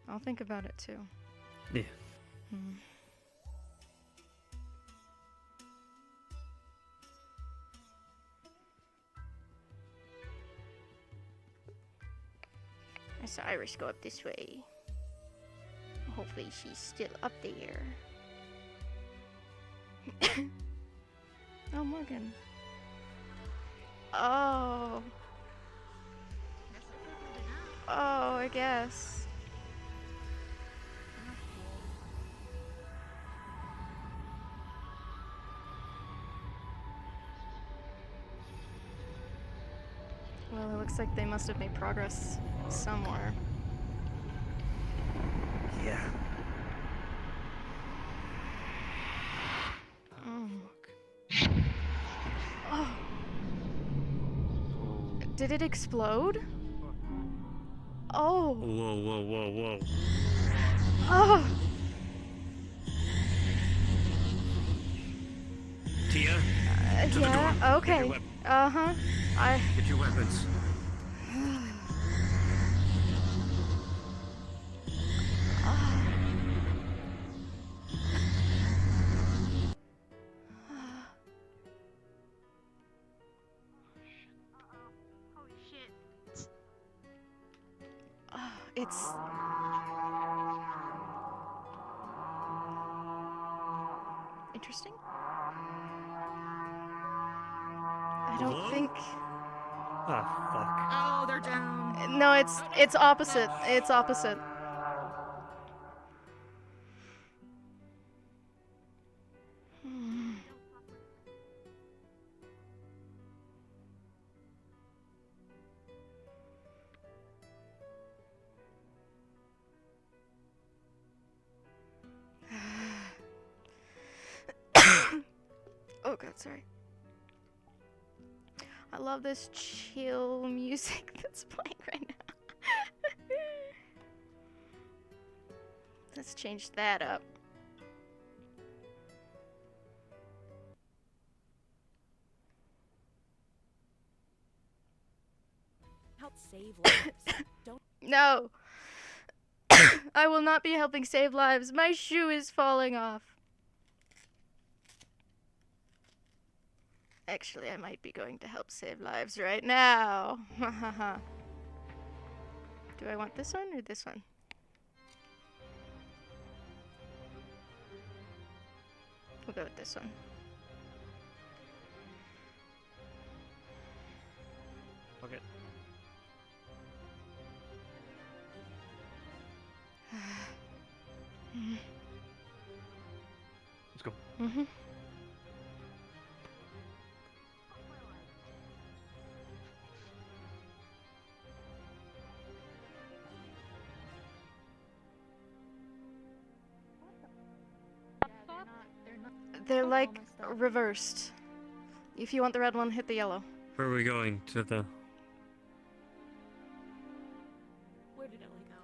B: I'll think about it too.
I: Yeah.
B: Hmm. I saw Iris go up this way. Hopefully she's still up there. Oh, Morgan. Oh. Oh, I guess. Well, it looks like they must have made progress somewhere.
I: Yeah.
B: Oh. Did it explode? Oh.
I: Whoa, whoa, whoa, whoa.
B: Oh.
I: Tia? To the door.
B: Yeah,
I: Get your
B: okay.
I: weapon.
B: Uh-huh.
I: Get your weapons.
B: It's... interesting. I don't
I: Hello?
B: think...
I: Oh, fuck.
A: Oh, they're down.
B: No, it's opposite. It's opposite. Hmm. Sorry. I love this chill music that's playing right now. Let's change that up.
A: Help save lives. Don't.
B: No! I will not be helping save lives. My shoe is falling off. Actually, I might be going to help save lives right now. Do I want this one or this one? We'll go with this one.
I: Okay. Let's go.
B: Mm-hmm. They're like reversed. If you want the red one, hit the yellow.
I: Where are we going? To the...
A: Where did Ellie go?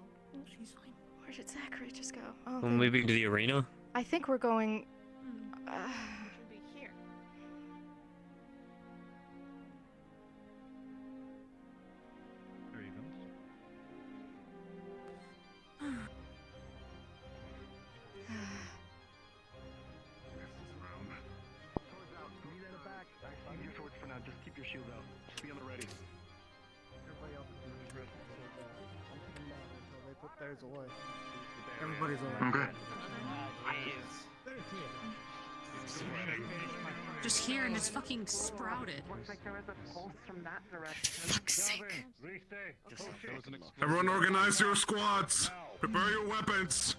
A: She's fine.
B: Where did Zachary just go? Oh,
I: I'm leaving to the arena?
B: I think we're going.
A: Should be here.
P: Just keep your shield out. Just be on the ready.
J: Everybody else is ready. I'm sitting down until they put theirs away. Everybody's away.
P: Okay.
A: Just here and it's fucking sprouted.
J: Looks like there was a pulse from that direction.
B: Fuck's sake.
K: Everyone organize your squads. Prepare your weapons.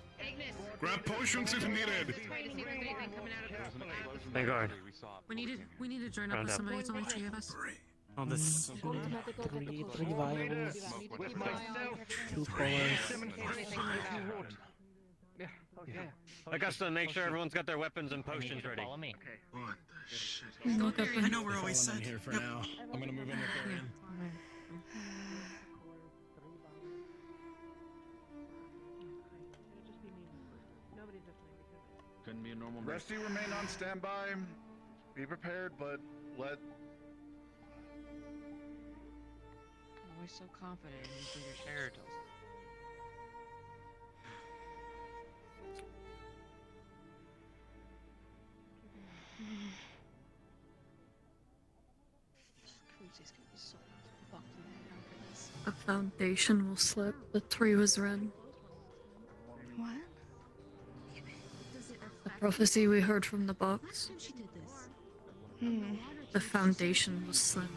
K: Grab potions if needed.
I: Vanguard.
A: We need to join up
I: Round
A: with
I: up.
A: somebody. It's only 3 of us.
J: Oh, this three vials, 2 colas.
I: I got to make sure everyone's got their weapons and potions ready. Follow me.
J: I know we're always set.
D: here for now. I'm gonna move in with Darian.
T: Couldn't be a normal. Rest of you remain on standby. Be prepared, but let.
L: Always so confident in using your shared.
A: Cruisy's gonna be so fucked in the head after this.
Q: A foundation will slip. The tree was red.
B: What?
Q: The prophecy we heard from the box.
A: She did this.
Q: The foundation was slim.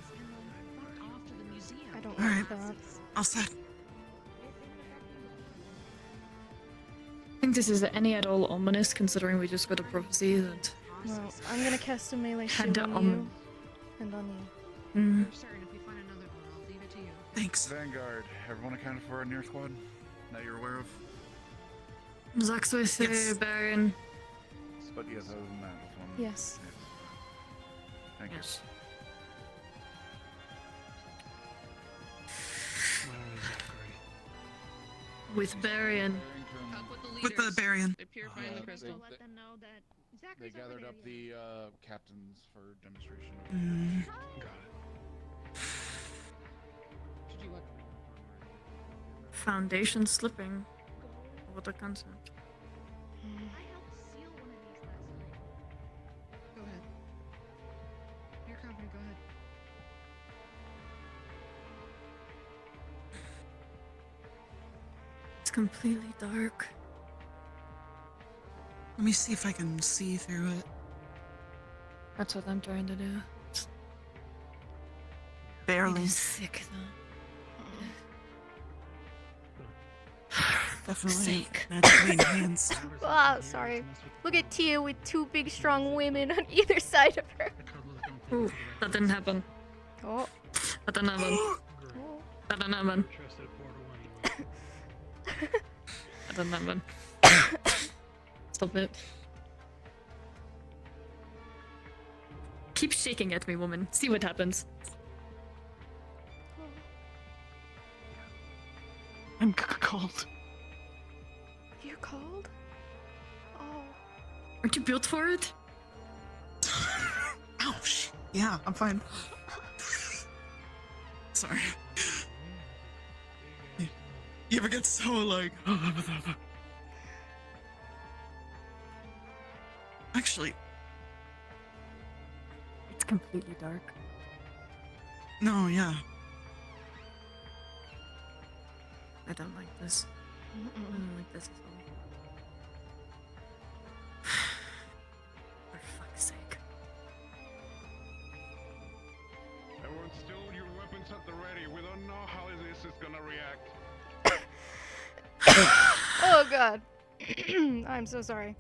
B: I don't
J: All
B: like
J: right.
B: that.
J: All set.
Q: I think this is any at all ominous, considering we just got a prophecy that.
B: Well, I'm gonna cast a melee
Q: Had
B: shield
Q: to
B: on you. And on you.
Q: Mm.
A: For certain, if we find another one, I'll leave it to you.
J: Thanks.
T: Vanguard, everyone accounted for in your squad that you're aware of?
Q: Zax with
J: Yes.
Q: Baron.
T: But yes, other than that, this one.
B: Yes.
T: Thank you.
J: Yes.
Q: With Baron.
J: With the Barian.
A: They purifying the crystal.
L: Let them know that
T: They gathered up the captains for demonstration.
A: Should you what?
Q: Foundation slipping. What a concept.
L: I helped seal one of these last night.
A: Go ahead. You're confident. Go ahead.
Q: It's completely dark.
J: Let me see if I can see through it.
Q: That's what I'm trying to do.
J: Barely.
Q: It is thick
J: Definitely.
Q: sake.
J: Magically enhanced.
B: Ah, sorry. Look at Tia with 2 big, strong women on either side of her.
Q: Ooh, that didn't happen.
B: Oh.
Q: That didn't happen. That didn't happen. That didn't happen. Stop it. Keep shaking at me, woman. See what happens.
G: I'm cold.
B: You're cold? Oh.
Q: Aren't you built for it?
G: Ouch. Yeah, I'm fine. Sorry. You ever get so like... Actually...
Q: It's completely dark.
G: No, yeah. I don't like this. I don't like this at all. For fuck's sake.
K: Everyone still your weapons at the ready. We don't know how this is gonna react.
B: Oh god. I'm so sorry.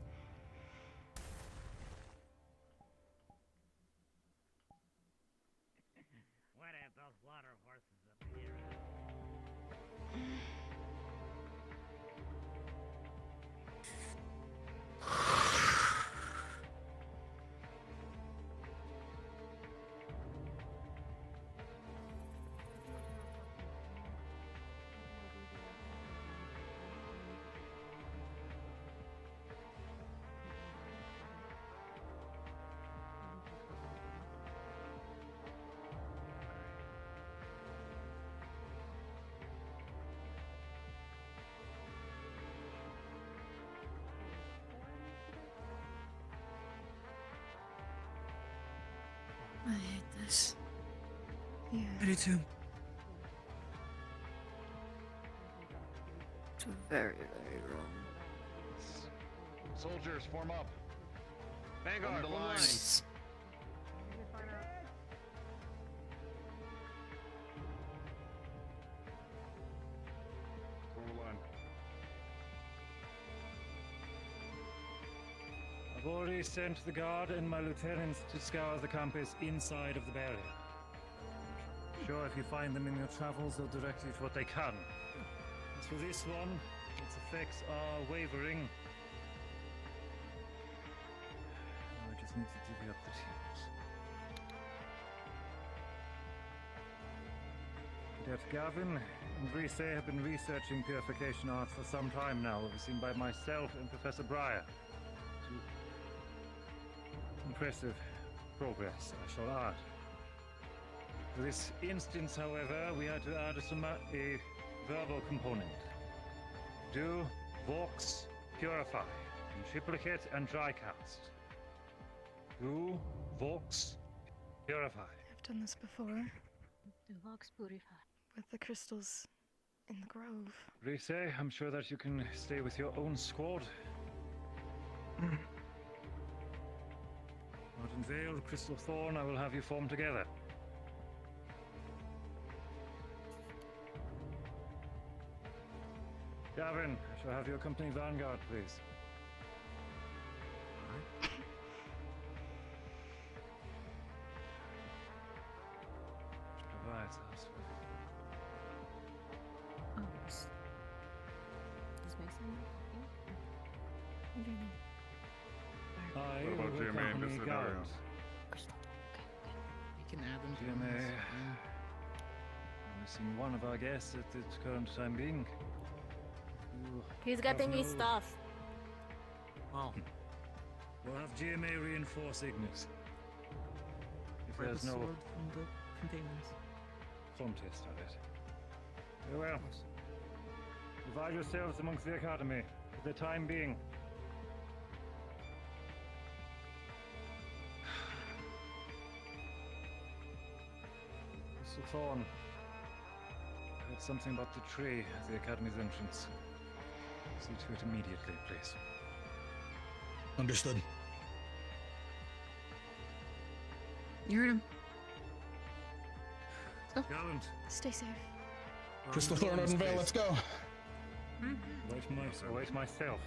E: What have those water horses up here?
G: I hate this.
B: Yeah.
G: I do too. It's very, very wrong.
K: Soldiers, form up.
P: Vanguard,
K: Form the
P: one
K: line.
P: line.
K: Form the line.
M: I've already sent the guard and my lieutenants to scour the campus inside of the barrier. Sure, if you find them in your travels, they'll direct you to what they can. As for this one, its effects are wavering. I just need to divvy up the teams. Cadet Gavin and Lyshteia have been researching purification arts for some time now, overseen by myself and Professor Breyer. Impressive progress, I shall add. For this instance, however, we had to add a verbal component. Do, vox, purify, in triplicate and dry cast. Do, vox, purify.
B: I've done this before.
L: The Vox Purify.
B: With the crystals in the grove.
M: Lyshteia, I'm sure that you can stay with your own squad. Martin Vale, Crystal Thorn, I will have you form together. Gavin, I shall have you accompany Vanguard, please. Provides us with...
L: Oh, does Mason What do you mean?
M: I
K: What about
M: will
K: GMA in
M: accompany
K: this
M: Gavin.
K: scenario?
J: We can add them to
M: GMA.
J: the list.
M: Only seen one of our guests at the current time being.
L: He's getting his stuff.
G: Oh.
M: We'll have GMA reinforce Ignis. If
J: Grab
M: there's
J: a
M: no
J: sword from the containers.
M: contest of it. Very well. Divide yourselves amongst the Academy for the time being. Mr. Thorn, I heard something about the tree at the Academy's entrance. See to it immediately, please.
G: Understood.
Q: You heard him.
M: Gallant.
B: Stay safe.
G: Crystal Thorn, Ardenvale, let's go.
M: Await myself.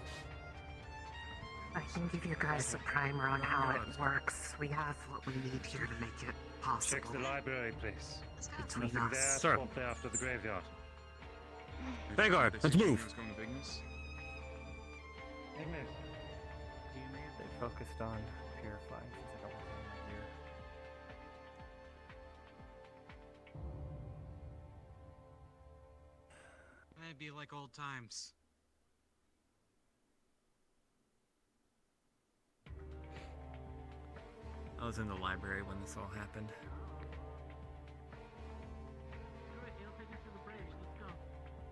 N: I can give you guys a primer on how it works. We have what we need here to make it possible.
M: Check the library, please.
N: Between
M: Nothing there
N: us.
I: Sir.
M: promptly after the graveyard.
I: Vanguard, let's move.
M: Ignis.
V: They focused on purifying since I don't have any
O: might be like old times.
H: I was in the library when this all happened.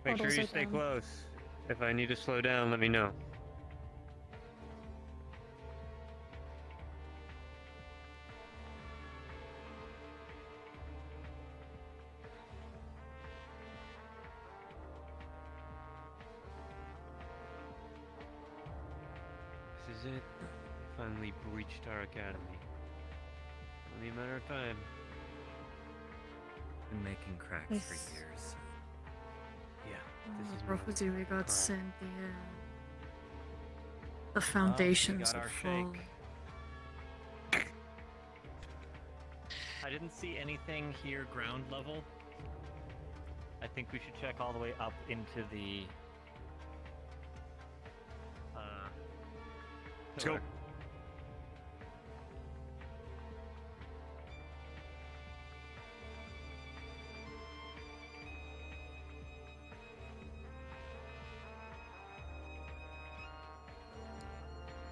I: Make sure you stay close. If I need to slow down, let me know. This is it. Finally breached our academy. Only a matter of time.
H: Been making cracks
Q: Yes.
H: for years. Yeah, this
Q: The
H: is
Q: prophecy we got
H: crack.
Q: sent the foundations
V: got
Q: of
V: our
Q: fall.
V: shake. I didn't see anything here ground level. I think we should check all the way up into the
I: Let's go.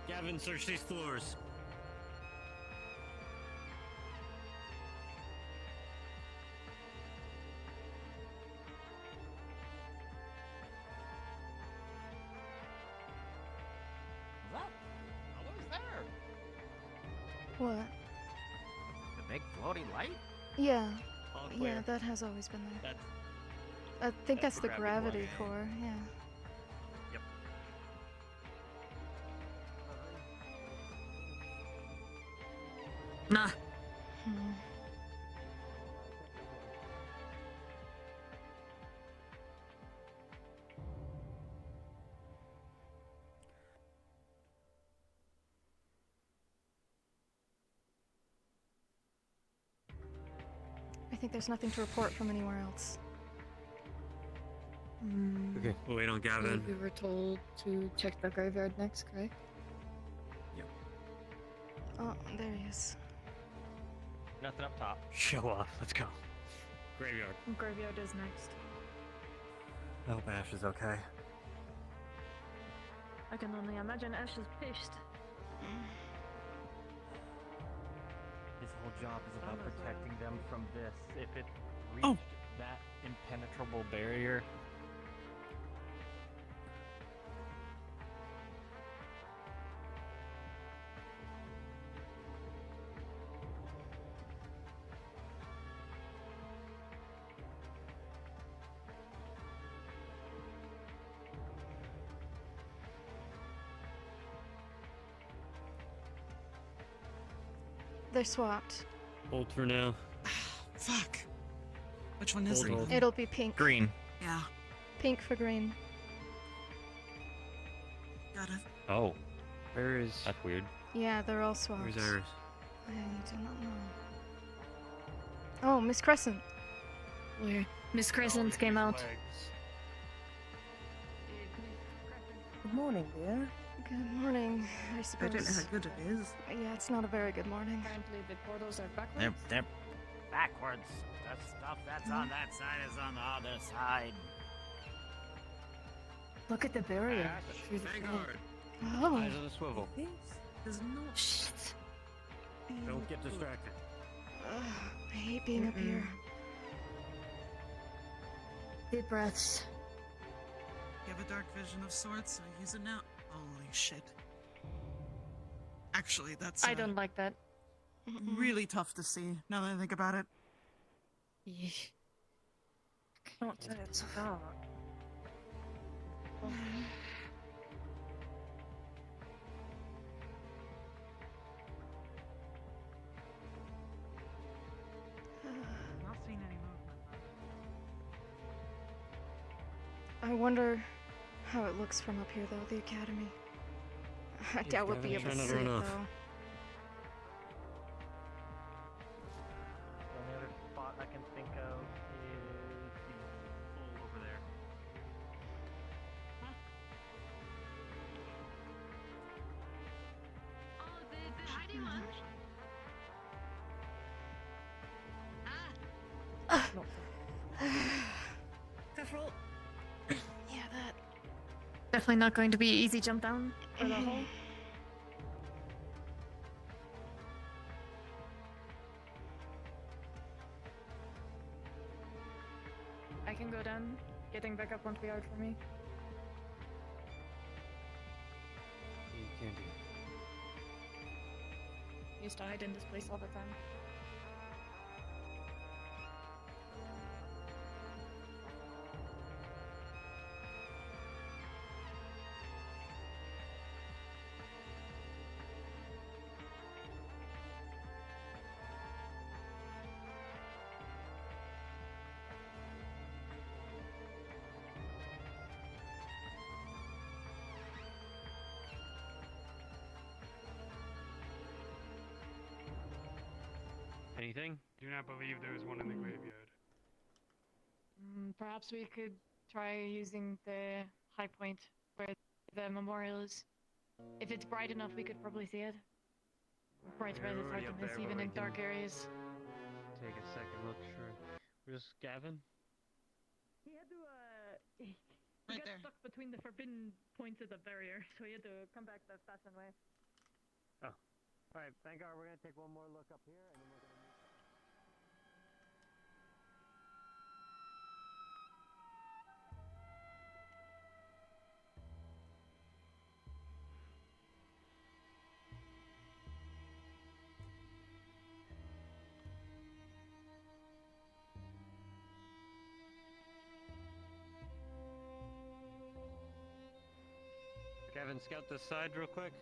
I: Gavin, search these floors.
E: What was there?
B: What?
E: The big floaty light?
B: Yeah.
V: All
B: Yeah,
V: clear.
B: that has always been there.
V: That's
B: I think that's the
V: gravity
B: gravity
V: core.
B: core, yeah.
V: Yep.
Q: Nah.
B: Hmm. I think there's nothing to report from anywhere else.
I: Okay, we'll wait on Gavin.
Q: We were told to check the graveyard next, correct?
B: Oh, there he is.
V: Nothing up top.
I: Show off. Let's go. Graveyard.
Q: Graveyard is next.
H: I hope Ash is okay.
L: I can only imagine Ash is pissed.
V: His whole job is about protecting them from this. If it reached that impenetrable barrier.
B: They're swapped.
I: Hold for now.
G: Fuck. Which one is
I: Hold,
G: it?
I: hold.
B: It'll be pink.
V: Green.
G: Yeah.
B: Pink for green.
G: Got it.
I: Oh. Where is... That's weird.
B: Yeah, they're all swapped.
I: Where's Iris?
B: I do not know. Oh, Miss Crescent.
Q: Where? Miss Crescent came out.
G: Good morning, dear.
B: Good morning, I
G: I
B: suppose.
G: don't know how good it is.
B: Yeah, it's not a very good morning.
L: Apparently the portals are backwards.
E: They're backwards. The stuff that's on that side is on the other side.
L: Look at the barrier. Through the
I: Vanguard.
B: Oh.
I: Eyes on the swivel.
G: This is not.
Q: Shit.
I: Don't get distracted.
B: Ugh, I hate being up here.
Q: Deep breaths.
G: You have a dark vision of sorts, so use it now. Holy shit. Actually, that's
L: I don't like that.
G: really tough to see, now that I think about it.
L: Not that it's dark.
U: Not seen any movement.
B: I wonder how it looks from up here, though, the academy. I doubt we'll be able to
I: Trying
B: see
I: to
B: it,
I: run
B: though.
I: off.
V: The only other spot I can think of is the hole over there.
A: Oh, the hiding one? Ah!
G: Careful.
Q: Definitely not going to be easy jump down for the hole. I can go down. Getting back up won't be hard for me.
H: You can do.
Q: Used to hide in this place all the time.
V: Anything?
F: Do not believe there is one in the graveyard.
Q: Perhaps we could try using the high point where the memorial is. If it's bright enough, we could probably see it. Bright red is hard to miss, even in dark areas.
V: Take a second look, sure. Where's Gavin?
Q: He had to, he got stuck between the forbidden points of the barrier, so he had to come back the fashion way.
V: Oh. Alright, Vanguard, we're gonna take one more look up here, and then we're gonna move. Gavin, scout this side real quick.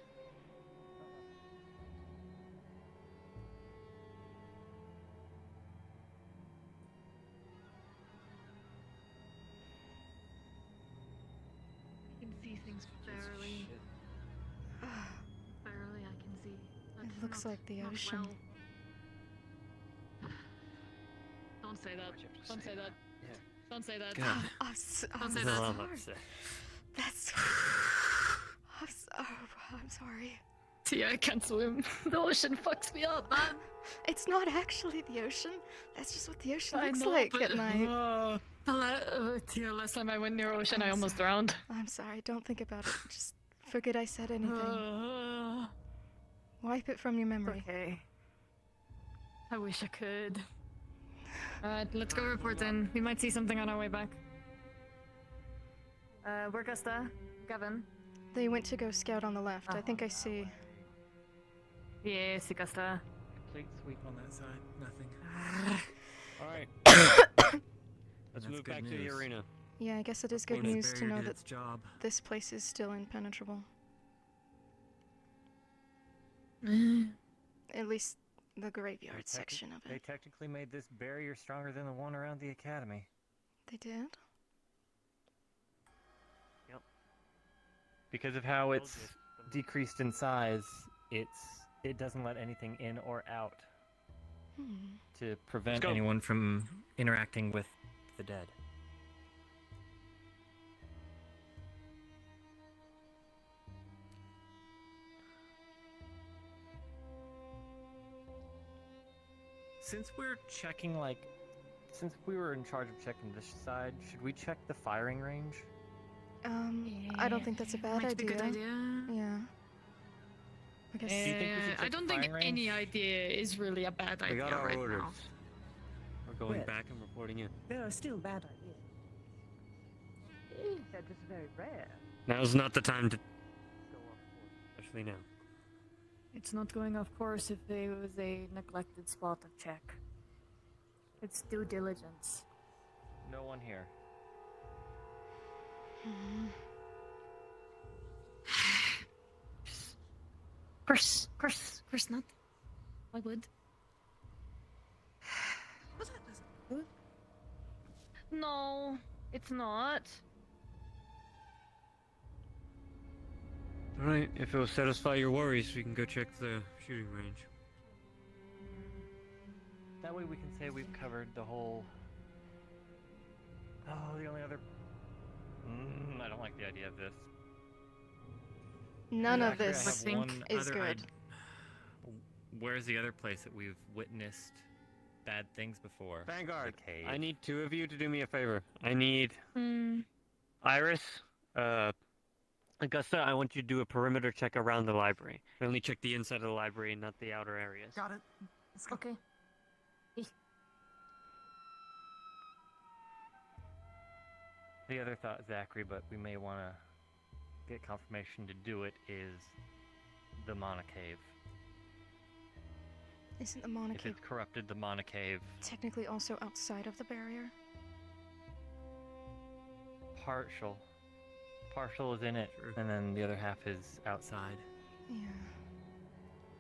Q: I can see things barely. Barely, I can see.
B: It looks like the ocean.
Q: Don't say that. Don't say that.
V: Yeah.
Q: Don't say that.
V: Good.
B: I'm
Q: Don't say
B: sorry.
Q: that.
B: That's. I'm sorry.
Q: Yeah, I can't swim. The ocean fucks me up, man.
B: It's not actually the ocean. That's just what the ocean
Q: I
B: looks
Q: know,
B: like
Q: but,
B: at night.
Q: Tia, last time I went near ocean, I almost drowned.
B: I'm sorry. Don't think about it. Just forget I said anything. Wipe it from your memory.
Q: Okay. I wish I could. Alright, let's go report in. We might see something on our way back. Where Gusta? Gavin?
B: They went to go scout on the left. I think I see.
Q: Yeah, see Gusta.
H: Complete sweep on that side. Nothing.
V: Alright. Let's
H: That's
V: move
H: good
V: back to the
H: news.
V: arena.
B: Yeah, I guess it is good
H: This
B: news to
H: barrier
B: know
H: did
B: that
H: its job.
B: this place is still impenetrable. At least the graveyard section of
V: They
B: it.
V: technically made this barrier stronger than the one around the academy.
B: They did?
V: Yep. Because of how it's decreased in size, it doesn't let anything in or out to prevent
H: Prevent anyone from interacting with the dead. Since we're checking,
V: since we were in charge of checking this side, should we check the firing range?
B: I don't think that's a bad
Q: Might be
B: idea.
Q: a good idea.
B: Yeah. I guess.
V: Do you think we should
Q: I
V: check
Q: don't
V: the
Q: think
V: firing
Q: any idea is really a bad
V: We
Q: idea
V: got our
Q: right
V: orders.
Q: now.
V: We're going
R: Well,
V: back and reporting in.
R: There are still bad ideas. They're just very rare.
V: Now's not the time to go off course, especially now.
Q: It's not going off course if there was a neglected spot to check. It's due diligence.
V: No one here.
Q: Course not. I would.
R: Was that good?
Q: No, it's not.
V: Alright, if it will satisfy your worries, we can go check the shooting range. That way we can say we've covered the whole... Oh, the only other... I don't like the idea of this.
B: None of
V: Actually, I
B: this
V: have one
B: is
V: other
B: good.
H: Where's the other place that we've witnessed bad things before?
V: Vanguard,
H: The cave.
V: I need two of you to do me a favor. I need Iris,
I: Augusta, I want you to do a perimeter check around the library. I only check the inside of the library, not the outer areas.
J: Got it. Let's go.
Q: Okay.
V: The other thought, Zachary, but we may want to get confirmation to do it, is the Mana Cave.
B: Isn't the Mana
V: If
B: Cave
V: it's corrupted, the Mana Cave
B: technically also outside of the barrier?
V: partial. Partial is in it, and then the other half is outside.
B: Yeah.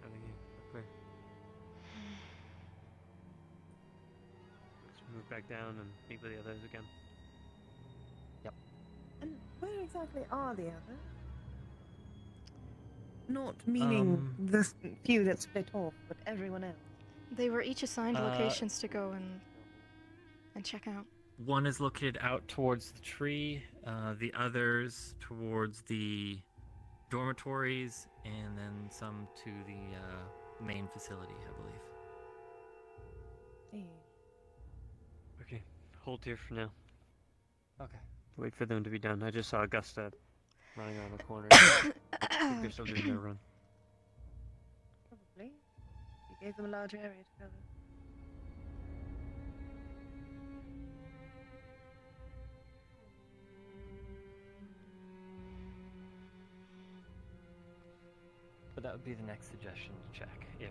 I: I think you're clear. Let's move back down and meet with the others again.
V: Yep.
R: And where exactly are the others? Not meaning the few that split off, but everyone else.
B: They were each assigned locations to go and check out.
H: One is located out towards the tree, the others towards the dormitories, and then some to the main facility, I believe.
I: Okay, hold here for now.
V: Okay.
I: Wait for them to be done. I just saw Augusta running around the corner. I think they're still doing their run.
R: Probably. You gave them a large area to cover.
V: But that would be the next suggestion to check, if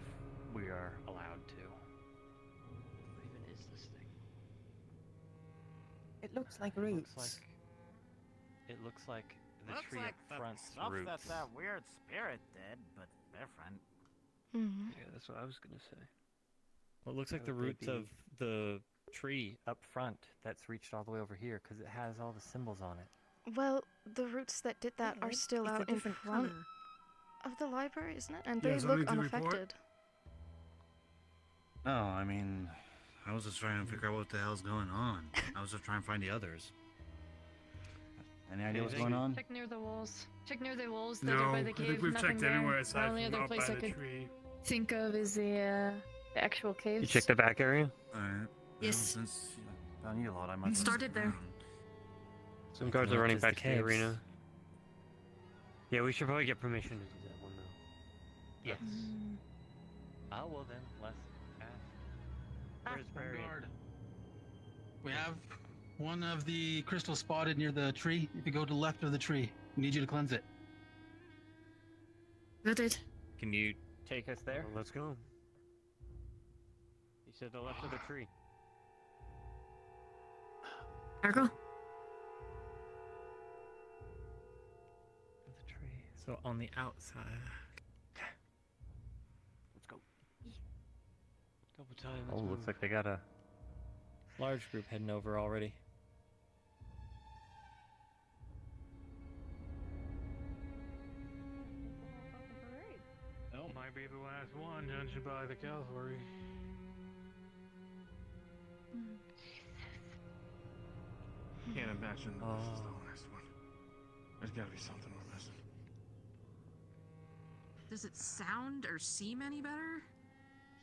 V: we are allowed to.
P: What even is this thing?
R: It looks like roots.
V: It looks like the
E: Looks
V: tree
E: like
V: up front's
E: stuff
V: roots.
E: that that weird spirit did, but different.
B: Mm-hmm.
I: Yeah, that's what I was gonna say.
H: Well, it looks like
V: That
H: the
V: would
H: roots
V: be
H: of the tree.
V: Up front, that's reached all the way over here, because it has all the symbols on it.
B: Well, the roots that did that are still
R: it's a
B: out in
R: different
B: front
R: colour.
B: of the library, isn't it? And
C: You
B: they
C: have
B: look
C: something to report?
B: unaffected.
C: No, I mean, I was just trying to figure out what the hell's going on. I was just trying to find the others. Any idea what's going on?
Q: Check near the walls. Check near the walls that
F: No,
Q: are by the
F: I
Q: cave.
F: think we've
Q: Nothing
F: checked
Q: there.
F: everywhere
Q: The
F: aside
Q: only
F: from
Q: other
F: up
Q: place
F: by
Q: I
F: the
Q: could
F: tree.
Q: think of is the actual caves.
I: You checked the back area?
C: Alright.
Q: Yes.
C: Well, since I found you a lot, I might as well
Q: Started
C: stick
Q: there.
C: around.
I: Some guards are
V: Not
I: running
V: just the
I: back to the
V: caves.
I: arena. Yeah, we should probably get permission to do that one though.
V: Yes. Oh, well then, let's ask. Where's Barry?
O: We have one of the crystals spotted near the tree. If you go to the left of the tree, we need you to cleanse it.
Q: Got it.
H: Can you
V: Take us there?
I: Well, let's go. You said the left of the tree.
Q: Argo?
V: The tree.
H: so on the outside?
V: Let's go.
I: Double time.
V: Oh, looks like they got a
H: Large group heading over already.
F: Oh, might be the last one, judging by the cavalry. Can't imagine that this is the last one. There's gotta be something we're missing.
A: Does it sound or seem any better?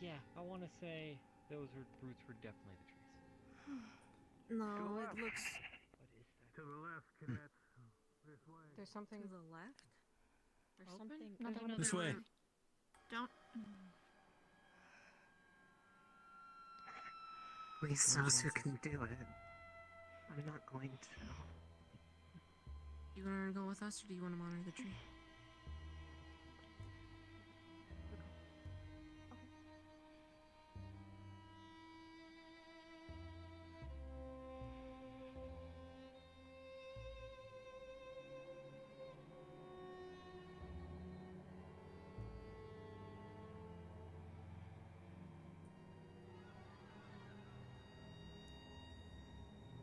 V: Yeah, I want to say those roots were definitely the trees.
A: No, it looks
F: To the left, cadets. This way.
L: There's something
A: to the left. There's
L: open?
A: something.
L: There's
A: There's
L: another
O: This way.
A: room. Don't.
N: Please, those who can do it. I'm not going to.
A: You want to go with us, or do you want to monitor the tree?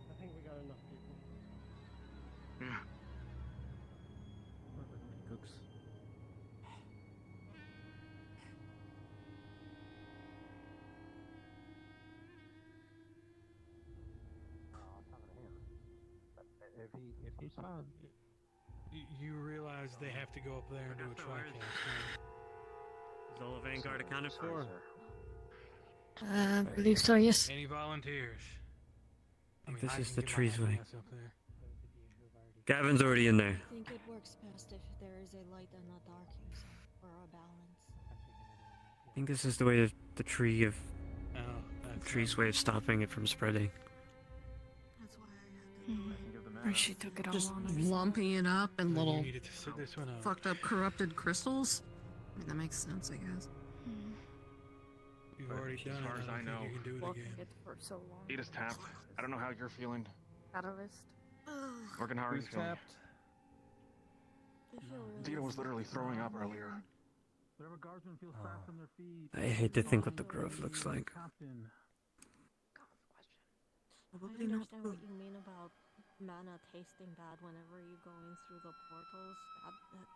J: I think we got enough people.
F: Yeah.
C: Cooks.
T: If he's found,
F: You realize they have to go up there and do a tri-cast, right?
I: Is all the Vanguard accounted for?
Q: I believe so, yes.
F: Any volunteers?
I: I think this
F: I
I: is
F: can
I: the
F: get my
I: trees way.
F: ass up there.
I: Gavin's already in there.
L: I think it works past it.
I: I think this is the way the tree's way of stopping it from spreading.
G: Or she took it all
D: Just
G: on herself.
D: lumping it up in little
F: needed to sit this one out.
D: fucked up corrupted crystals? I mean, that makes sense, I guess.
F: You've already done it.
T: As far as I know,
F: You can do it
L: Walking
F: again.
L: it for so long.
T: Gate is tapped. I don't know how you're feeling.
L: Catalyst.
T: Morgan, how are you feeling? Dita was literally throwing up earlier.
O: Whatever guardsman feels trapped on their feet.
I: I hate to think what the growth looks like.
O: Captain.
L: I understand what you mean about mana tasting bad whenever you're going through the portals.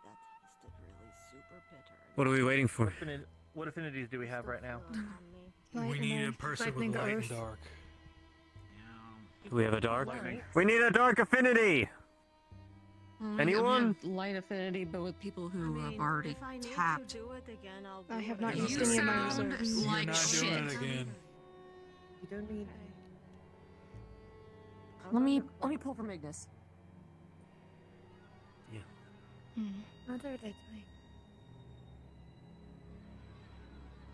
L: That tasted really super bitter.
I: What are we waiting for?
V: What affinities do we have right now?
F: We need a person with light and dark.
I: Do we have a dark? We need a dark affinity! Anyone?
D: We have light affinity, but with people who have already tapped.
B: I have not used any of my reserves.
D: Like shit.
F: Doing it again.
R: You don't need.
D: Let me pull from Ignis.
B: What are they doing?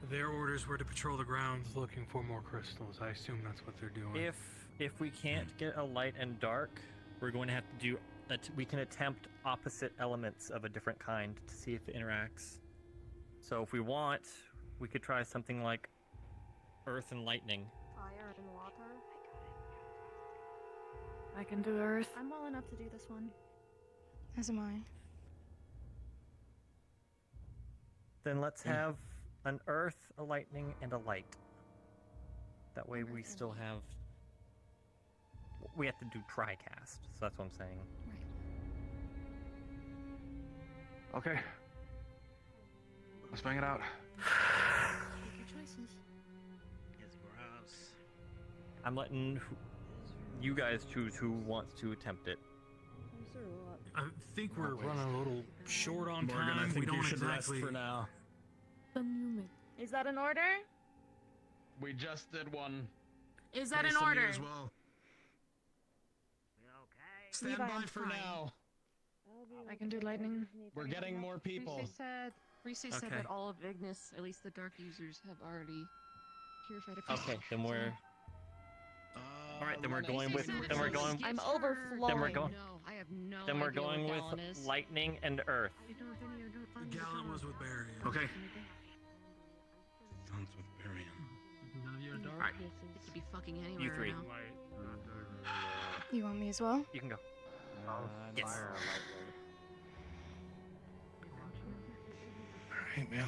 F: Their orders were to patrol the grounds looking for more crystals. I assume that's what they're doing.
H: If we can't get a light and dark, we're going to have to do. We can attempt opposite elements of a different kind to see if it interacts. So if we want, we could try something like earth and lightning.
L: Fire and water.
G: I can do earth.
Q: I'm well enough to do this one.
B: As am I.
H: Then let's have an earth, a lightning, and a light. That way we still have. We have to do tri-cast, so that's what I'm saying.
T: Okay. Let's bang it out.
A: Make your choices.
C: It's gross.
H: I'm letting you guys choose who wants to attempt it.
F: I think we're running a little short on
K: Morgan,
F: time.
K: I think
F: we don't
K: you should
F: exactly.
K: rest for now.
Q: Is that an order?
P: We just did one.
D: Is that
K: Based
D: an
K: on you
D: order?
K: as well.
P: Stand
Q: Levi,
P: by
Q: I'm
P: for
Q: fine.
P: now.
Q: I can do lightning.
P: We're getting more people.
D: Reese said
H: Okay.
D: that all of Ignis, at least the dark users, have already purified a crystal.
H: Okay, then we're. All right, then we're going with. Then we're going.
Q: I'm overflowing.
H: Then we're going.
D: No, I have no
H: Then we're
D: idea
H: going
D: what
H: with
D: Gallon is.
H: lightning and earth.
F: The gallon was with Barry.
K: Okay.
C: Sounds with Barium.
O: None of you are dark.
H: All right,
D: It could be fucking anywhere
H: you three.
D: right now.
B: You want me as well?
H: You can go.
C: Yes.
K: Alright, man.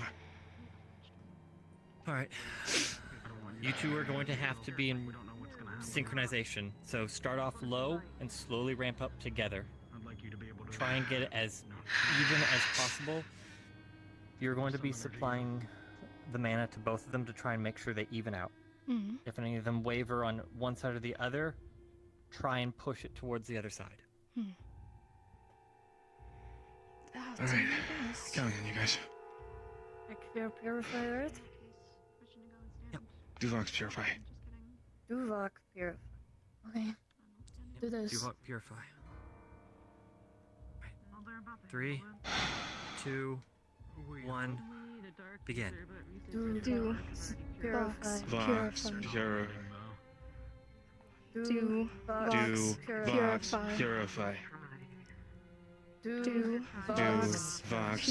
H: All right. You two are going to have to be in synchronization. So start off low and slowly ramp up together.
F: I'd like you to be able to
H: Try and get it as even as possible. You're going to be supplying the mana to both of them to try and make sure they even out.
B: Mm-hmm.
H: If any of them waver on one side or the other, try and push it towards the other side.
K: Alright. Counting on you guys.
G: Purify earth.
K: Duvox purify.
G: Duvok purify. Okay. Do this.
H: Duvok purify. Right. 3, 2, 1. Begin.
G: Do. Purify.
K: Vox purify.
G: Do.
K: Do Vox purify.
G: Do.
K: Do Vox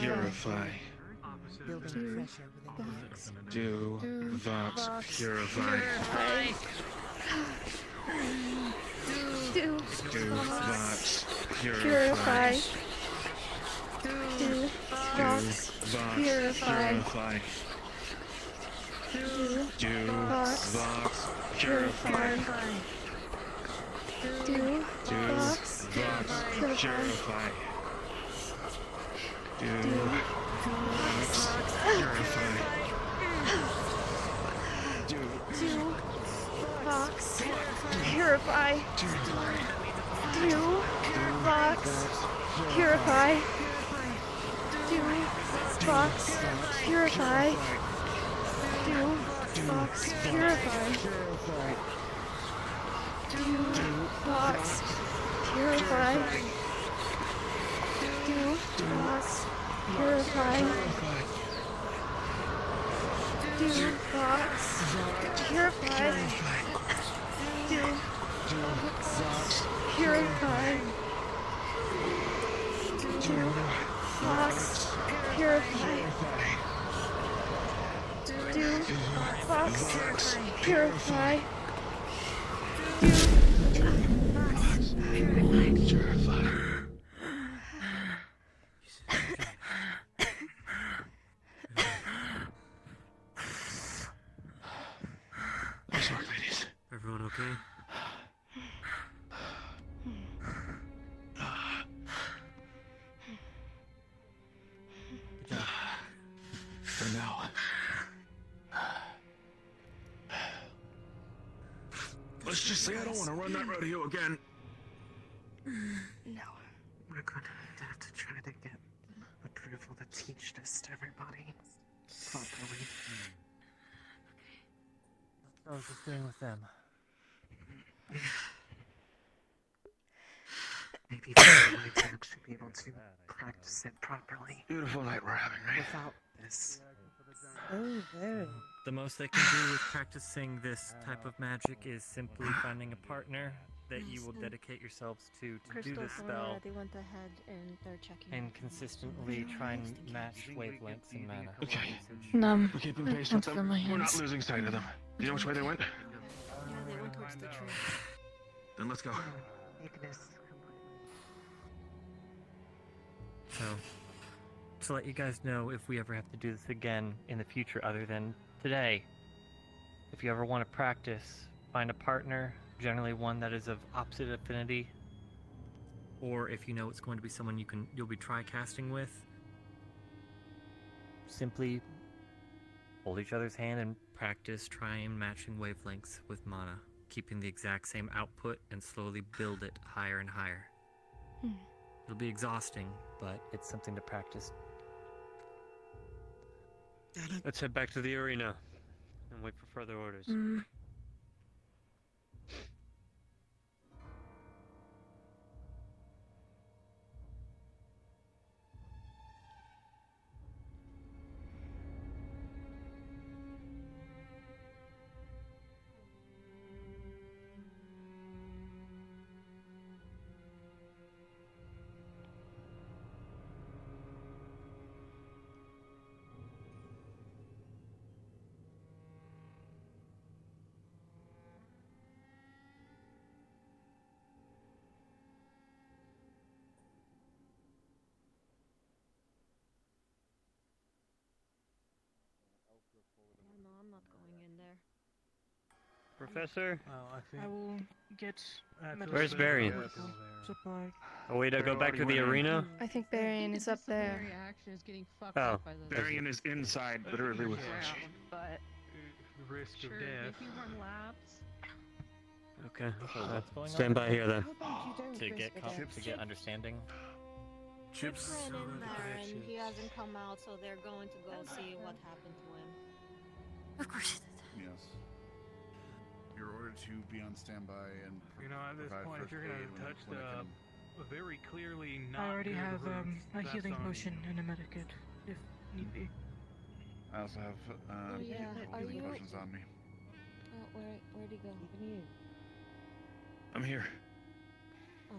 K: purify.
G: Do.
K: Do Vox purify.
B: Do.
K: Do Vox
B: Purify.
K: purify.
B: Do.
K: Do
B: Vox.
K: Vox
B: Purify.
K: purify. Do
B: Vox.
K: Vox
B: Purify.
K: purify.
B: Do.
K: Do
B: Vox.
K: Vox purify. Do Vox purify. Do
B: Do. Vox. Purify. Do. Vox. Purify. Do. Vox. Purify. Do. Vox. Purify. Do. Vox. Purify. Do. Vox. Purify. Do Fox. Purify. Do Fox. Purify. Do Fox. Purify. Do Fox. Purify.
F: Nice work, ladies.
M: Everyone okay?
F: Good job. For now.
K: Let's just say I don't want to run that rodeo again.
B: No.
N: We're gonna have to try to get approval to teach this to everybody properly.
H: I was just doing with them.
N: Maybe we're going to actually be able to practice it properly.
F: Beautiful night we're having, right?
N: Without this.
R: Oh, very.
H: The most they can do with practicing this type of magic is simply finding a partner that you will dedicate yourselves to do
L: Crystal
H: this
L: Thorn
H: spell
L: already went ahead and they're checking.
H: and consistently try and match wavelengths and mana.
F: Okay.
Q: Numb.
F: We're keeping pace with them. We're not losing sight of them. Do you know which way they went?
L: Yeah, they went towards the tree.
K: Then let's go.
H: So, to let you guys know if we ever have to do this again in the future other than today, if you ever want to practice, find a partner, generally one that is of opposite affinity, or if you know it's going to be someone you'll be tri-casting with, simply hold each other's hand and practice trying matching wavelengths with mana, keeping the exact same output and slowly build it higher and higher. It'll be exhausting, but it's something to practice.
I: Let's head back to the arena and wait for further orders.
L: Yeah, no, I'm not going in there.
I: Professor?
J: I will get.
I: Where's Barry?
J: Supply.
I: Are we to go back to the arena?
B: I think Barian is up there.
D: Action is getting fucked
I: Oh.
D: up by this.
K: Varian is inside, literally with flesh.
D: But
F: Risk
D: sure,
F: of death.
D: if you run laps.
I: Okay.
H: So what's going
I: Stand
H: on?
I: by here then.
H: To get understanding.
L: Chips ran in there and he hasn't come out, so they're going to go see what happened to him.
B: Of course.
S: Yes. You're ordered to be on standby and
F: You know, at this
S: provide
F: point, if
S: first
F: you're gonna
S: aid when
F: touch
S: when it
F: the
S: can-
F: very clearly not.
J: I already
F: good
J: have
F: roots,
J: a
F: that's
J: healing
F: on
J: potion
F: you.
J: and a medikit, if need be.
S: I also have
L: Oh, yeah. Are
S: healing
L: you-
S: potions on me.
L: Oh, where'd he go?
S: I'm here.
L: Oh.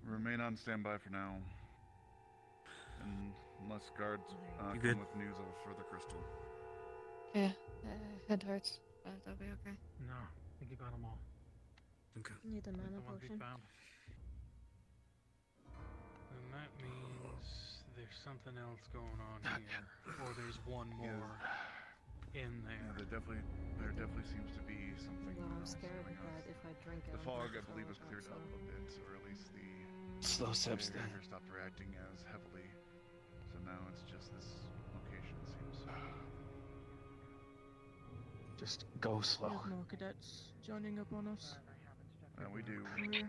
S: Remain on standby for now. Unless guards
M: You
S: come
M: good?
S: with news of a further crystal.
Q: Yeah, head hurts, but that'll be okay.
F: No, I think you got them all.
M: Okay.
L: Need a mana
F: The ones we
L: potion.
F: found. And that means there's something else going on here, or there's one more in
S: Yeah,
F: there.
S: there definitely seems to be something.
L: Well, I'm
S: else
L: scared
S: going on.
L: that if I drink it,
S: The
L: I'm
S: fog,
L: gonna
S: I believe,
L: throw
S: is
L: it
S: cleared up
L: so-
S: a bit, or at least the
F: Slow steps then.
S: barrier stopped reacting as heavily. So now it's just this location, it seems.
F: Just go
J: We
F: slow.
J: have more cadets joining up on us.
S: And we do.
J: Clear.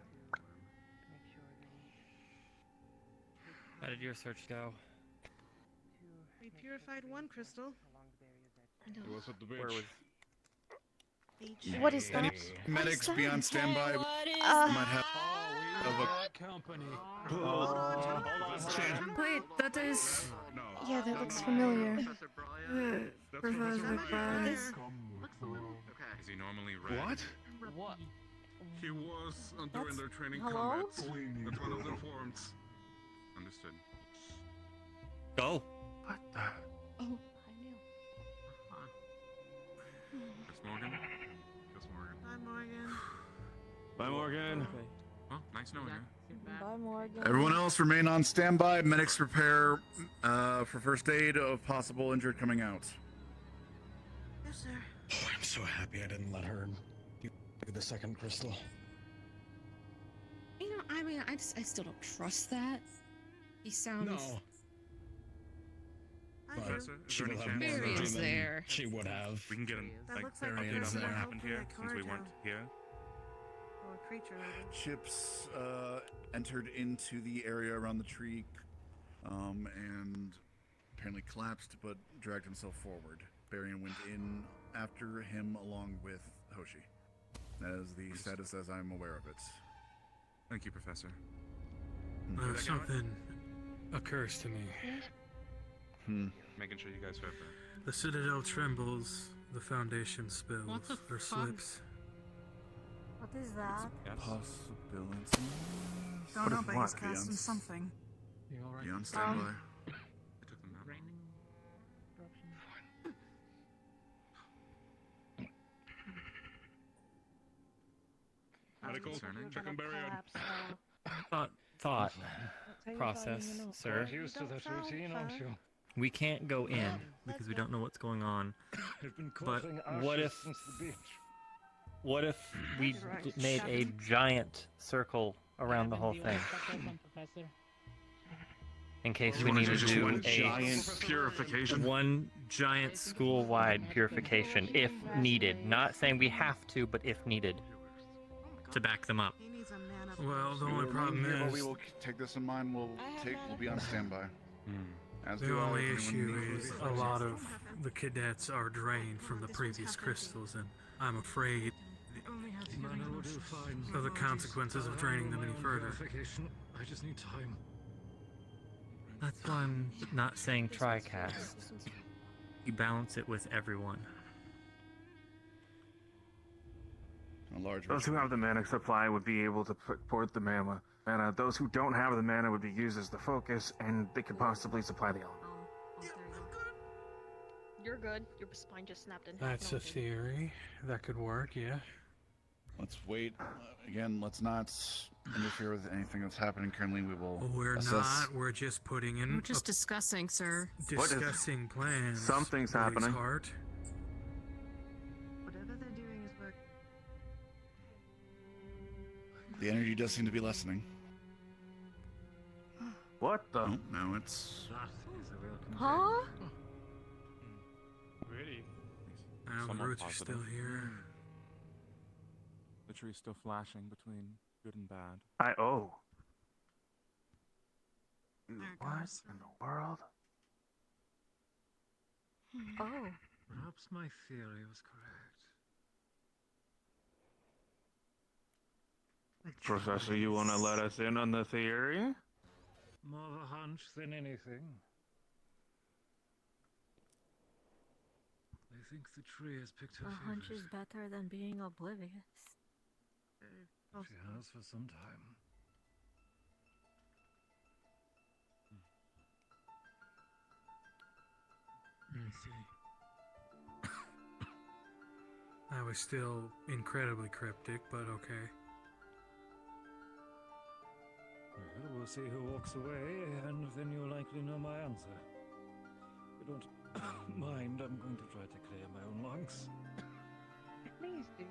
H: How did your search go?
G: We purified one crystal.
S: It was at the
H: Where was?
B: What is
S: Any
B: that?
S: medics be on standby?
B: Uh,
S: Might have.
F: company.
B: Wait, that is. Yeah, that looks familiar. Professor Bryan.
K: Is he normally red?
S: What?
K: What? He was during
L: That's-
K: their training
L: hello?
K: combat. That's one of their forms. Understood.
H: Go.
K: What the?
B: Oh,
K: That's Morgan. That's Morgan.
G: Hi, Morgan.
P: Bye, Morgan.
K: Well, nice knowing you.
L: Bye, Morgan.
S: Everyone else remain on standby. Medics prepare for first aid of possible injured coming out.
G: Yes, sir.
E: Oh, I'm so happy I didn't let her do the second crystal.
U: You know, I mean, I still don't trust that. He sounds.
E: No.
G: I
E: But
G: do.
E: she will have more
U: Barry
E: energy
U: is
E: than
U: there.
E: she would have.
K: We can get him
G: That
K: like
G: looks like a
K: update on
G: person
K: what
G: that
K: happened here
G: hopefully
K: since we
G: a
K: weren't
G: cargo.
K: here.
G: Or a creature, rather.
S: Chips entered into the area around the tree and apparently collapsed but dragged himself forward. Barian went in after him along with Hoshi. That is the status as I'm aware of it.
K: Thank you, Professor.
F: Something occurs to me.
K: Making sure you guys heard that.
F: The Citadel trembles, the Foundation spills,
U: What the
F: or
U: fuck?
F: slips.
L: What is that?
S: Possibility.
G: Don't know,
S: What
G: but
S: is
G: he's
S: what?
G: casting
S: Beyond-
G: something.
F: You alright?
S: Beyond standby.
K: I took them out.
P: Medical. Check on Barian.
H: Thought
R: you
H: process,
R: finding a
H: sir.
R: note?
E: Used to that routine, aren't you?
H: We can't go in because we don't know what's going on.
E: I've been
H: But
E: coughing
H: what
E: ashes
H: if
E: since the beach.
H: what if we made a giant circle around the whole thing? In case we
K: You want
H: need to
K: just
H: do
K: one
H: a
K: giant purification?
H: one giant school-wide purification, if needed. Not saying we have to, but if needed, to back them up.
G: He needs a mana.
F: Well, the only problem
S: Yeah, but we
F: is
S: will take this in mind. We'll be on standby. As
F: the
S: do all
F: only
S: if anyone
F: issue
S: needs
F: is
S: it.
F: a lot of the cadets are drained from the previous crystals, and I'm afraid of the consequences of draining them any further.
E: I just need time.
H: That's why I'm not saying TriCast. You balance it with everyone.
S: A large
W: Those who have the mana supply would be able to port the mana. Those who don't have the mana would be used as the focus, and they could possibly supply the element.
A: You're good. Your spine just snapped in half.
F: That's a theory. That could work, yeah.
S: Let's wait. Again, let's not interfere with anything that's happening currently. We will
F: We're
S: assess.
F: not. We're just putting in.
U: We're just discussing, sir.
F: discussing plans.
W: Something's
F: Blaze
W: happening.
F: Heart.
G: Whatever they're doing is working.
S: The energy does seem to be lessening.
W: What the?
S: Oh, no, it's.
L: Huh?
P: Really?
F: Now the
P: Somewhat
F: roots are
P: positive.
F: still here.
P: The tree's still flashing between good and bad.
W: Oh.
G: There it
W: What
G: goes.
W: in the world?
L: Oh.
E: Perhaps my theory was correct.
W: Professor, you want to let us in on the theory?
E: More of a hunch than anything. I think the tree has picked her
L: A hunch
E: favorite.
L: is better than being oblivious.
E: She has for some time.
F: I see. That was still incredibly cryptic, but okay.
E: Well, we'll see who walks away, and then you'll likely know my answer. If you don't mind, I'm going to try to clear my own lungs.
G: Please do.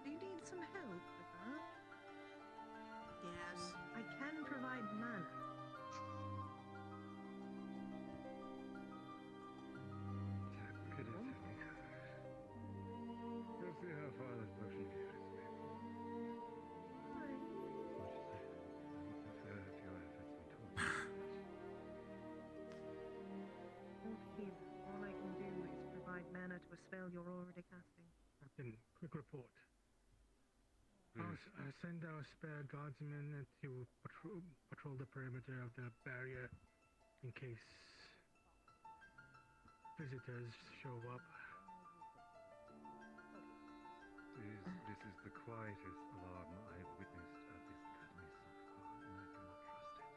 G: Do you need some help with that? Yes. I can provide mana.
E: We'll see how far this potion carries me.
G: Don't fear. All I can do is provide mana to a spell you're already casting.
F: Captain, quick report. I'll send our spare guardsmen to patrol the perimeter of the barrier in case visitors show up.
E: This is the quietest alarm I have witnessed at this academy so far, and I do not trust it.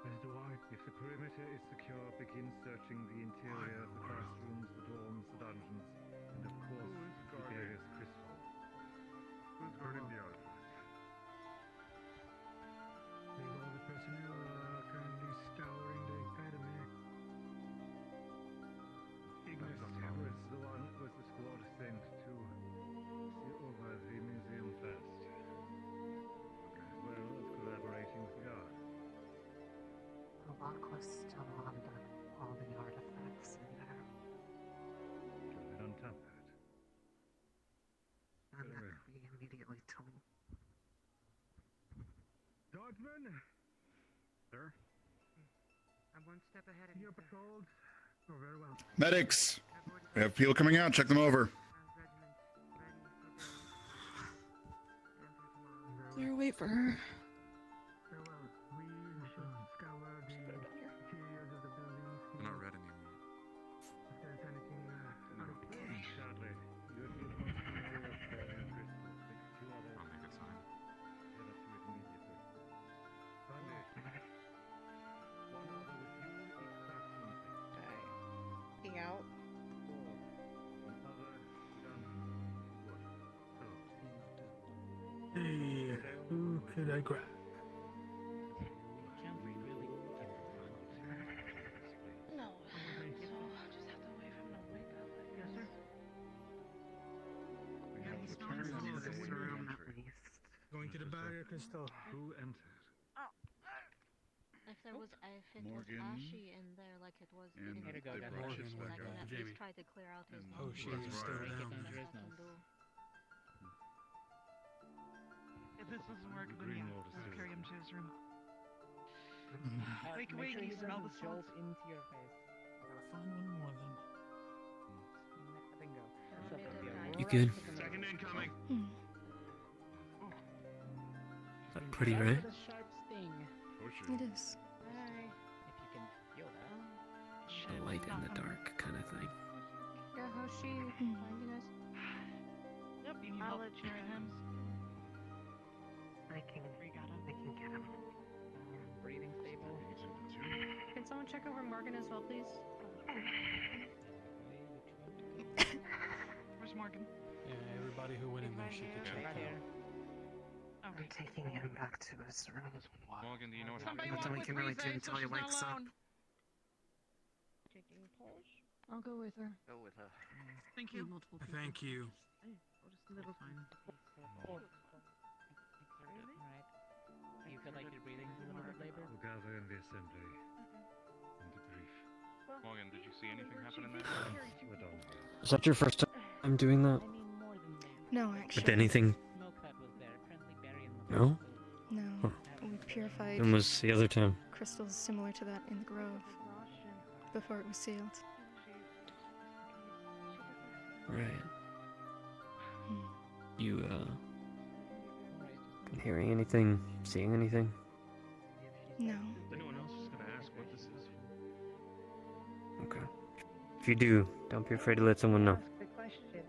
F: As do I.
E: If the perimeter is secure, begin searching the interior, the classrooms, the dorms, the dungeons, and of course, the various crystals.
K: Who's guarding the outpost?
F: Leave all the personnel currently scouring the academy.
E: Was the squad sent to see over the museum first? As well as collaborating with the guard.
N: The lock was still on all the artifacts in there.
E: Should have been untampered.
N: And that we immediately told.
F: Guardsmen!
K: Sir?
G: I'm one step ahead of
F: Your
G: you.
F: patrols. Oh, very well.
S: Medics! We have people coming out. Check them over.
U: Clear, wait for her.
F: Very well. We should scour the interiors of the buildings.
P: They're not red anymore.
F: If there's anything out of place.
E: Sadly, you have been responsible of carrying crystals. Take two others.
P: I'll make a sign.
E: Head up to it immediately. Sunday. One other with you, each classroom.
B: Looking out.
F: Hey, who could I grab?
A: No. So I'll just have to wait for him to wake up.
F: Yes, sir.
S: We have
N: This
S: returned
N: room
S: to
N: at
S: the
N: least.
F: Going to the barrier, Crystal.
E: Who entered?
L: If it was
S: Morgan
L: ashy in there like it was
S: and
L: in
S: they
L: the
S: brought
F: Morgan
S: ships
L: I
S: back
L: can
S: out.
L: at
F: Jamie.
L: least try to clear out his
S: And
F: Oh, she is still down.
G: If this doesn't work,
E: The
G: then
E: Green
G: yeah,
E: Lord is
G: let's
E: still
G: carry him to his room.
J: Make
G: Wake,
J: sure
G: you
J: he
G: smell the
J: doesn't jolt
G: salt.
J: into your face.
F: Gotta find one more then.
J: Bingo.
I: You good?
K: Second incoming.
I: Is that pretty, right?
J: With a sharp sting.
B: It is.
J: If you can feel that.
I: The light in the dark kind of thing.
Q: Yeah, how's she finding us?
G: Yep,
Q: I'll let you know.
N: I can get him.
J: Breathing stable.
Q: Can someone check over Morgan as well, please?
G: Where's Morgan?
F: Yeah, everybody who went in there should get checked
J: Right
F: out.
J: here.
N: I'm taking him back to his room.
P: Morgan, do you know what
G: Somebody
P: happened?
N: Nothing we
G: walk
N: can
G: with
N: really
G: me,
N: do
G: Zay,
N: until
G: so
N: he
G: she's not
N: wakes up.
G: alone.
L: Taking pulse.
Q: I'll go with her.
J: Go with her.
G: Thank you.
U: Multiple people.
F: Thank you.
G: Just a little fine.
J: Alright. Do you feel like you're breathing a little bit later?
E: We'll gather in the assembly and debrief.
P: Morgan, did you see anything happen in there?
E: We're done.
I: Is that your first time doing that?
J: I mean, more than later.
B: No,
I: With
B: actually.
I: anything?
J: Smoke that was there. Friendly berry in the
I: No?
B: No.
I: Huh.
B: We purified
I: When was the other time?
B: crystals similar to that in the grove before it was sealed.
I: Right.
B: Hmm.
I: You, hearing anything? Seeing anything?
B: No.
K: Anyone else is gonna ask what this is?
I: Okay. If you do, don't be afraid to let someone know.
R: Ask the question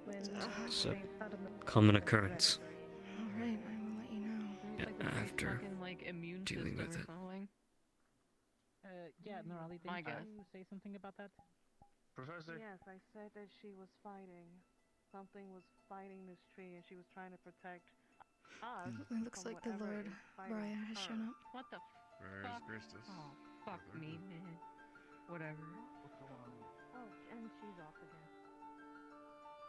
R: when
I: It's a
R: they found him.
I: common occurrence.
B: Alright, I will let you know.
I: Yeah,
Q: Like with his
I: after
Q: fucking, like, immune
I: dealing
Q: system
I: with
Q: or
I: it.
Q: something.
J: Yeah, Norali,
Q: I
J: didn't
Q: guess.
J: you say something about that?
K: Professor?
O: Yes, I said that she was fighting. Something was fighting this tree, and she was trying to protect us.
B: It looks
O: from
B: like the
O: whatever
B: Lord
O: is fighting
B: Raya has
O: her.
B: shown up.
Q: What the
K: Where
Q: fuck?
K: is Christus?
Q: Oh, fuck me, man. Whatever.
O: Oh, and she's off again.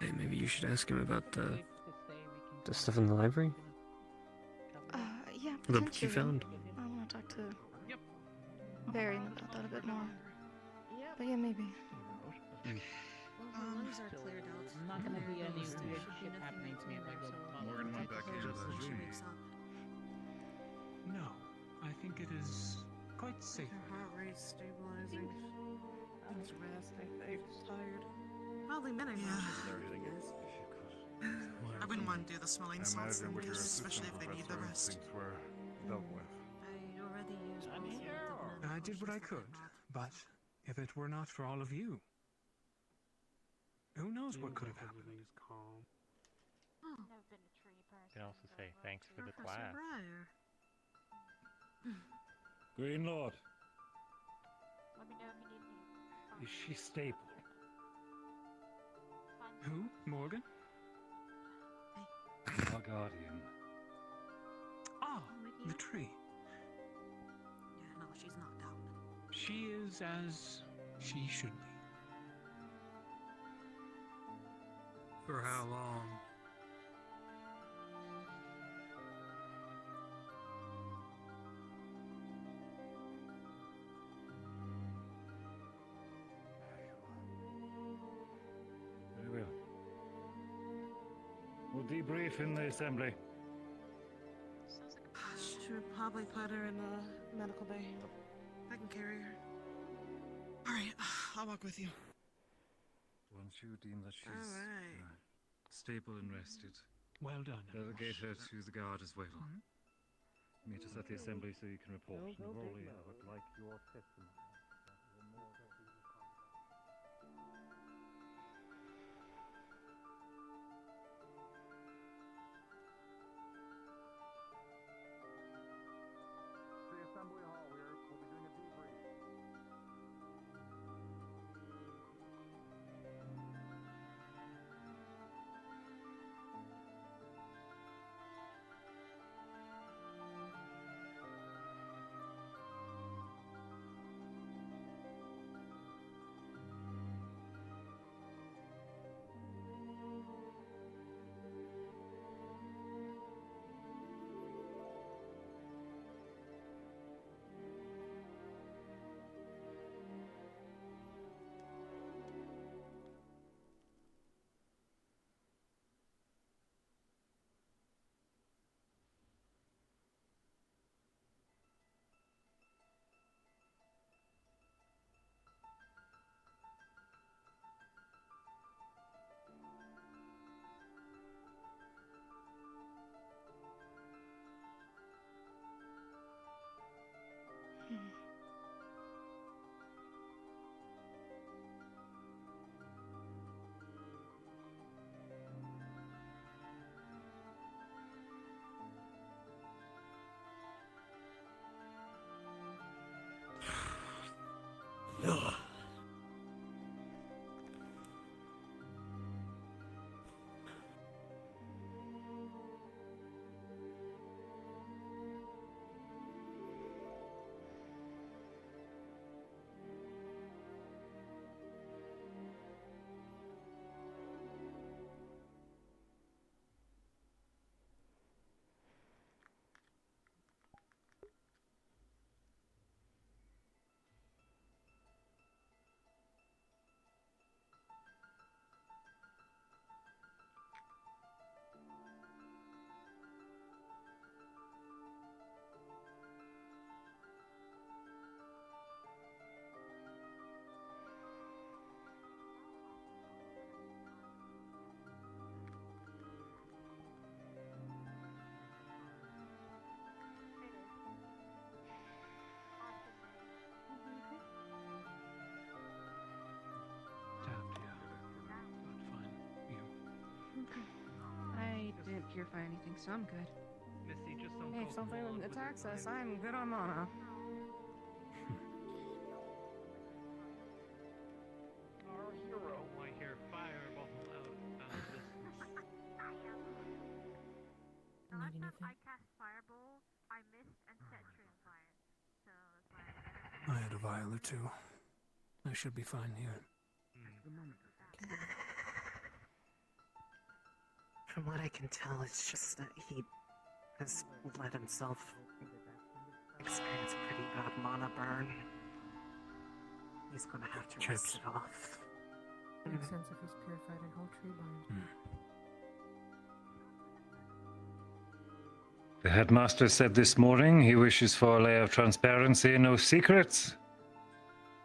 I: Hey, maybe you should ask him about the
J: Safe to say we can
I: stuff in the library?
B: Yeah,
I: The book you
B: potentially.
I: found?
B: I want to talk to Varian about that a bit more. But yeah, maybe.
L: Well, her lungs are cleared out.
J: Not gonna be any
L: There
J: weird
L: should be
J: shit
L: nothing
J: happening to me if I go
L: so
J: talk.
S: Morgan went back
L: protect
S: into
L: her
S: the
L: when she
S: tree.
L: wakes up.
F: No, I think it is quite safe.
L: Her heart rate's stabilizing. Needs rest, I think. She's tired. Probably men I know she's tired, I guess.
C: I wouldn't want to do the smelling
E: I
C: salts,
E: imagine with your
C: especially if
E: assistant
C: they need the
E: professor,
C: rest.
E: instincts were dealt with.
L: I already used most of the
F: I did what I could, but if it were not for all of you, who knows what could have happened? Everything's calm.
Q: Never been a tree person.
H: You can also say thanks for the
L: Professor
H: class.
L: Briar.
E: Green Lord,
Q: Let me know if you need me.
E: is she stable?
F: Who? Morgan?
E: Our guardian.
F: Ah, the tree.
L: Yeah, no, she's knocked out.
F: She is as she should be. For how long?
E: Very well. We'll debrief in the assembly.
C: Should probably put her in the medical bay. I can carry her. Alright, I'll walk with you.
E: Once you deem that she's
C: Alright.
E: stable and rested,
F: Well done.
E: delegate her to the guard as well. Meet us at the assembly so you can report. Morley, I would like your testimony.
P: The assembly hall, we'll be doing a debrief.
G: I didn't purify anything, so I'm good.
F: Missy, just don't
G: Hey, if something attacks us, I'm good on mana.
F: Our hero. I hear fireball out of distance.
L: The last time
A: I cast Fireball, I missed and set Tree on fire. So it's like...
F: I had a vial or two. I should be fine here.
N: From what I can tell, it's just that he has let himself experience a pretty bad mana burn. He's gonna have to rest it off.
R: Makes sense if he's purified a whole tree bind.
E: The headmaster said this morning he wishes for a layer of transparency and no secrets.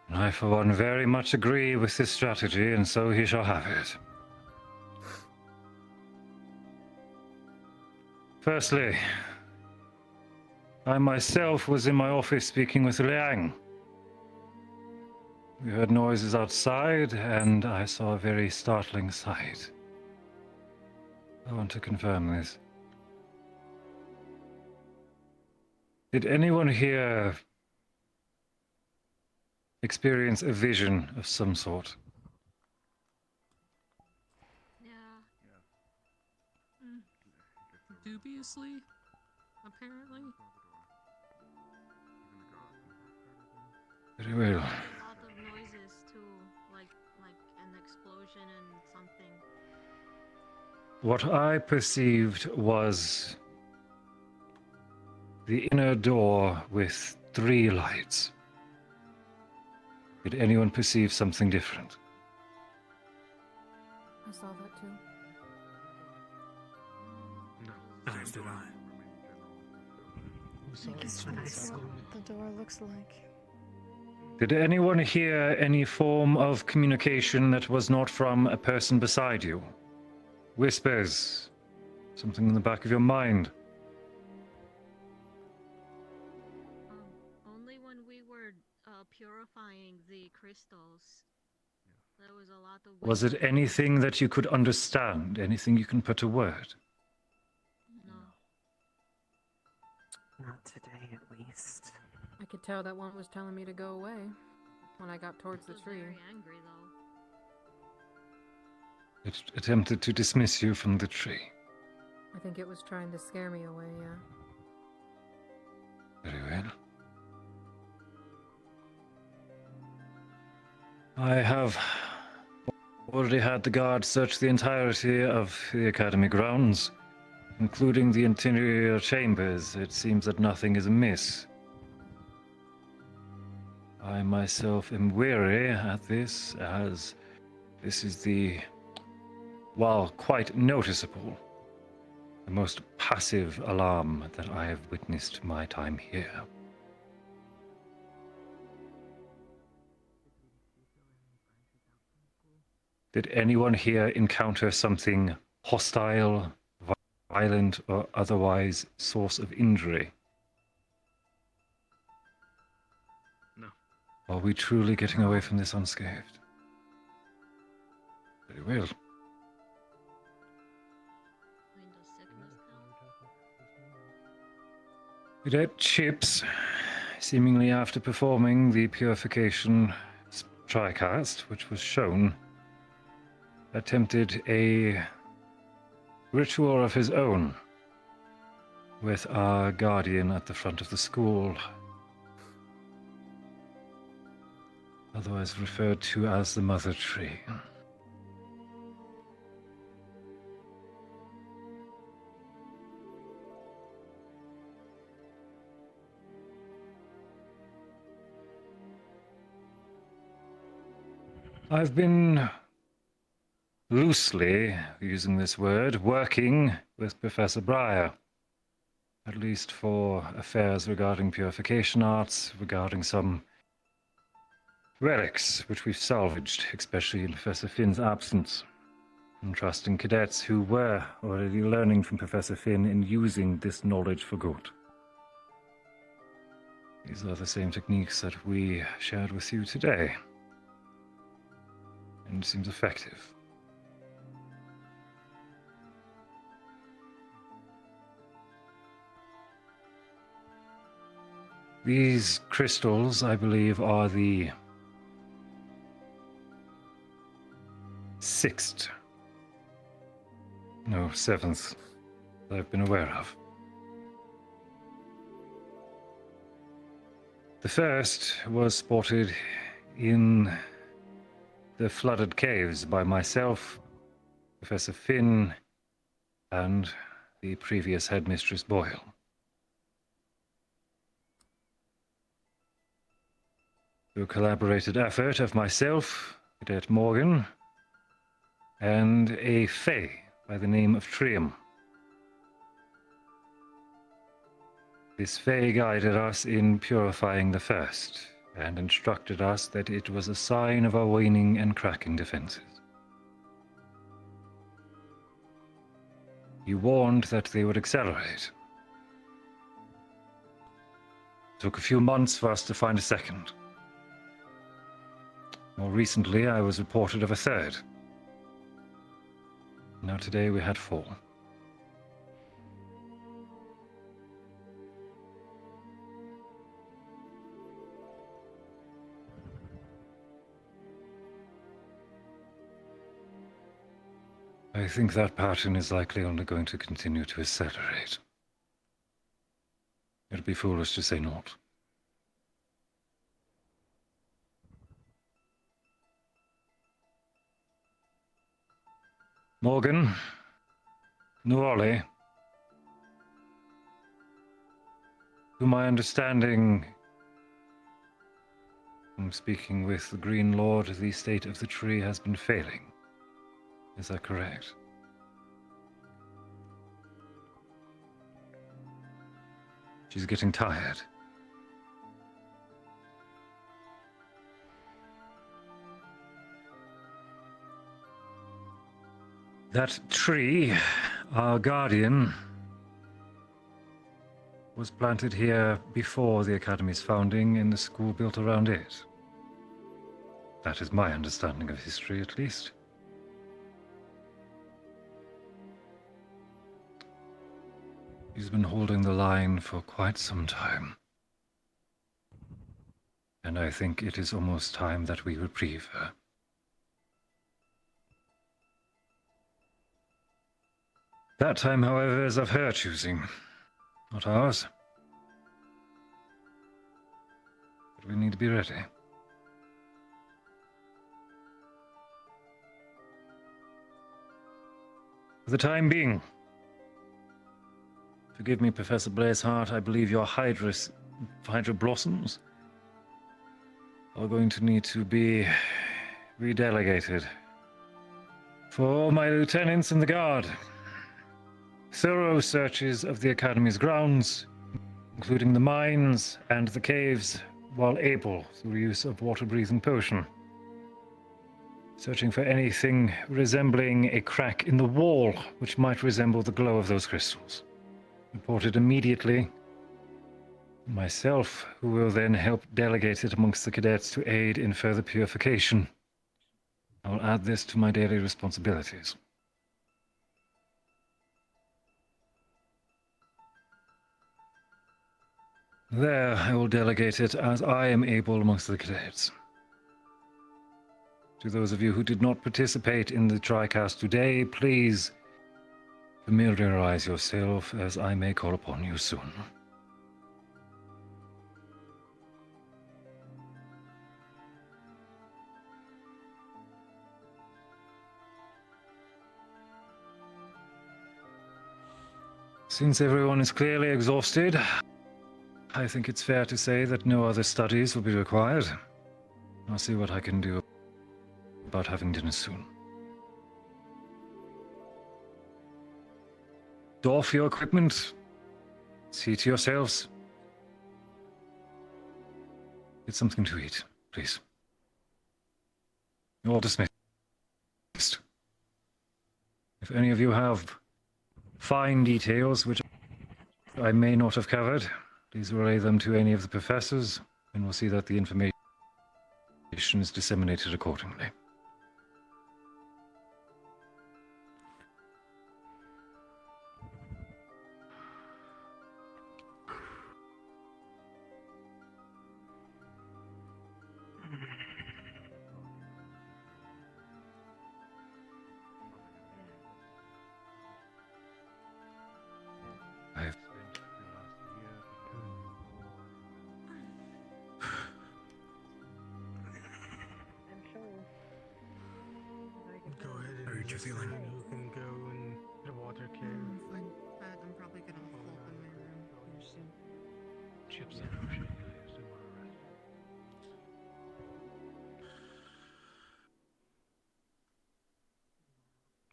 E: And I, for one, very much agree with this strategy, and so he shall have it. Firstly, I myself was in my office speaking with Liang. We heard noises outside, and I saw a very startling sight. I want to confirm this. Did anyone here experience a vision of some sort?
D: Dubiously, apparently.
E: Very well.
L: A lot of noises too, like an explosion and something.
E: What I perceived was the inner door with 3 lights. Did anyone perceive something different?
T: I saw that too.
M: As did I.
B: I guess that's what the door looks like.
E: Did anyone hear any form of communication that was not from a person beside you? Whispers? Something in the back of your mind?
L: Only when we were purifying the crystals. There was a lot of.
E: Was it anything that you could understand? Anything you can put to word?
N: Not today, at least.
T: I could tell that one was telling me to go away when I got towards the tree.
L: Very angry though.
E: It attempted to dismiss you from the tree.
T: I think it was trying to scare me away, yeah.
E: Very well. I have already had the guards search the entirety of the academy grounds, including the interior chambers. It seems that nothing is amiss. I myself am weary at this, as this is the, while quite noticeable, the most passive alarm that I have witnessed my time here. Did anyone here encounter something hostile, violent, or otherwise source of injury?
M: No.
E: Are we truly getting away from this unscathed? Very well. It ate chips, seemingly after performing the purification tricast, which was shown, attempted a ritual of his own with our guardian at the front of the school, otherwise referred to as the Mother Tree. I've been loosely, using this word, working with Professor Breyer, at least for affairs regarding purification arts, regarding some relics which we've salvaged, especially in Professor Finn's absence, and trusting cadets who were already learning from Professor Finn and using this knowledge for good. These are the same techniques that we shared with you today, and it seems effective. These crystals, I believe, are the 7th that I've been aware of. The first was spotted in the flooded caves by myself, Professor Finn, and the previous headmistress Boyle. Through a collaborated effort of myself, Cadet Morgan, and a Fae by the name of Trium. This Fae guided us in purifying the first, and instructed us that it was a sign of our waning and cracking defenses. You warned that they would accelerate. It took a few months for us to find a second. More recently, I was reported of a third. Now today we had 4. I think that pattern is likely only going to continue to accelerate. It'd be foolish to say not. Morgan, Nuole, to my understanding, from speaking with the Green Lord, the state of the tree has been failing. Is that correct? She's getting tired. That tree, our guardian, was planted here before the Academy's founding and the school built around it. That is my understanding of history, at least. She's been holding the line for quite some time. And I think it is almost time that we reprieve her. That time, however, is of her choosing, not ours. But we need to be ready. For the time being, forgive me, Professor Blazehart, I believe your Hydra blossoms are going to need to be redelegated. For my lieutenants in the guard, thorough searches of the Academy's grounds, including the mines and the caves, while able, through use of water-breathing potion. Searching for anything resembling a crack in the wall, which might resemble the glow of those crystals. Reported immediately. Myself, who will then help delegate it amongst the cadets to aid in further purification. I will add this to my daily responsibilities. There, I will delegate it as I am able amongst the cadets. To those of you who did not participate in the TriCast today, please familiarize yourself as I may call upon you soon. Since everyone is clearly exhausted, I think it's fair to say that no other studies will be required. I'll see what I can do about having dinner soon. Doff your equipment. See to yourselves. Get something to eat, please. You're all dismissed. If any of you have fine details which I may not have covered, please relay them to any of the professors, and we'll see that the information is disseminated accordingly.
F: Go ahead and
M: How are you feeling?
F: you can go in the water cave.
G: I'm probably gonna hole up in my room here soon.
F: Chips and O'Shea, I assume, are arrested.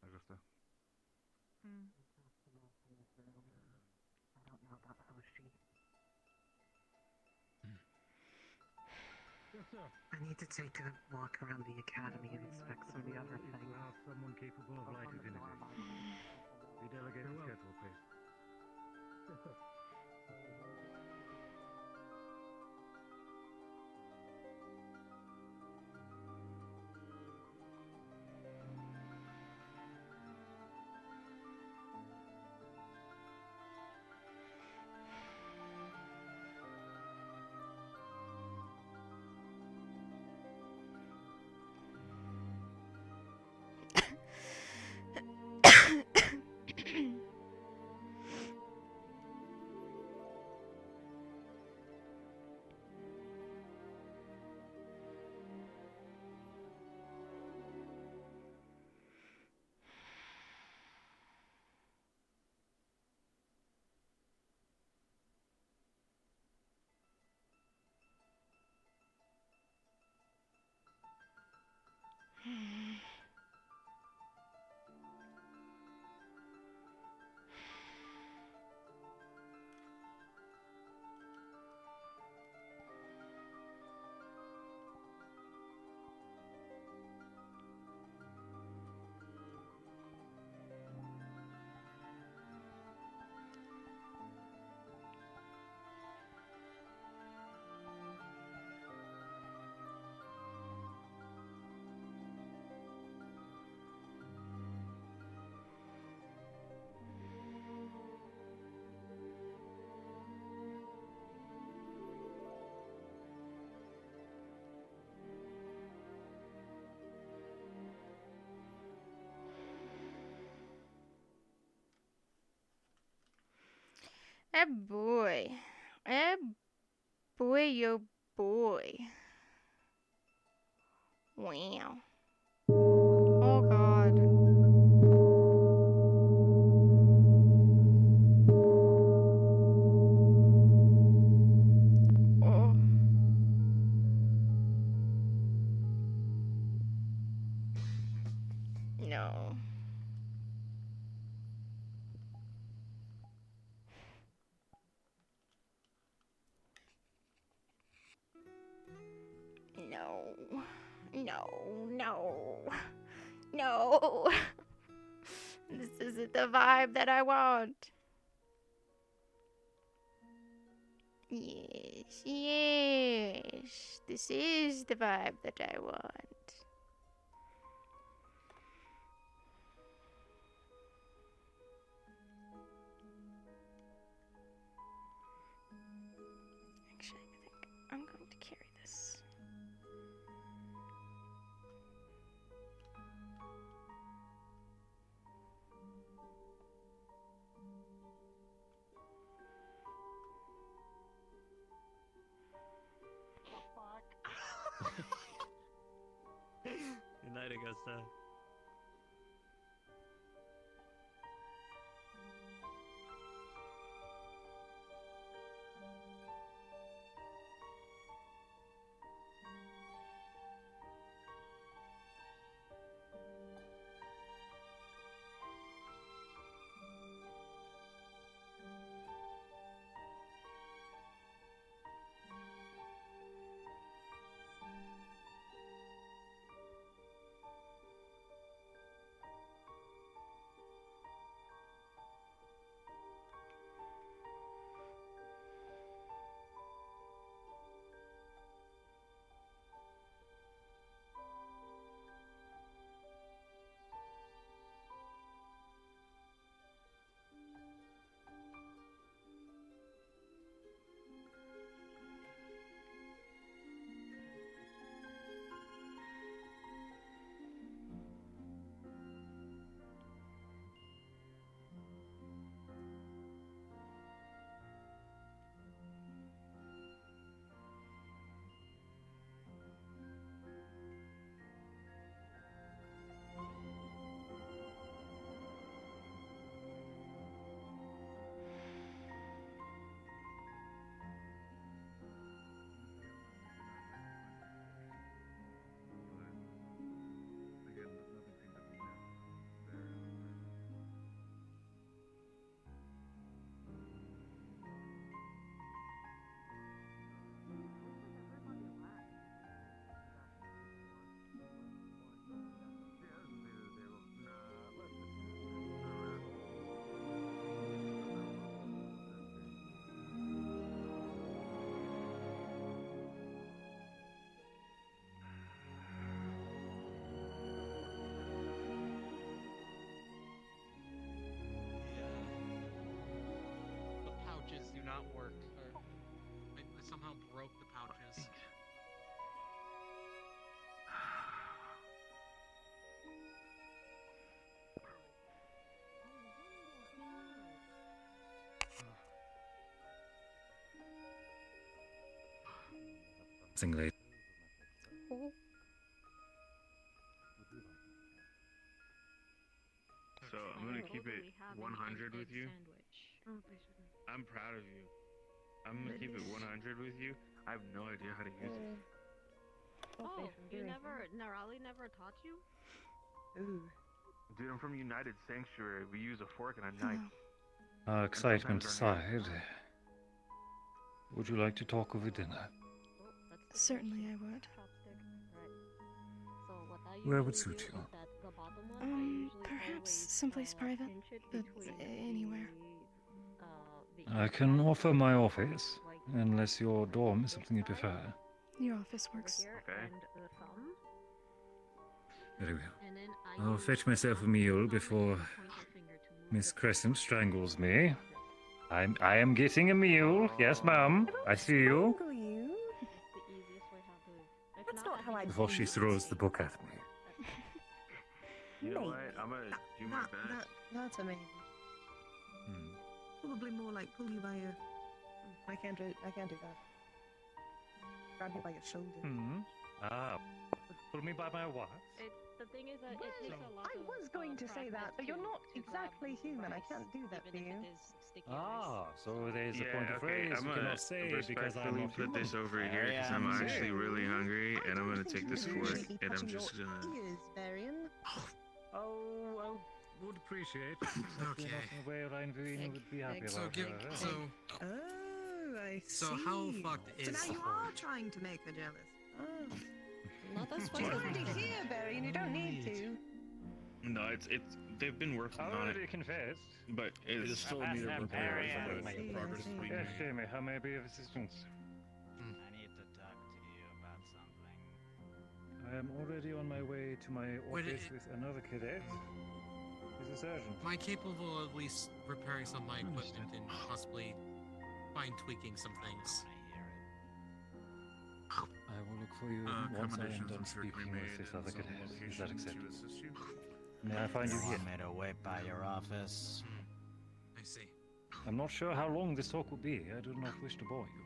P: Augusta.
N: I need to take a walk around the academy and inspect some of the other things.
E: Someone capable of light divinity. The
J: Delegate the schedule, please.
B: Boy. Boy, yo boy. Wow. Oh god. Oh. No. No. No. No. No. This isn't the vibe that I want. Yes, yes. This is the vibe that I want. Actually, I think I'm going to carry this.
I: Good night, Augusta.
D: somehow broke the pouches.
E: Late.
B: Oh.
M: So I'm gonna keep it 100 with you.
O: Oh, they shouldn't.
M: I'm proud of you. I'm gonna keep it 100 with you. I have no idea how to use it.
O: Oh,
L: You never, Narali never taught you?
O: Ooh.
M: Dude, I'm from United Sanctuary. We use a fork and a knife.
E: Excitement
M: And sometimes our
E: aside, would you like to talk over dinner?
B: Certainly, I would.
L: So what I
E: Where would
L: usually
E: suit
L: do
E: you?
L: is that the bottom one, I usually
B: Perhaps
L: always,
B: someplace private,
L: pinch it
B: but
L: between
B: anywhere.
E: I can offer my office, unless your dorm is something you prefer.
B: Your office works.
M: Okay.
L: and the thumb.
E: Very well.
L: And then
E: I'll fetch myself a meal before Miss Crescent strangles me. I am getting a meal. Yes, ma'am. I see you.
L: The easiest way how to.
R: That's not how I
E: Before she throws the book at me.
M: You know what? I'm gonna do my best.
R: That's amazing.
C: Probably more like pull you by your.
R: I can't do that. Grab you by your shoulder.
E: Pull me by my what?
L: The thing is that it takes a lot
R: I
L: of,
R: was going to say that, but you're not exactly human. I can't do that for you.
E: So there's a point of
M: okay.
E: phrase
M: I'm
E: you
M: gonna
E: cannot say because I'm
M: respectfully
E: not
M: put
E: human.
M: this over here because I'm actually really hungry, and I'm gonna take this fork and I'm just gonna.
R: Ears, Varian.
E: Oh, I would appreciate.
D: Okay.
E: Way Reinveen would be happy
D: So
E: about
D: give.
E: her.
D: So.
C: Oh, I see.
D: So how fucked
C: So
D: is
C: now
D: the
C: you
D: fork?
C: are trying to make her jealous. Oh.
L: Not as
R: She's already here, Varian. You don't need to.
M: No, it's they've been working on it,
E: Already confessed.
M: but it's
K: Just still need a repair of the progress is being
E: Yes,
K: made.
E: Jamie, how may I be of assistance?
U: I need to talk to you about something.
E: I am already on my way to my
D: Wait,
E: office with another cadet. Is this urgent?
D: Am I capable of at least repairing some of my equipment and possibly fine tweaking some things?
E: I will look for you once I am
S: Accommodations
E: done
S: will certainly
E: speaking
S: be
E: with
S: made
E: this
S: in
E: other
S: some
E: cadet. Is that
S: location to
E: acceptable?
S: assist you.
E: May I find you here?
U: Want me to wait by your office?
D: I see.
E: I'm not sure how long this talk will be. I do not wish to bore you.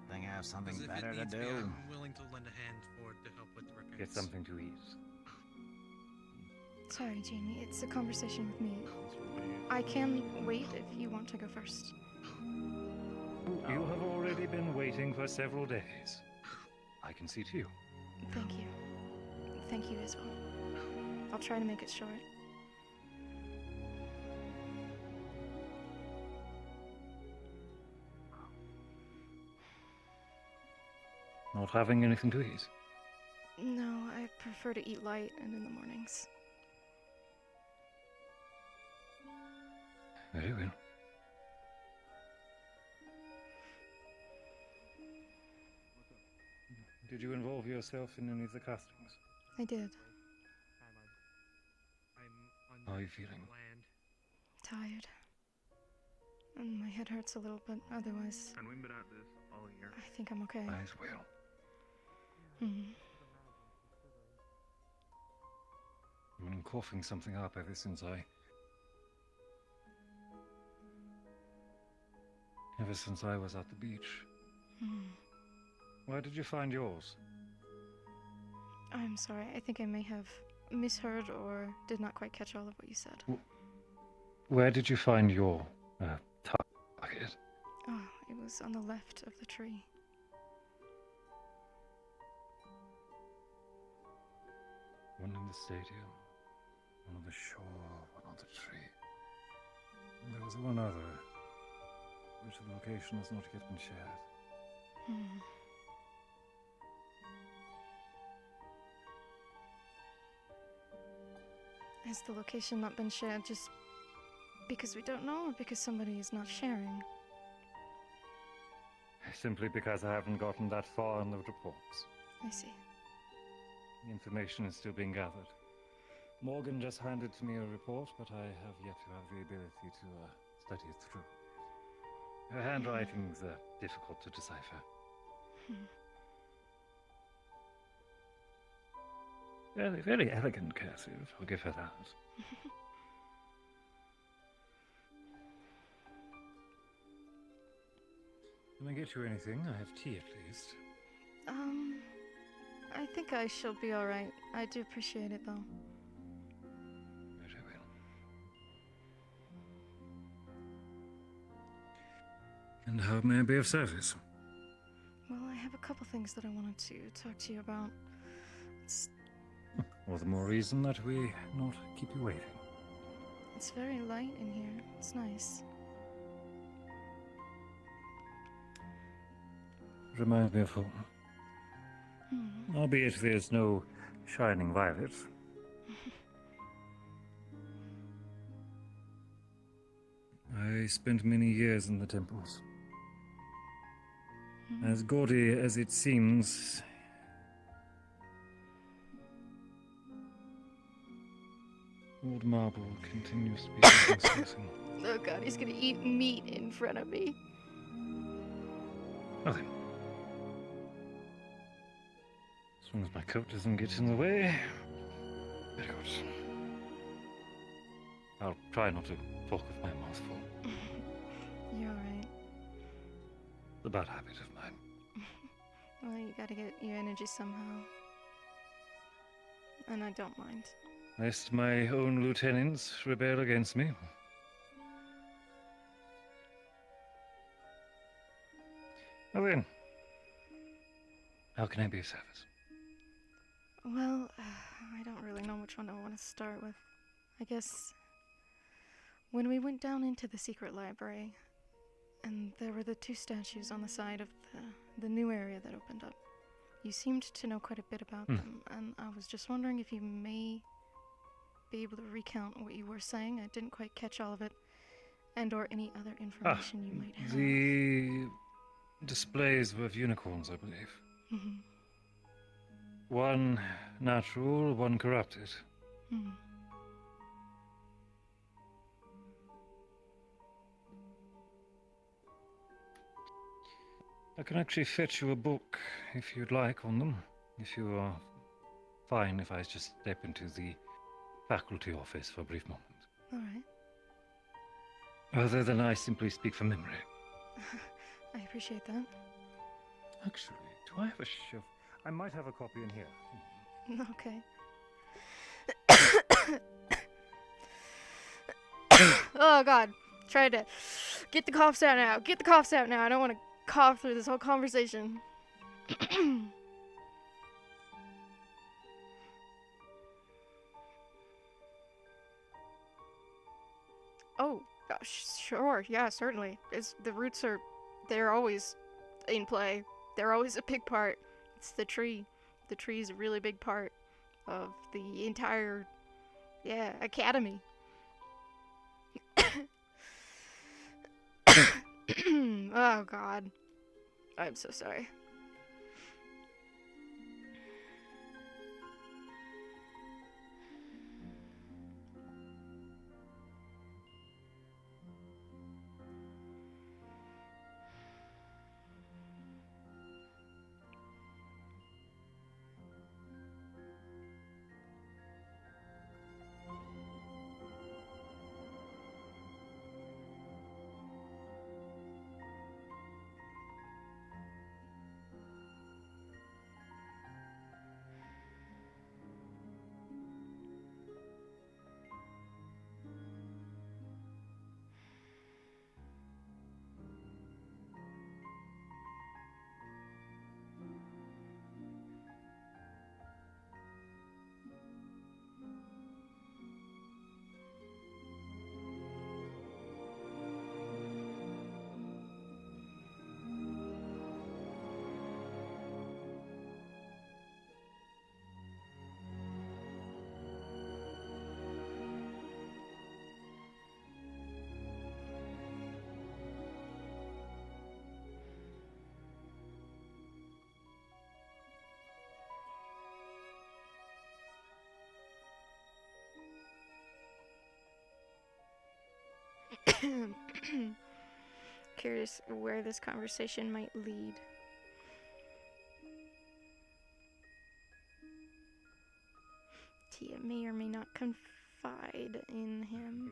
U: Think I have something
D: 'Cause if
U: better
D: it
U: to
D: needs be,
U: do?
D: I'm willing to lend a hand to help with the repairs.
E: Get something to eat.
B: Sorry, Jamie. It's a conversation with me. I can wait if you want to go first.
E: You have already been waiting for several days. I can see to you.
B: Thank you. Thank you as well. I'll try to make it short.
E: Not having anything to eat.
B: No, I prefer to eat light and in the mornings.
E: Very well. Did you involve yourself in any of the castings?
B: I did.
E: How are you feeling?
B: Tired. And my head hurts a little, but otherwise,
M: And we've been at this all year.
B: I think I'm okay.
E: As well.
B: Hmm.
E: I've been coughing something up ever since I was at the beach.
B: Hmm.
E: Where did you find yours?
B: I'm sorry. I think I may have misheard or did not quite catch all of what you said.
E: Where did you find your target?
B: Oh, it was on the left of the tree.
E: One in the stadium, one on the shore, one on the tree. And there was one other, which the location has not yet been shared.
B: Hmm. Has the location not been shared just because we don't know or because somebody is not sharing?
E: Simply because I haven't gotten that far in the reports.
B: I see.
E: The information is still being gathered. Morgan just handed to me a report, but I have yet to have the ability to study it through. Her handwritings are difficult to decipher. Very, very elegant cursive, I'll give her that. Can I get you anything? I have tea at least.
B: I think I shall be alright. I do appreciate it, though.
E: Very well. And how may I be of service?
B: Well, I have a couple things that I wanted to talk to you about.
E: All the more reason that we not keep you waiting.
B: It's very light in here. It's nice.
E: Reminds me of home. Albeit there's no shining violet. I spent many years in the temples. As gaudy as it seems, old marble continues to be something.
B: Oh god, he's gonna eat meat in front of me.
E: Well then. As long as my coat doesn't get in the way. Very good. I'll try not to talk with my mouth full.
B: You're alright.
E: It's a bad habit of mine.
B: Well, you gotta get your energy somehow. And I don't mind.
E: Lest my own lieutenants rebel against me. Well then, how can I be of service?
B: Well, I don't really know which one I want to start with. I guess when we went down into the secret library, and there were the two statues on the side of the new area that opened up, you seemed to know quite a bit about them, and I was just wondering if you may be able to recount what you were saying. I didn't quite catch all of it, and or any other information you might have.
E: The displays were of unicorns, I believe.
B: Mhm.
E: One natural, one corrupted.
B: Mhm.
E: I can actually fetch you a book if you'd like on them. If you are fine if I just step into the faculty office for a brief moment.
B: Alright.
E: Other than I simply speak from memory.
B: I appreciate that.
E: Actually, do I have a shelf? I might have a copy in here.
B: Okay. Oh god. Try to get the coughs out now. Get the coughs out now. I don't want to cough through this whole conversation. Oh, gosh, sure. Yeah, certainly. The roots they're always in play. They're always a big part. It's the tree. The tree is a really big part of the entire, academy. Oh, God. I'm so sorry. curious where this conversation might lead. Tia may or may not confide in him.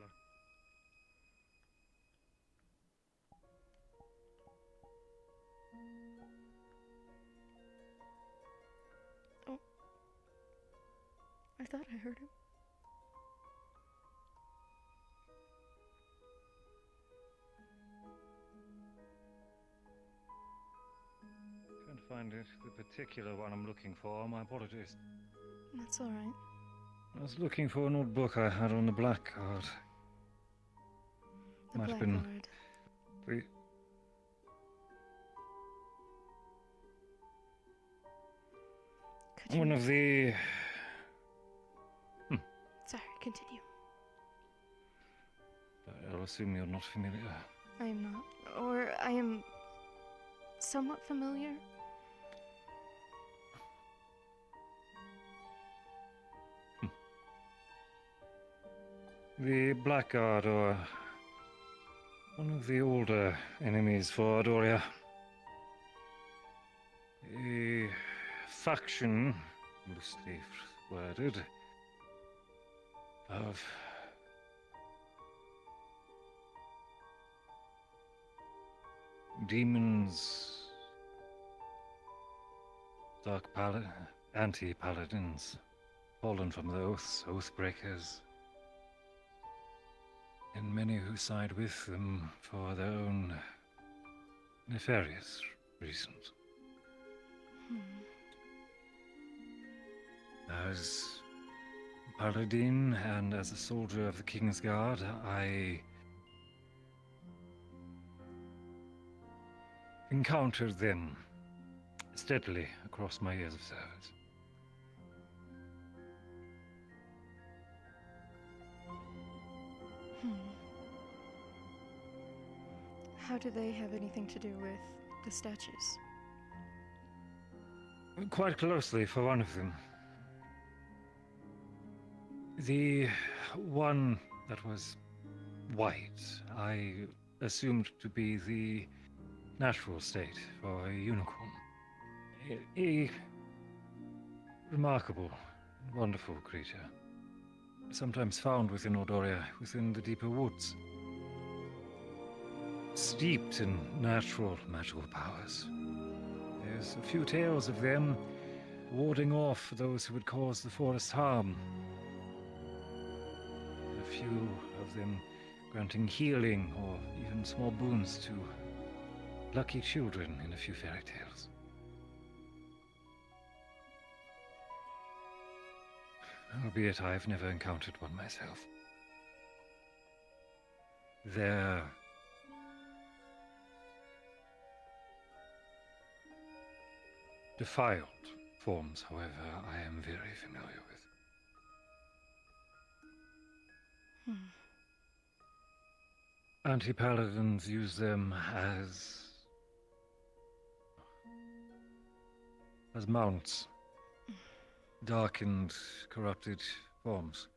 B: Oh. I thought I heard him.
E: Can't find it, the particular one I'm looking for. My apologies.
B: That's alright.
E: I was looking for an old book I had on the black card.
B: The
E: Might have been
B: blackguard.
E: the
B: Could you...
E: one of the
B: Sorry, continue.
E: I'll assume you're not familiar.
B: I am not. Or I am somewhat familiar.
E: The Blackguard, or one of the older enemies for Adoria. A faction, loosely worded, of demons, anti-paladins, fallen from the oaths, oathbreakers, and many who side with them for their own nefarious reasons. As paladin and as a soldier of the King's Guard, I encountered them steadily across my years of service.
B: How do they have anything to do with the statues?
E: Quite closely, for one of them. The one that was white, I assumed to be the natural state for a unicorn. A remarkable, wonderful creature. Sometimes found within Ordoria, within the deeper woods. Steeped in natural magical powers. There's a few tales of them warding off those who would cause the forest harm. A few of them granting healing or even small boons to lucky children in a few fairy tales. Albeit I've never encountered one myself. Their defiled forms, however, I am very familiar with. Anti-paladins use them as mounts. Darkened, corrupted forms.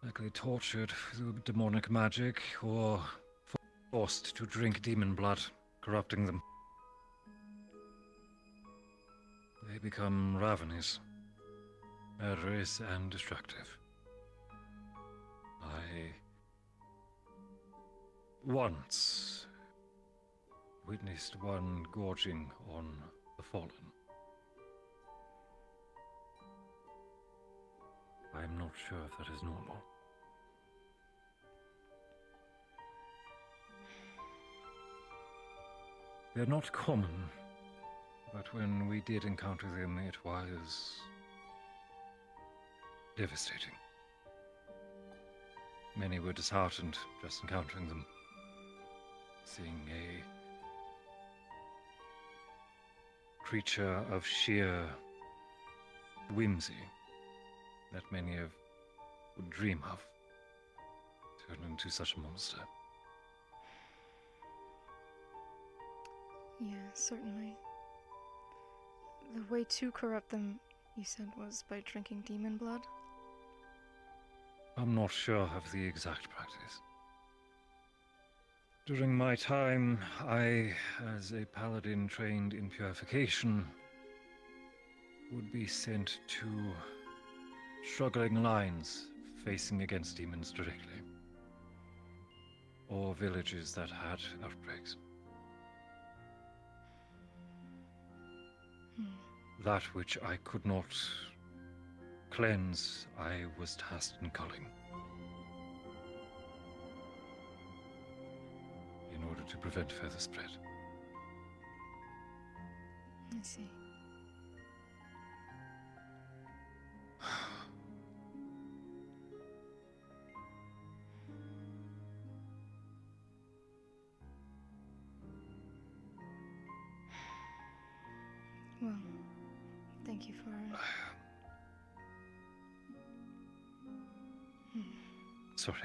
E: Likely tortured through demonic magic or forced to drink demon blood, corrupting them. They become ravenous, murderous, and destructive. I once witnessed one gorging on the fallen. I'm not sure if that is normal. They're not common, but when we did encounter them, it was devastating. Many were disheartened just encountering them, seeing a creature of sheer whimsy that many of would dream of turn into such a monster.
B: Yeah, certainly. The way to corrupt them, you said, was by drinking demon blood?
E: I'm not sure of the exact practice. During my time, I, as a paladin trained in purification, would be sent to struggling lines facing against demons directly, or villages that had outbreaks. That which I could not cleanse, I was tasked in culling, in order to prevent further spread.
B: I see. Well, thank you for...
E: Sorry.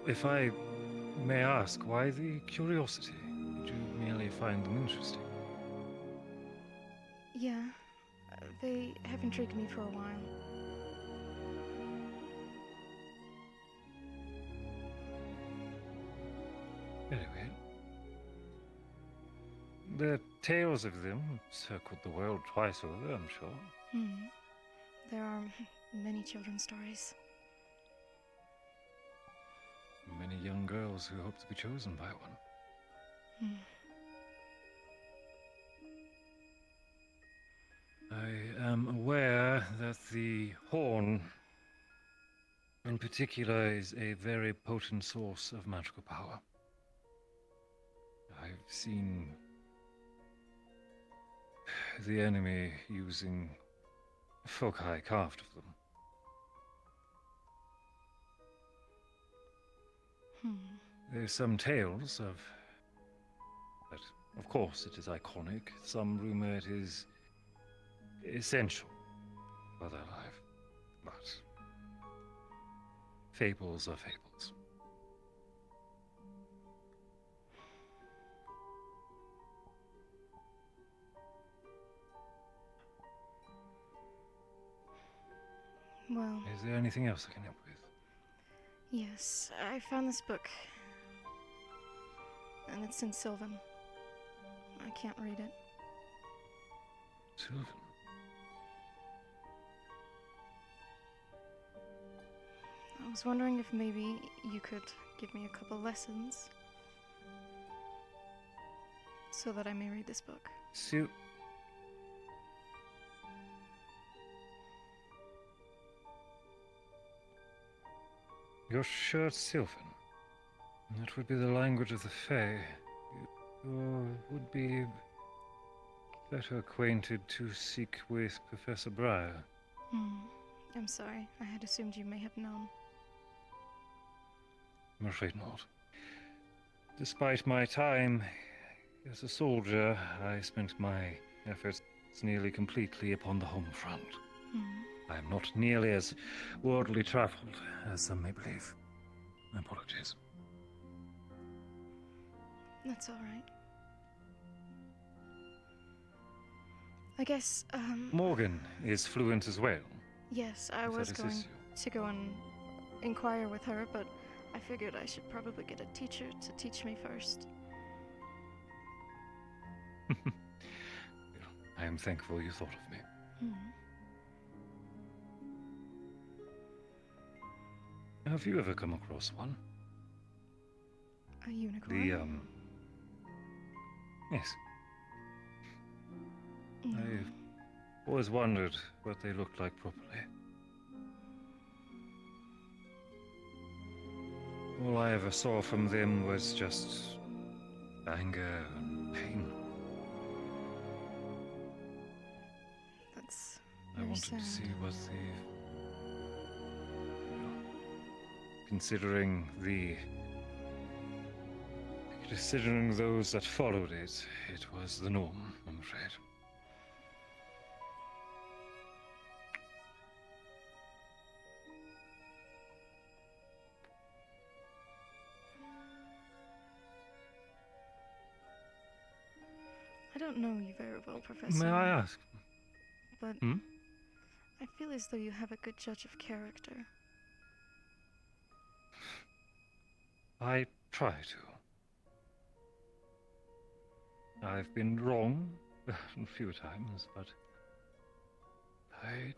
E: If I may ask, why the curiosity? Did you merely find them interesting?
B: Yeah, they have intrigued me for a while.
E: Very well. The tales of them circled the world twice over, I'm sure.
B: There are many children's stories.
E: Many young girls who hope to be chosen by one. I am aware that the horn, in particular, is a very potent source of magical power. I've seen the enemy using foci carved of them. There's some tales of that. Of course, it is iconic. Some rumor it is essential for their life, but fables are fables.
B: Well...
E: Is there anything else I can help with?
B: Yes, I found this book. And it's in Sylvan. I can't read it.
E: Sylvan?
B: I was wondering if maybe you could give me a couple lessons so that I may read this book.
E: You're sure it's Sylvan? That would be the language of the Fae. You would be better acquainted to seek with Professor Breyer.
B: I'm sorry. I had assumed you may have known.
E: I'm afraid not. Despite my time as a soldier, I spent my efforts nearly completely upon the home front. I am not nearly as worldly traveled as some may believe. My apologies.
B: That's all right. I guess,
E: Morgan is fluent as well.
B: Yes, I
E: If that
B: was going
E: assists
B: to go and inquire with her, but I figured I should probably get a teacher to teach me first.
E: I am thankful you thought of me. Have you ever come across one?
B: A unicorn?
E: Yes. I've always wondered what they looked like properly. All I ever saw from them was just anger and pain.
B: That's
E: I
B: very
E: wanted
B: sad.
E: to see what considering those that followed it, it was the norm, I'm afraid.
B: I don't know you very well, Professor.
E: May I ask?
B: But I feel as though you have a good judge of character.
E: I try to. I've been wrong a few times, but I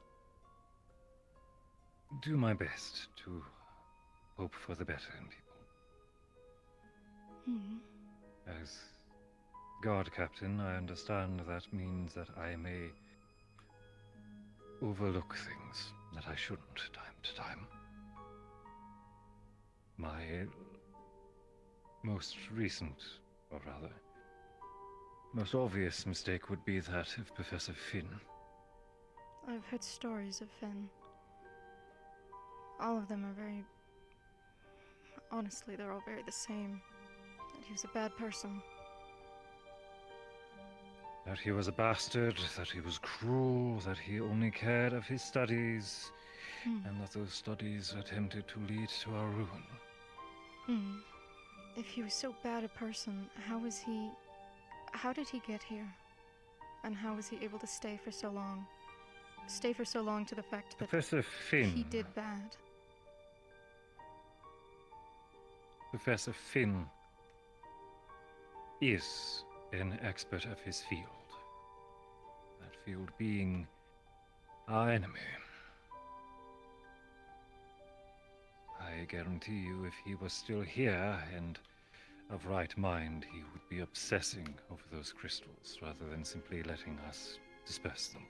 E: do my best to hope for the better in people. As guard captain, I understand that means that I may overlook things that I shouldn't time to time. My most recent, or rather, most obvious mistake would be that of Professor Finn.
B: I've heard stories of Finn. All of them are very... Honestly, they're all very the same. That he was a bad person.
E: That he was a bastard, that he was cruel, that he only cared of his studies, and that those studies attempted to lead to our ruin.
B: If he was so bad a person, how did he get here? And how was he able to stay for so long? Stay for so long to the fact that
E: Professor Finn.
B: he did bad.
E: Professor Finn is an expert of his field. That field being our enemy. I guarantee you, if he was still here and of right mind, he would be obsessing over those crystals rather than simply letting us disperse them.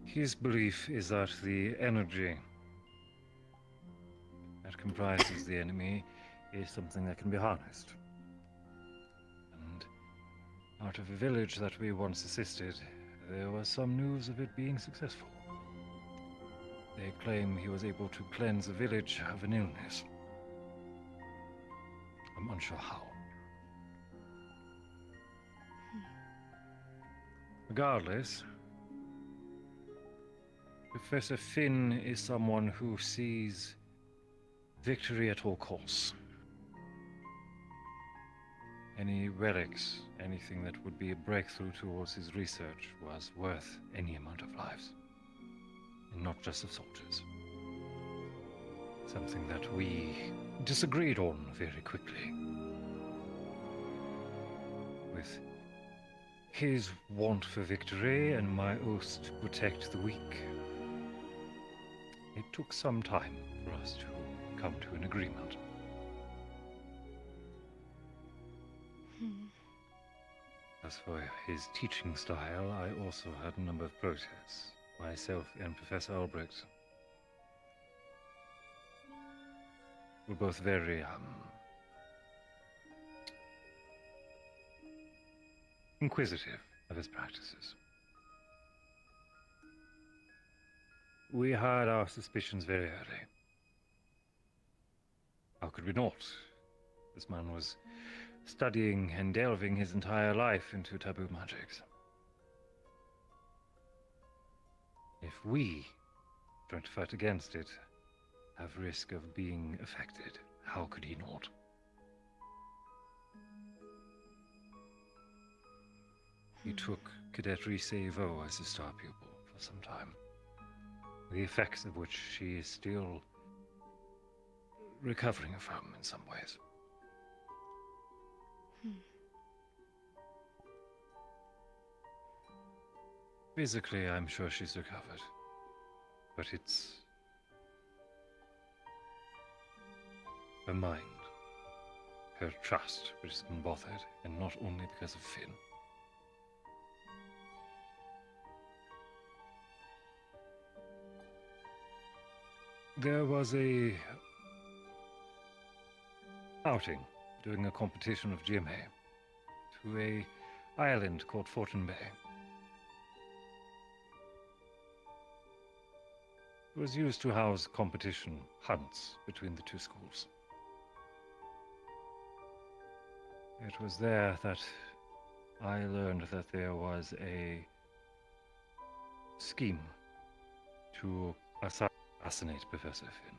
E: His belief is that the energy that comprises the enemy is something that can be harnessed. And out of a village that we once assisted, there was some news of it being successful. They claim he was able to cleanse a village of an illness. I'm unsure how. Regardless, Professor Finn is someone who sees victory at all costs. Any relics, anything that would be a breakthrough towards his research was worth any amount of lives. And not just of soldiers. Something that we disagreed on very quickly. With his want for victory and my oath to protect the weak, it took some time for us to come to an agreement. As for his teaching style, I also had a number of protests. Myself and Professor Albrecht were both very, inquisitive of his practices. We had our suspicions very early. How could we not? This man was studying and delving his entire life into taboo magics. If we, trying to fight against it, have risk of being affected, how could he not? He took Cadet Lyshteia as a star pupil for some time, the effects of which she is still recovering from in some ways. Physically, I'm sure she's recovered, but it's her mind, her trust, which has been bothered, and not only because of Finn. There was a outing during a competition of GMA to a island called Fortune Bay. It was used to house competition hunts between the two schools. It was there that I learned that there was a scheme to assassinate Professor Finn.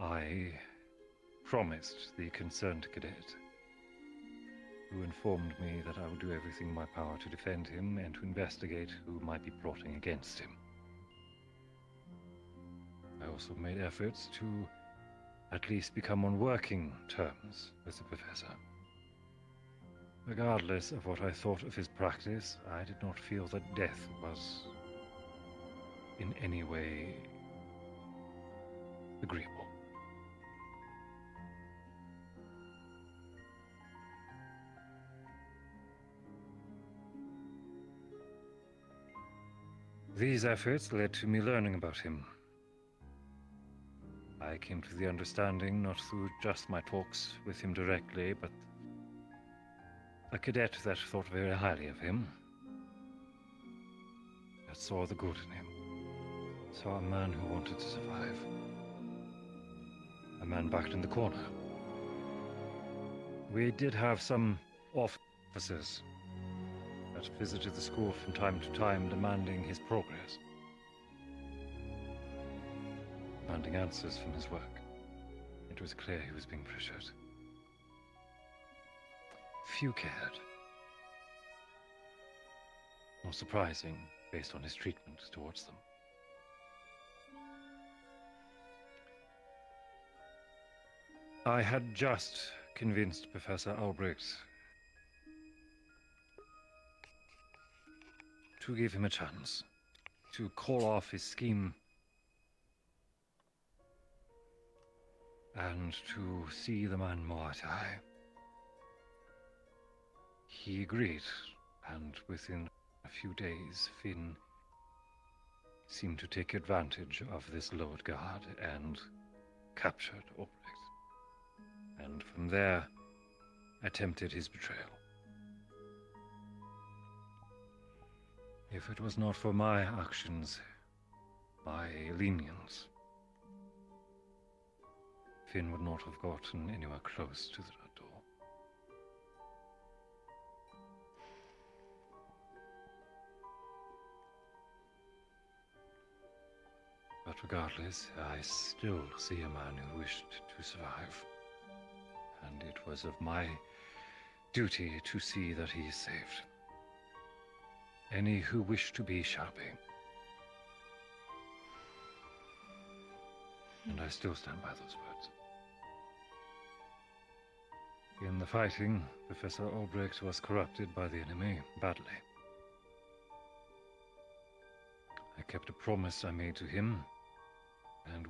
E: I promised the concerned cadet, who informed me that I would do everything in my power to defend him and to investigate who might be plotting against him. I also made efforts to at least become on working terms with the professor. Regardless of what I thought of his practice, I did not feel that death was in any way agreeable. These efforts led to me learning about him. I came to the understanding, not through just my talks with him directly, but a cadet that thought very highly of him, that saw the good in him, saw a man who wanted to survive, a man backed in the corner. We did have some officers that visited the school from time to time, demanding his progress, demanding answers from his work. It was clear he was being pressured. Few cared. Not surprising, based on his treatment towards them. I had just convinced Professor Albrecht to give him a chance, to call off his scheme, and to see the man more eye to eye. He agreed, and within a few days, Finn seemed to take advantage of this lowered guard and captured Albrecht. And from there, attempted his betrayal. If it was not for my actions, my lenience, Finn would not have gotten anywhere close to that door. But regardless, I still see a man who wished to survive, and it was of my duty to see that he is saved. Any who wish to be shall be. And I still stand by those words. In the fighting, Professor Albrecht was corrupted by the enemy badly. I kept a promise I made to him, and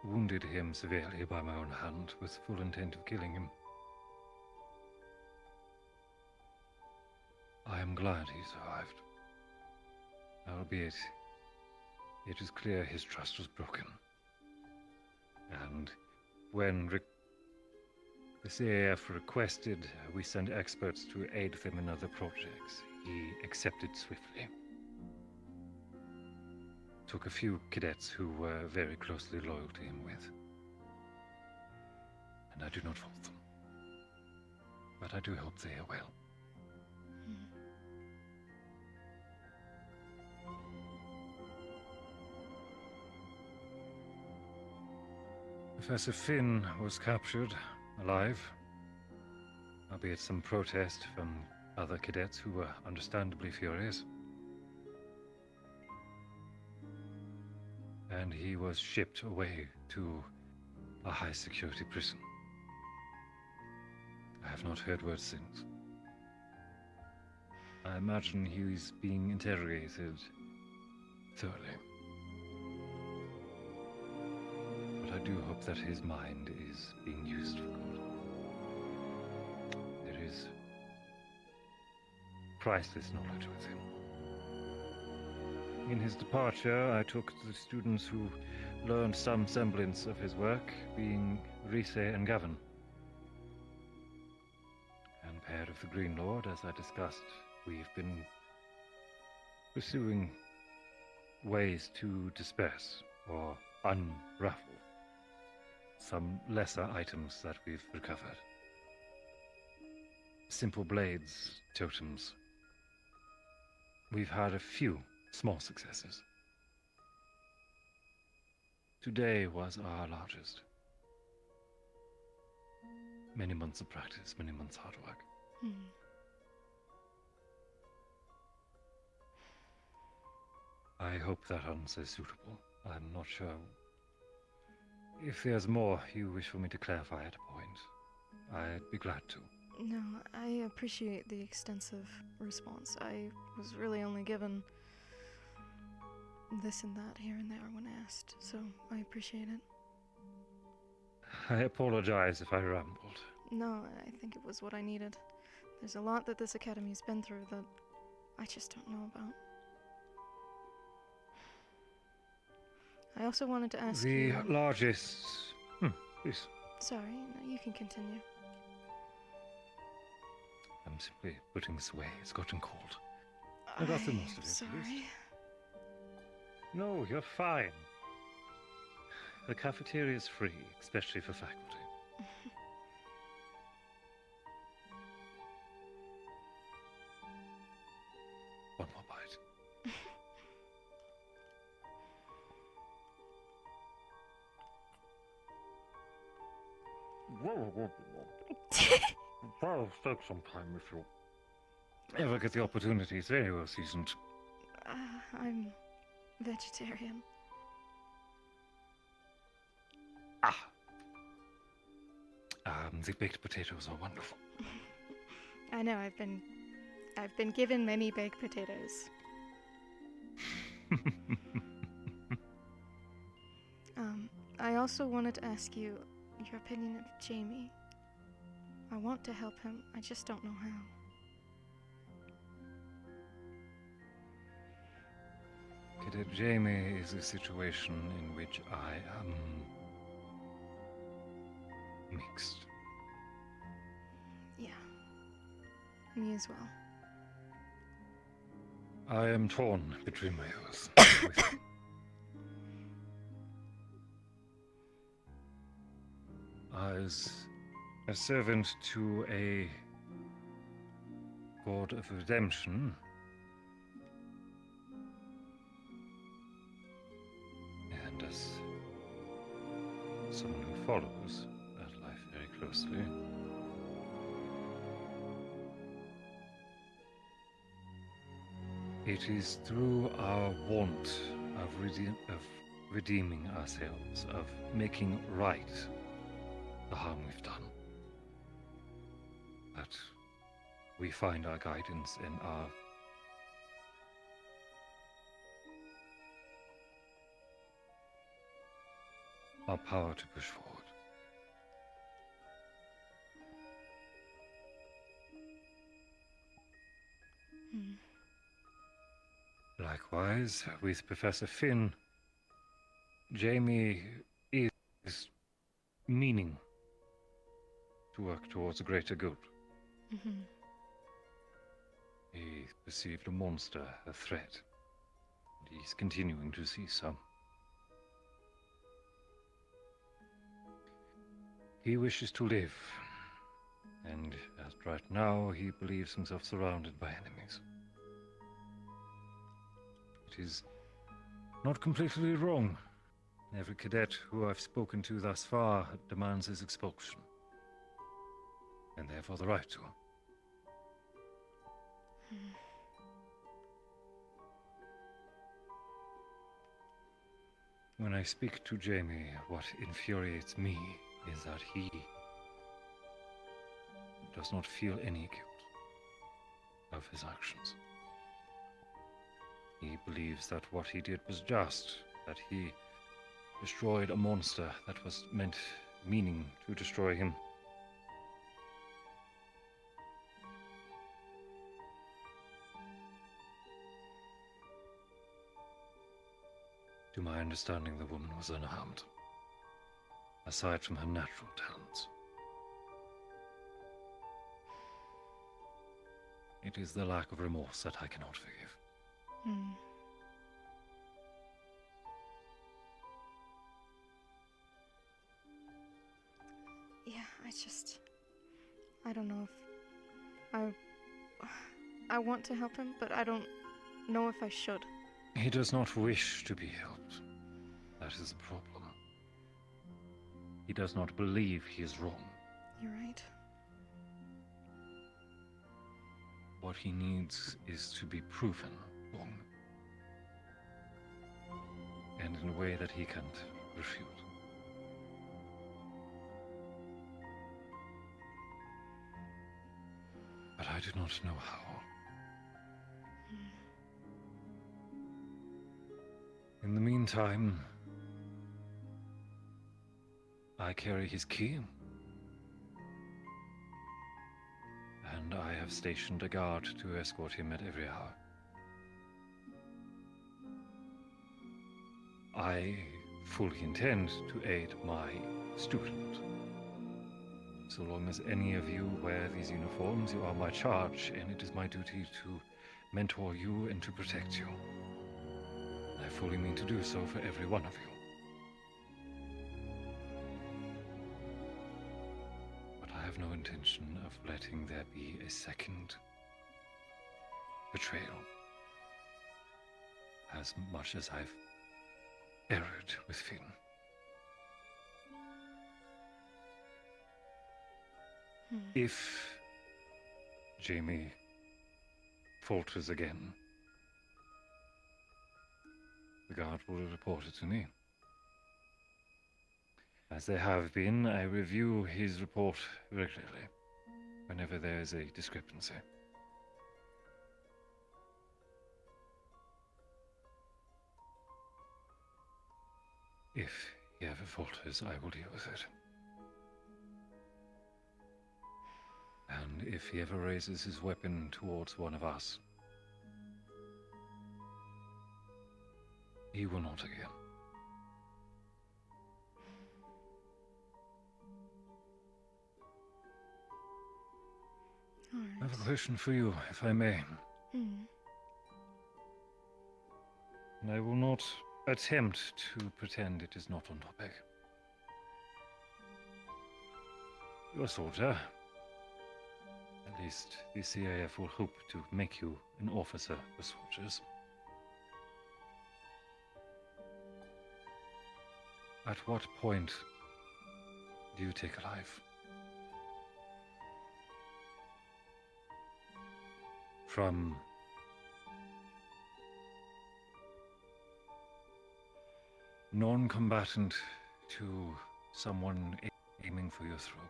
E: wounded him severely by my own hand with full intent of killing him. I am glad he survived, albeit it is clear his trust was broken. And when the CAF requested we send experts to aid them in other projects, he accepted swiftly. Took a few cadets who were very closely loyal to him with. And I do not fault them. But I do hope they are well. Professor Finn was captured alive, albeit some protest from other cadets who were understandably furious. And he was shipped away to a high-security prison. I have not heard words since. I imagine he's being interrogated thoroughly. But I do hope that his mind is being used for good. There is priceless knowledge with him. In his departure, I took the students who learned some semblance of his work, being Lyshteia and Gavin. And pair of the Green Lord, as I discussed, we've been pursuing ways to disperse or unravel some lesser items that we've recovered. Simple blades, totems. We've had a few small successes. Today was our largest. Many months of practice, many months hard work. I hope that answer is suitable. I'm not sure If there's more you wish for me to clarify at a point, I'd be glad to.
B: No, I appreciate the extensive response. I was really only given this and that here and there when asked, so I appreciate it.
E: I apologize if I rambled.
B: No, I think it was what I needed. There's a lot that this academy's been through that I just don't know about. I also wanted to ask you...
E: The largest... please.
B: Sorry, no, you can continue.
E: I'm simply putting this away. It's gotten cold. I got the most of it.
B: Sorry.
E: At least. No, you're fine. The cafeteria is free, especially for faculty. One more bite. I'll take some time if you ever get the opportunity. It's very well seasoned.
B: I'm vegetarian.
E: The baked potatoes are wonderful.
B: I know, I've been given many baked potatoes. I also wanted to ask you your opinion of Jamie. I want to help him, I just don't know how.
E: Cadet Jamie is a situation in which I am mixed.
B: Yeah. Me as well.
E: I am torn between my oaths. As a servant to a god of redemption, and as someone who follows that life very closely, it is through our want of redeeming ourselves, of making right the harm we've done, that we find our guidance in our power to push forward. Likewise, with Professor Finn, Jamie is meaning to work towards a greater good. He perceived a monster, a threat, and he's continuing to see some. He wishes to live, and as right now he believes himself surrounded by enemies. It is not completely wrong. Every cadet who I've spoken to thus far demands his expulsion, and therefore the right to. When I speak to Jamie, what infuriates me is that he does not feel any guilt of his actions. He believes that what he did was just, that he destroyed a monster that was meaning to destroy him. To my understanding, the woman was unharmed, aside from her natural talents. It is the lack of remorse that I cannot forgive.
B: Yeah, I don't know if I want to help him, but I don't know if I should.
E: He does not wish to be helped. That is the problem. He does not believe he is wrong.
B: You're right.
E: What he needs is to be proven wrong. And in a way that he can't refute. do not know how. In the meantime, I carry his key, and I have stationed a guard to escort him at every hour. I fully intend to aid my student. So long as any of you wear these uniforms, you are my charge, and it is my duty to mentor you and to protect you. I fully mean to do so for every one of you. But I have no intention of letting there be a second betrayal. As much as I've erred with Finn. If Jamie falters again, the guard will report it to me. As they have been, I review his report regularly, whenever there is a discrepancy. If he ever falters, I will deal with it. And if he ever raises his weapon towards one of us, he will not again.
B: All right.
E: I have a question for you, if I may. And I will not attempt to pretend it is not on topic. You're a soldier. At least the CAF will hope to make you an officer for soldiers. At what point do you take a life? From non-combatant to someone aiming for your throat.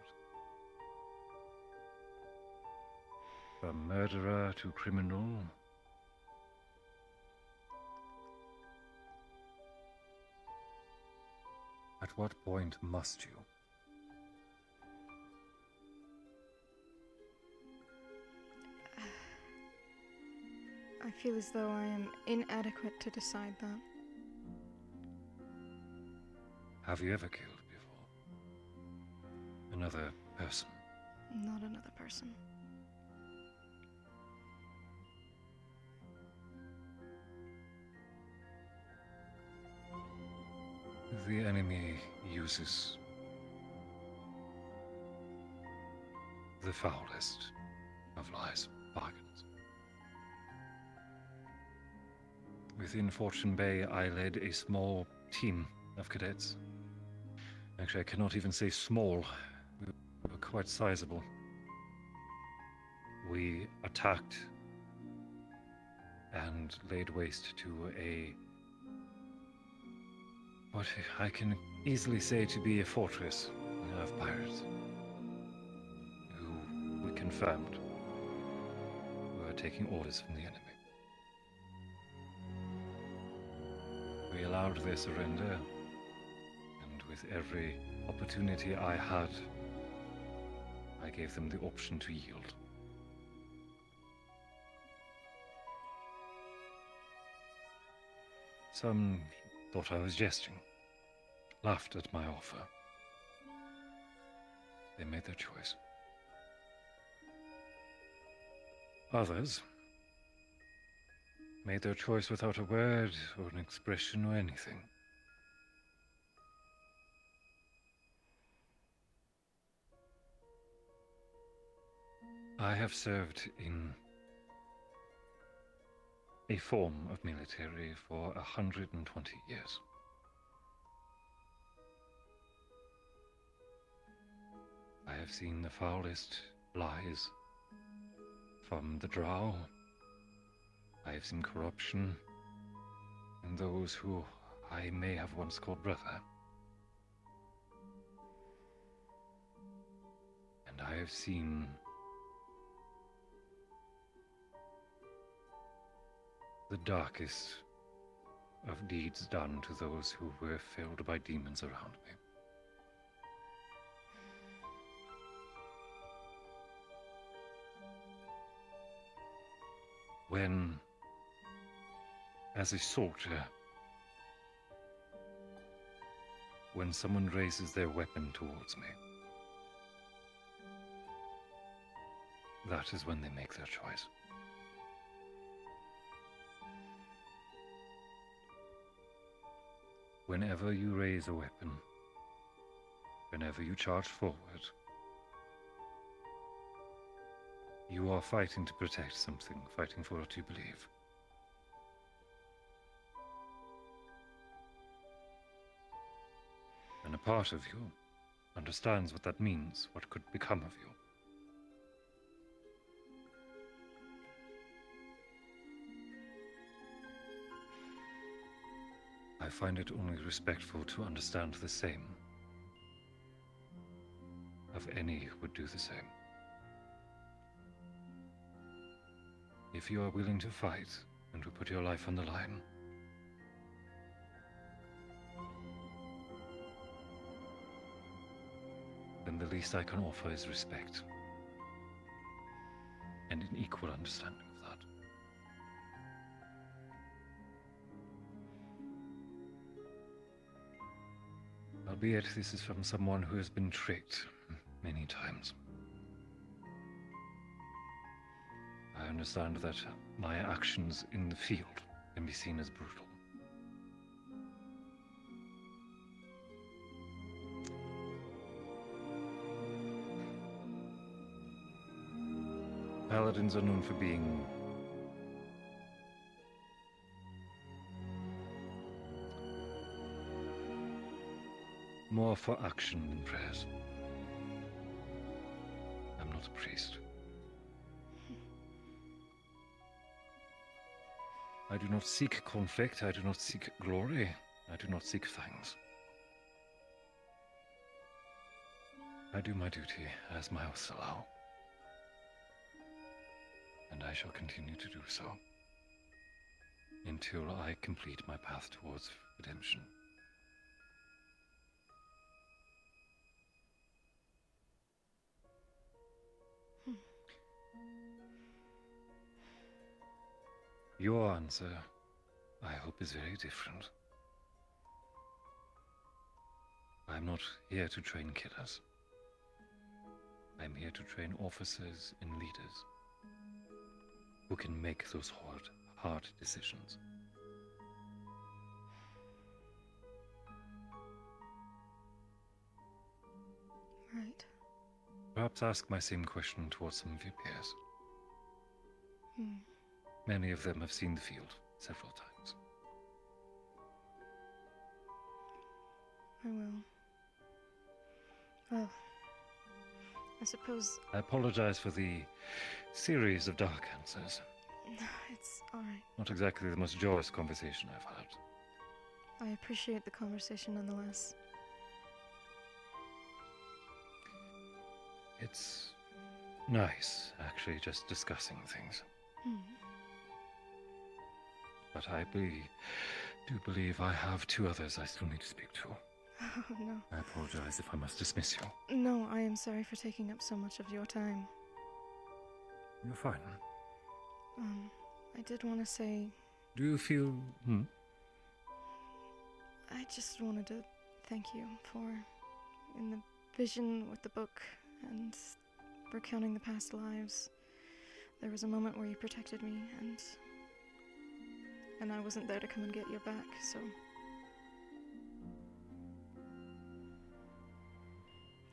E: From murderer to criminal. At what point must you?
B: I feel as though I am inadequate to decide that.
E: Have you ever killed before? Another person?
B: Not another person.
E: The enemy uses the foulest of lies, bargains. Within Fortune Bay, I led a small team of cadets. Actually, I cannot even say small. We were quite sizable. We attacked and laid waste to what I can easily say to be a fortress of pirates, who we confirmed were taking orders from the enemy. We allowed their surrender, and with every opportunity I had, I gave them the option to yield. Some thought I was jesting, laughed at my offer. They made their choice. Others made their choice without a word or an expression or anything. I have served in a form of military for 120 years. I have seen the foulest lies from the drow. I have seen corruption in those who I may have once called brother. And I have seen the darkest of deeds done to those who were filled by demons around me. When, as a soldier, when someone raises their weapon towards me, that is when they make their choice. Whenever you raise a weapon, whenever you charge forward, you are fighting to protect something, fighting for what you believe. And a part of you understands what that means, what could become of you. I find it only respectful to understand the same of any who would do the same. If you are willing to fight and to put your life on the line, then the least I can offer is respect and an equal understanding of that. Albeit this is from someone who has been tricked many times. I understand that my actions in the field can be seen as brutal. Paladins are known for being more for action than prayers. I'm not a priest. I do not seek conflict, I do not seek glory, I do not seek thanks. I do my duty as my oaths allow, and I shall continue to do so until I complete my path towards redemption. Your answer, I hope, is very different. I'm not here to train killers. I'm here to train officers and leaders who can make those hard decisions.
B: Right.
E: Perhaps ask my same question towards some of your peers.
B: Hmm.
E: Many of them have seen the field several times.
B: I will. Well, I suppose
E: I apologize for the series of dark answers.
B: it's alright.
E: Not exactly the most joyous conversation I've had.
B: I appreciate the conversation nonetheless.
E: It's nice, actually, just discussing things.
B: Hmm.
E: But I do believe I have two others I still need to speak to.
B: Oh, no.
E: I apologize if I must dismiss you.
B: No, I am sorry for taking up so much of your time.
E: You're fine.
B: I did want to say...
E: Do you feel...
B: I just wanted to thank you for, in the vision with the book and recounting the past lives, there was a moment where you protected me, and I wasn't there to come and get you back, so...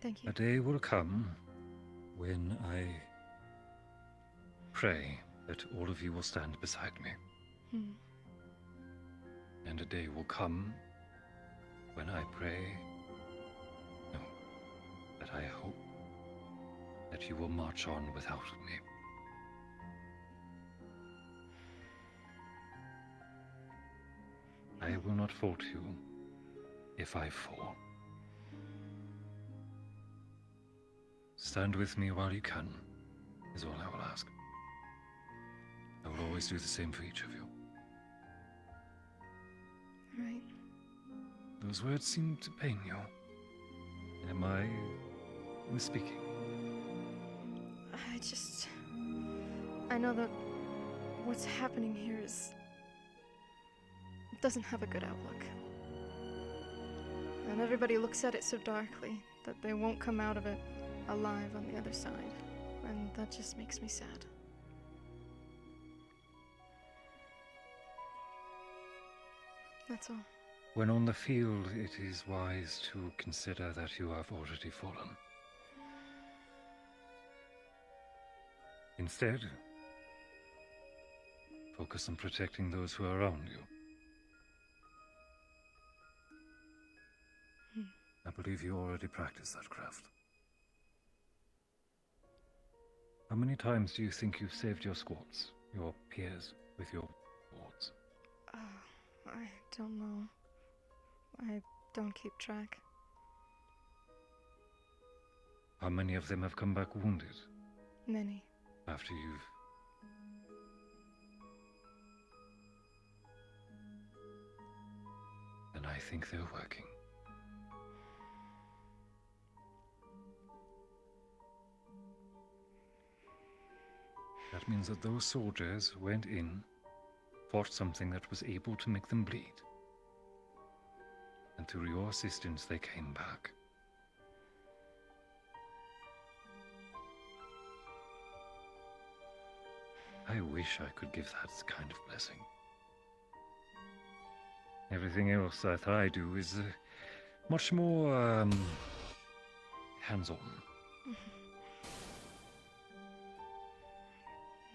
B: Thank you.
E: A day will come when I pray that all of you will stand beside me.
B: Hmm.
E: And a day will come when I pray, no, that I hope that you will march on without me. I will not fault you if I fall. Stand with me while you can, is all I will ask. I will always do the same for each of you. Those words seem to pain you. Am I misspeaking?
B: I know that what's happening here doesn't have a good outlook. And everybody looks at it so darkly that they won't come out of it alive on the other side. And that just makes me sad. That's all.
E: When on the field, it is wise to consider that you have already fallen. Instead, focus on protecting those who are around you. I believe you already practice that craft. How many times do you think you've saved your squads, your peers, with your boards?
B: I don't know. I don't keep track.
E: How many of them have come back wounded?
B: Many.
E: After you've... Then I think they're working. That means that those soldiers went in, fought something that was able to make them bleed. And through your assistance, they came back. I wish I could give that kind of blessing. Everything else that I do is much more hands-on.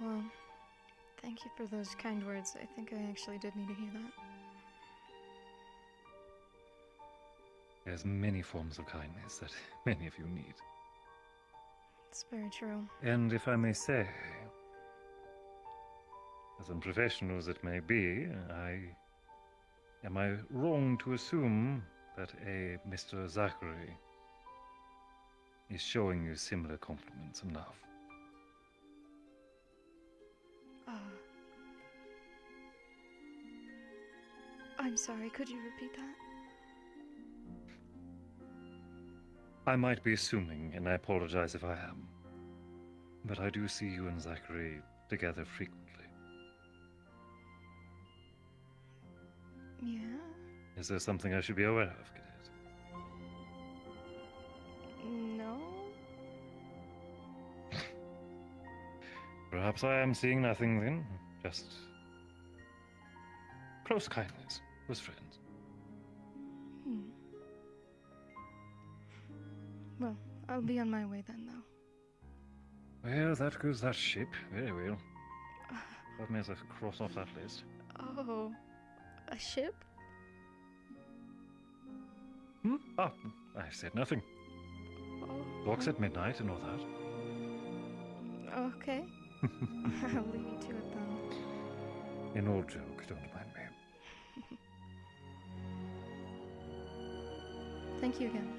B: Well, thank you for those kind words. I think I actually did need to hear that.
E: There's many forms of kindness that many of you need.
B: It's very true.
E: And if I may say, as unprofessional as it may be, am I wrong to assume that a Mr. Zachary is showing you similar compliments of love?
B: I'm sorry, could you repeat that?
E: I might be assuming, and I apologize if I am, but I do see you and Zachary together frequently.
B: Yeah?
E: Is there something I should be aware of, Cadet?
B: No?
E: Perhaps I am seeing nothing then, just close kindness with friends.
B: Well, I'll be on my way then, though.
E: Well, that goes that ship. Very well. Let me just cross off that list.
B: Oh, a ship?
E: Ah, I said nothing. Docks at midnight and all that.
B: Okay. I'll leave you to it then.
E: An old joke, don't mind me.
B: Thank you again.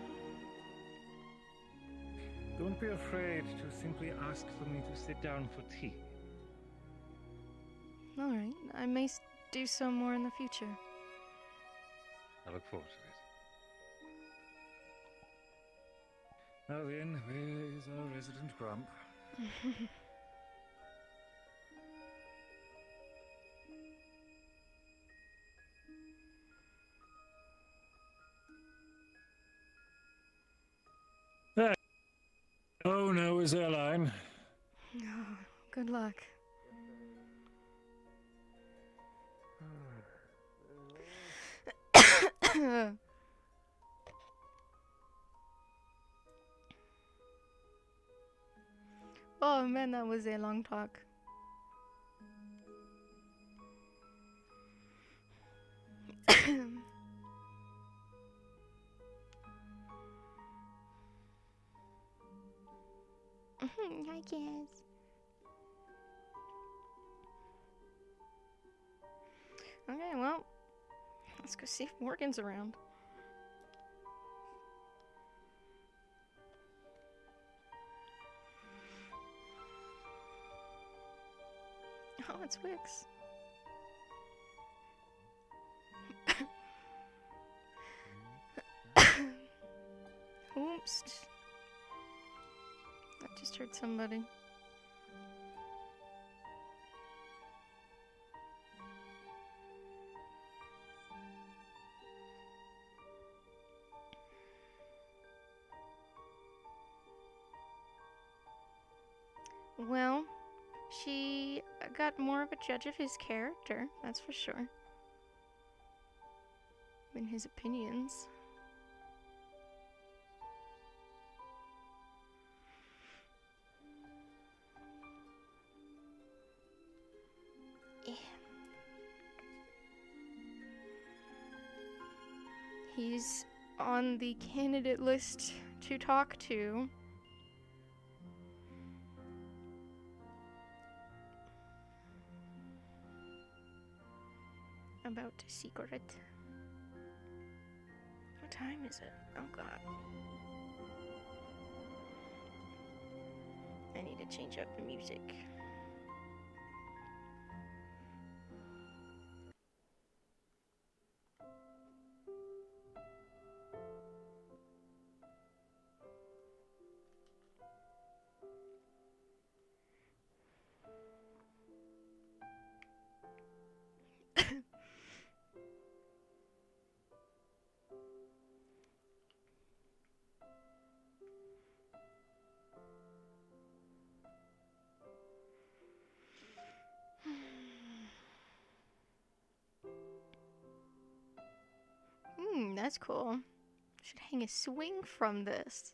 E: Don't be afraid to simply ask for me to sit down for tea.
B: All right, I may do so more in the future.
E: I look forward to it. Now then, where is our resident grump? Oh no, is airline.
B: Oh, good luck. Oh man, that was a long talk. Hi, kids. Okay, well, let's go see if Morgan's around. Oh, it's Wix. ghost. I just heard somebody. Well, she got more of a judge of his character, that's for sure. In his opinions. He's on the candidate list to talk to. About a secret. What time is it? Oh god. I need to change up the music. That's cool. Should hang a swing from this.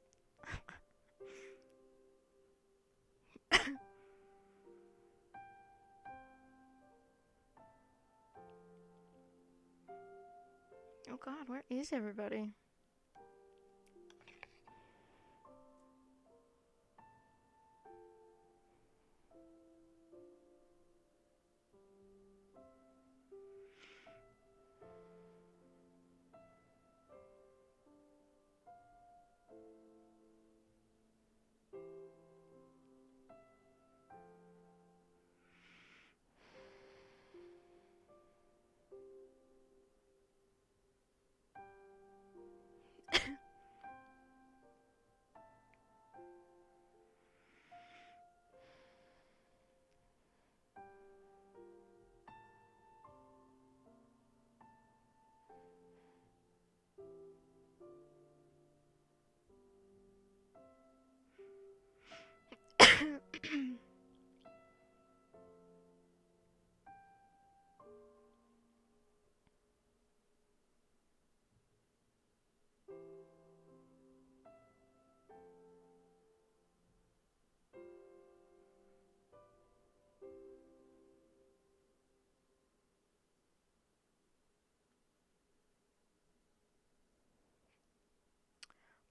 B: Oh god, where is everybody?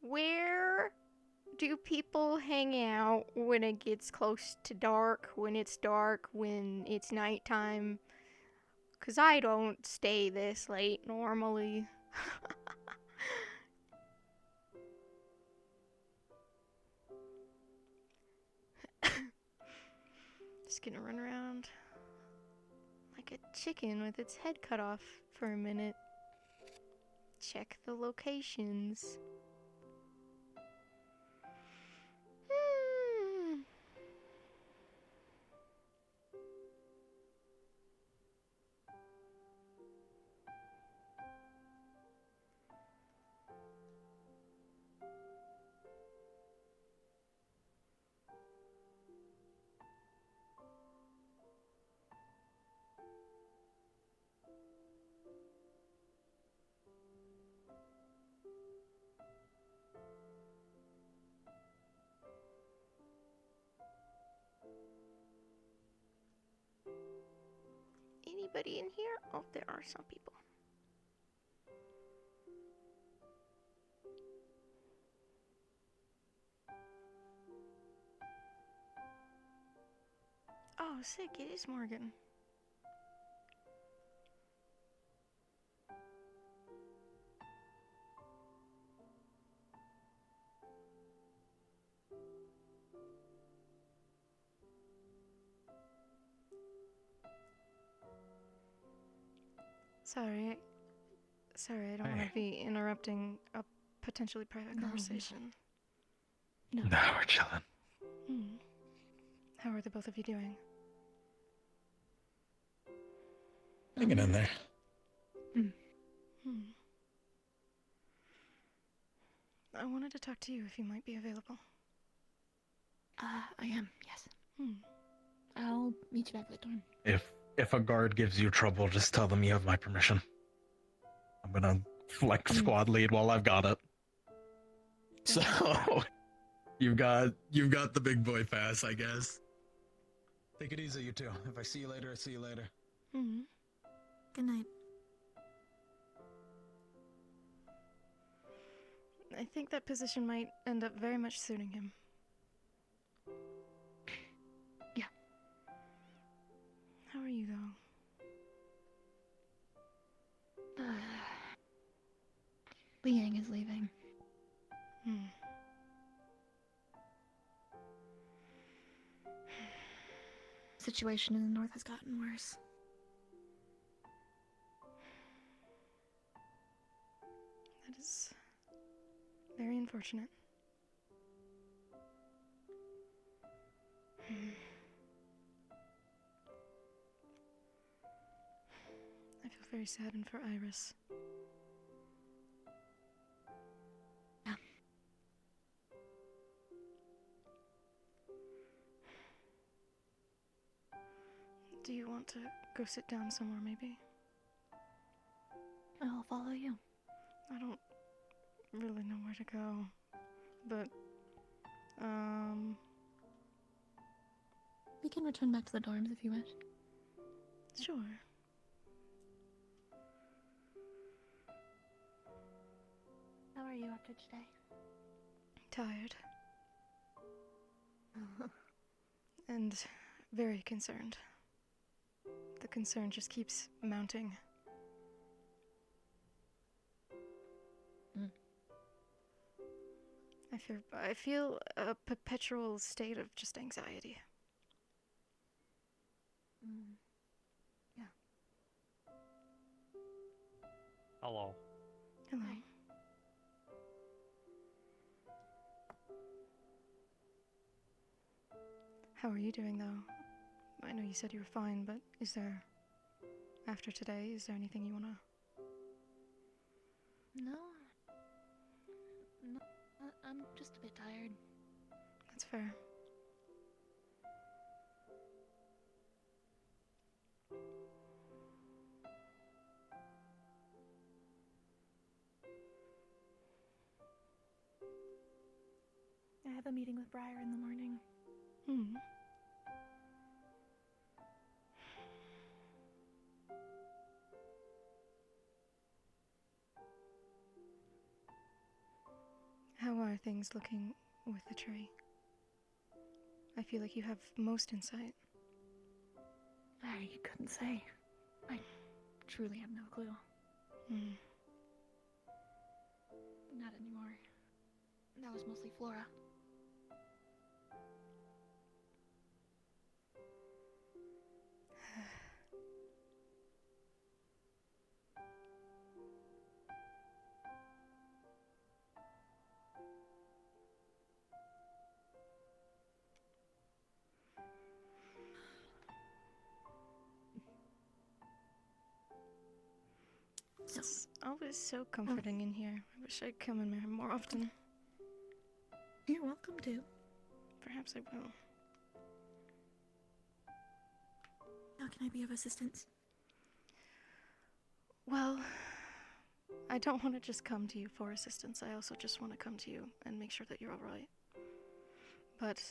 B: Where do people hang out when it gets close to dark, when it's dark, when it's nighttime? 'Cause I don't stay this late normally. Just gonna run around like a chicken with its head cut off for a minute. Check the locations. Anybody in here? Oh, there are some people. Oh, sick, it is Morgan. Sorry, I don't want to be interrupting a potentially private conversation.
H: No.
V: No, we're chilling.
B: Hmm. How are the both of you doing?
V: Hanging in there.
B: Hmm. I wanted to talk to you if you might be available.
H: I am, yes.
B: Hmm.
H: I'll meet you back at the dorm.
V: If a guard gives you trouble, just tell them you have my permission. I'm gonna flex squad lead while I've got it. So you've got the big boy pass, I guess. Take it easy, you two. If I see you later, I see you later.
B: Hmm.
H: Good night.
B: I think that position might end up very much suiting him.
H: Yeah.
B: How are you, though?
H: Liang is leaving.
B: Hmm.
H: Situation in the north has gotten worse.
B: That is very unfortunate. I feel very saddened for Iris.
H: Yeah.
B: Do you want to go sit down somewhere, maybe?
H: I'll follow you.
B: I don't really know where to go, but,
H: We can return back to the dorms if you wish.
B: sure.
H: How are you after today?
B: Tired. And very concerned. The concern just keeps mounting. I feel a perpetual state of just anxiety.
H: Yeah.
I: Hello.
B: Hello. How are you doing, though? I know you said you were fine, but is there... After today, is there anything you wanna...
H: No. No. I'm just a bit tired.
B: That's fair.
H: I have a meeting with Briar in the morning.
B: Hmm. How are things looking with the tree? I feel like you have most insight.
H: I couldn't say. I truly have no clue.
B: Hmm.
H: Not anymore. That was mostly Flora.
B: It's always so comforting in here. I wish I'd come in here more often.
H: You're welcome to.
B: Perhaps I will.
H: How can I be of assistance?
B: Well, I don't want to just come to you for assistance. I also just want to come to you and make sure that you're alright. But,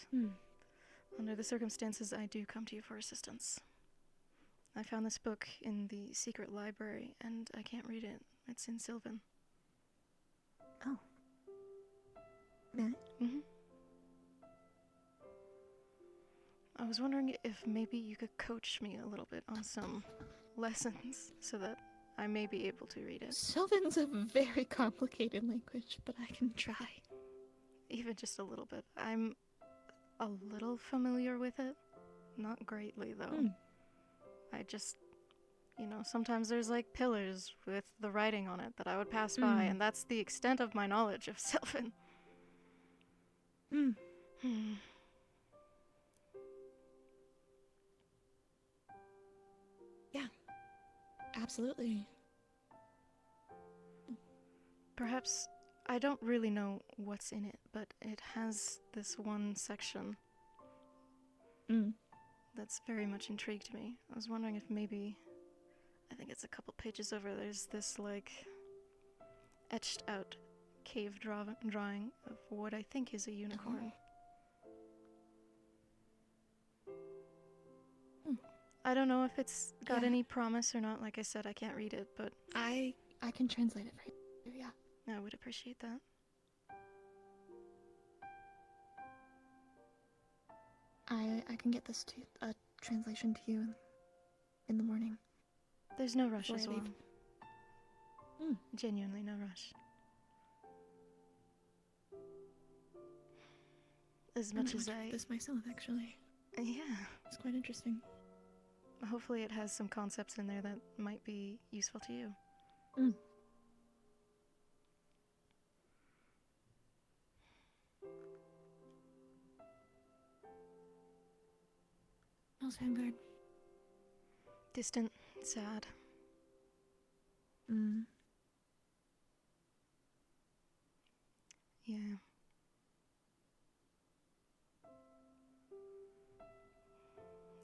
B: under the circumstances, I do come to you for assistance. I found this book in the secret library, and I can't read it. It's in Sylvan.
H: Oh. Really?
B: Mm-hmm. I was wondering if maybe you could coach me a little bit on some lessons so that I may be able to read it.
H: Sylvan's a very complicated language, but I can try.
B: Even just a little bit. I'm a little familiar with it. Not greatly, though. I just, sometimes there's like pillars with the writing on it that I would pass by, and that's the extent of my knowledge of Sylvan.
H: Mm.
B: Hmm.
H: Yeah. Absolutely.
B: Perhaps I don't really know what's in it, but it has this one section that's very much intrigued me. I was wondering if maybe, I think it's a couple pages over, there's this like etched out cave drawing of what I think is a unicorn. I don't know if it's got
H: Yeah.
B: any promise or not. Like I said, I can't read it, but
H: I can translate it for you, yeah.
B: I would appreciate that.
H: I can get this to a translation to you in the morning.
B: There's no rush
H: Before
B: as
H: I
B: well.
H: leave.
B: Genuinely no rush. As
H: I
B: much
H: might
B: as
H: want to read this myself, actually.
B: Yeah.
H: It's quite interesting.
B: Hopefully it has some concepts in there that might be useful to you.
H: How's Vanguard?
B: Distant, sad. Yeah.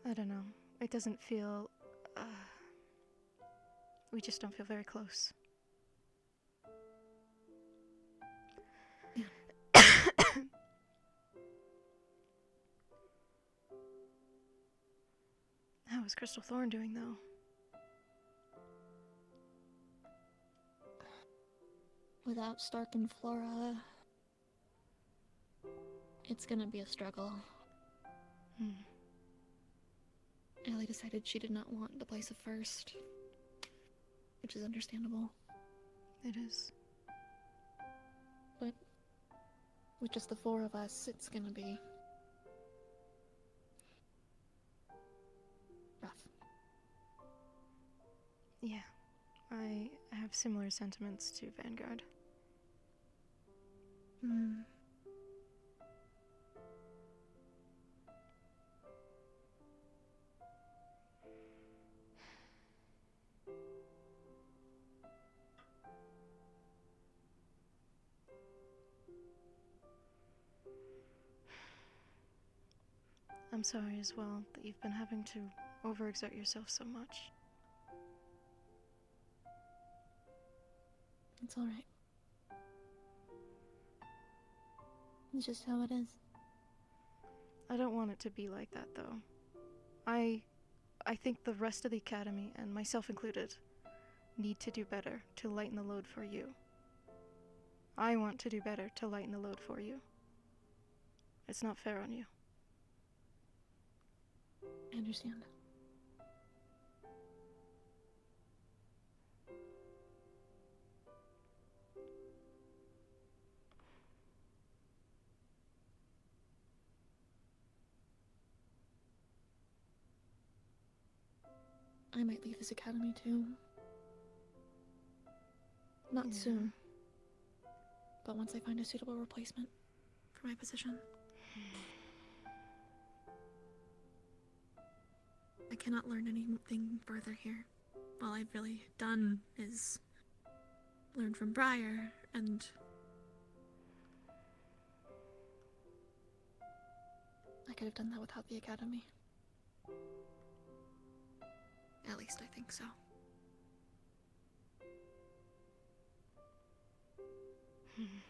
B: I don't know. It doesn't feel... we just don't feel very close. How is Crystal Thorn doing, though?
H: Without Stark and Flora, it's gonna be a struggle. Allie decided she did not want the place of first, which is understandable.
B: It is.
H: But with just the four of us, it's gonna be rough.
B: Yeah. I have similar sentiments to Vanguard. I'm sorry as well that you've been having to overexert yourself so much.
H: It's alright. It's just how it is.
B: I don't want it to be like that, though. I think the rest of the Academy, and myself included, need to do better to lighten the load for you. I want to do better to lighten the load for you. It's not fair on you.
H: I understand. I might leave this academy too. Not soon, but once I find a suitable replacement for my position. I cannot learn anything further here. All I've really done is learn from Briar, and I could have done that without the academy. At least I think so.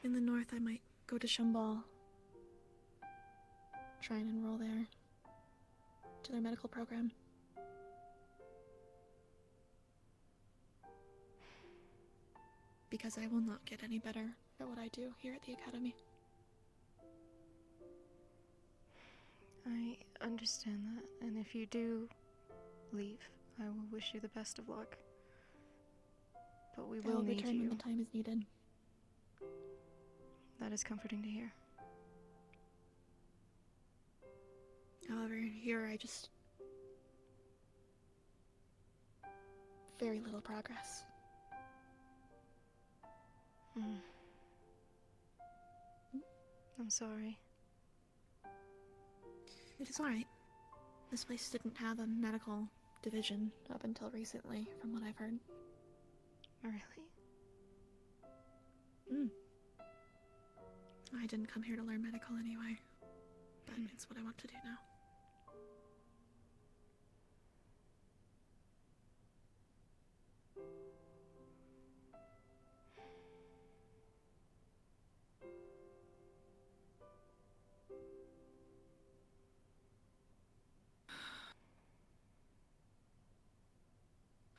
H: In the north, I might go to Shambhala. Try and enroll there. To their medical program. Because I will not get any better at what I do here at the academy.
B: I understand that, and if you do leave, I will wish you the best of luck. But we will need
H: return
B: you.
H: when the time is needed.
B: That is comforting to hear.
H: However, here I just... very little progress.
B: I'm sorry.
H: It is alright. This place didn't have a medical division up until recently, from what I've heard.
B: Really?
H: I didn't come here to learn medical anyway, but it's what I want to do now.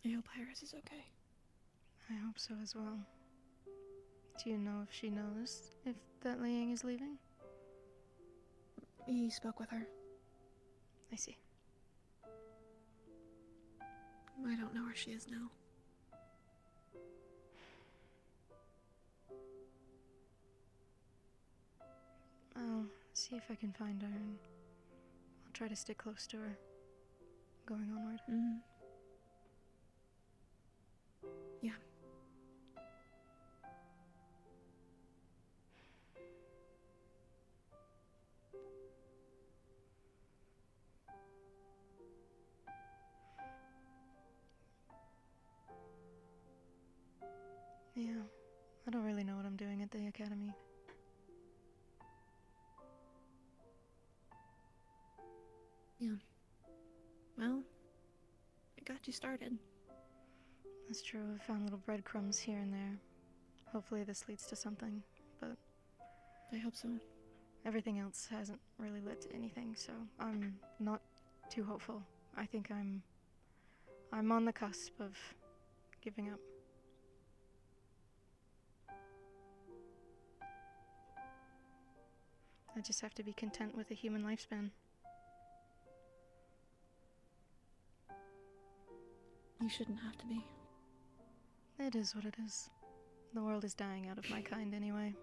H: I hope Iris is okay.
B: I hope so as well. Do you know if she knows if that Liang is leaving?
H: He spoke with her.
B: I see.
H: I don't know where she is now.
B: I'll see if I can find her and I'll try to stay close to her going onward.
H: Yeah.
B: Yeah, I don't really know what I'm doing at the academy.
H: Yeah. Well, it got you started.
B: That's true, I found little breadcrumbs here and there. Hopefully this leads to something, but
H: I hope so.
B: everything else hasn't really led to anything, so I'm not too hopeful. I think I'm on the cusp of giving up. I just have to be content with a human lifespan.
H: You shouldn't have to be.
B: It is what it is. The world is dying out of my kind anyway.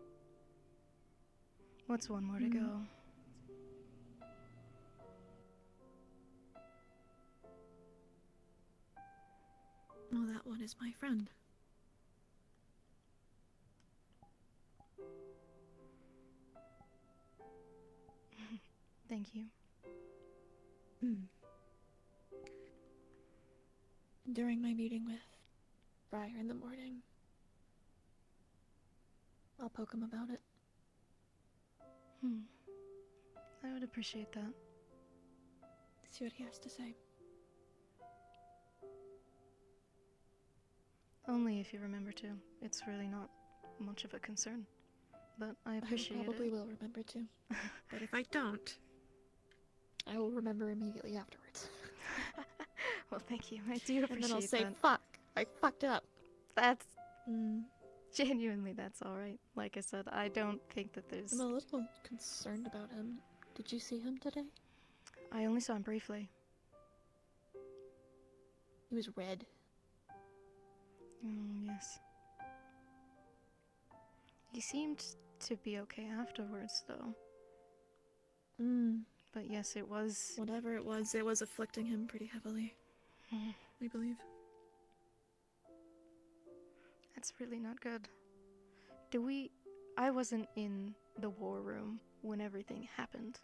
B: What's one more to go?
H: Well, that one is my friend.
B: Thank you.
H: During my meeting with Briar in the morning, I'll poke him about it.
B: I would appreciate that.
H: See what he has to say.
B: Only if you remember to. It's really not much of a concern. But I appreciate
H: I probably
B: it.
H: will remember to. But if I don't, I will remember immediately afterwards.
B: Well, thank you. I do appreciate that.
H: And then I'll say, fuck, I fucked up.
B: That's... Genuinely, that's alright. Like I said, I don't think that there's...
H: I'm a little concerned about him. Did you see him today?
B: I only saw him briefly.
H: He was red.
B: Oh, yes. He seemed to be okay afterwards, though. But yes, it was...
H: Whatever it was afflicting him pretty heavily. We believe.
B: That's really not good. I wasn't in the war room when everything happened.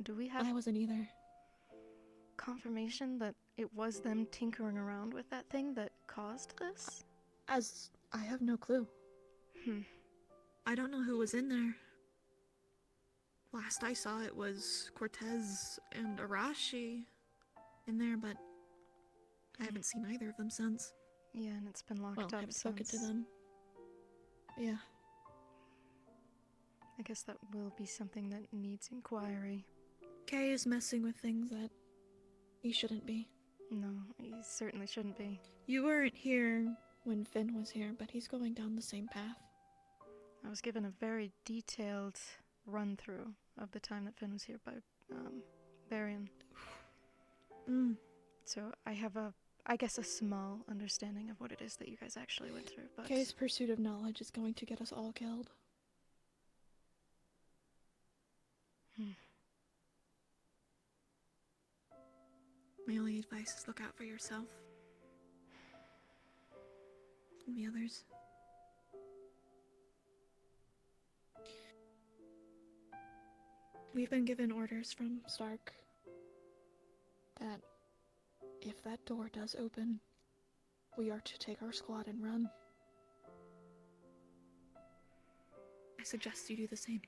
B: Do we have...
H: I wasn't either.
B: Confirmation that it was them tinkering around with that thing that caused this?
H: As I have no clue. I don't know who was in there. Last I saw it was Cortez and Arashi in there, but I haven't seen either of them since.
B: Yeah, and it's been locked
H: Well,
B: up
H: I haven't spoken to
B: since.
H: them. Yeah.
B: I guess that will be something that needs inquiry.
H: Kay is messing with things that he shouldn't be.
B: No, he certainly shouldn't be.
H: You weren't here when Finn was here, but he's going down the same path.
B: I was given a very detailed run-through of the time that Finn was here by Varian. So I have I guess a small understanding of what it is that you guys actually went through, but...
H: Kay's pursuit of knowledge is going to get us all killed. My only advice is look out for yourself. And the others. We've been given orders from Stark that if that door does open, we are to take our squad and run. I suggest you do the same.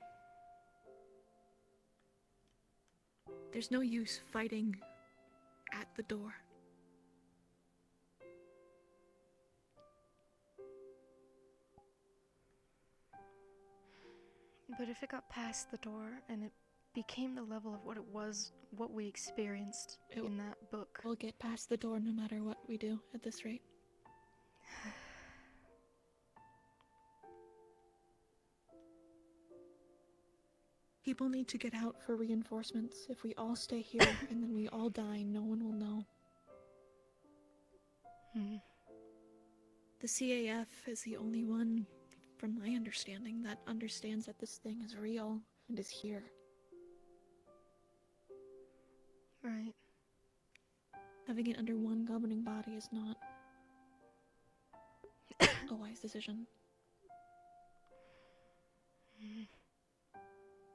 H: There's no use fighting at the door.
B: But if it got past the door and it became the level of what it was, what we experienced in that book.
H: We'll get past the door no matter what we do at this rate. People need to get out for reinforcements. If we all stay here and then we all die, no one will know. The CAF is the only one, from my understanding, that understands that this thing is real and is here.
B: Right.
H: Having it under one governing body is not a wise decision.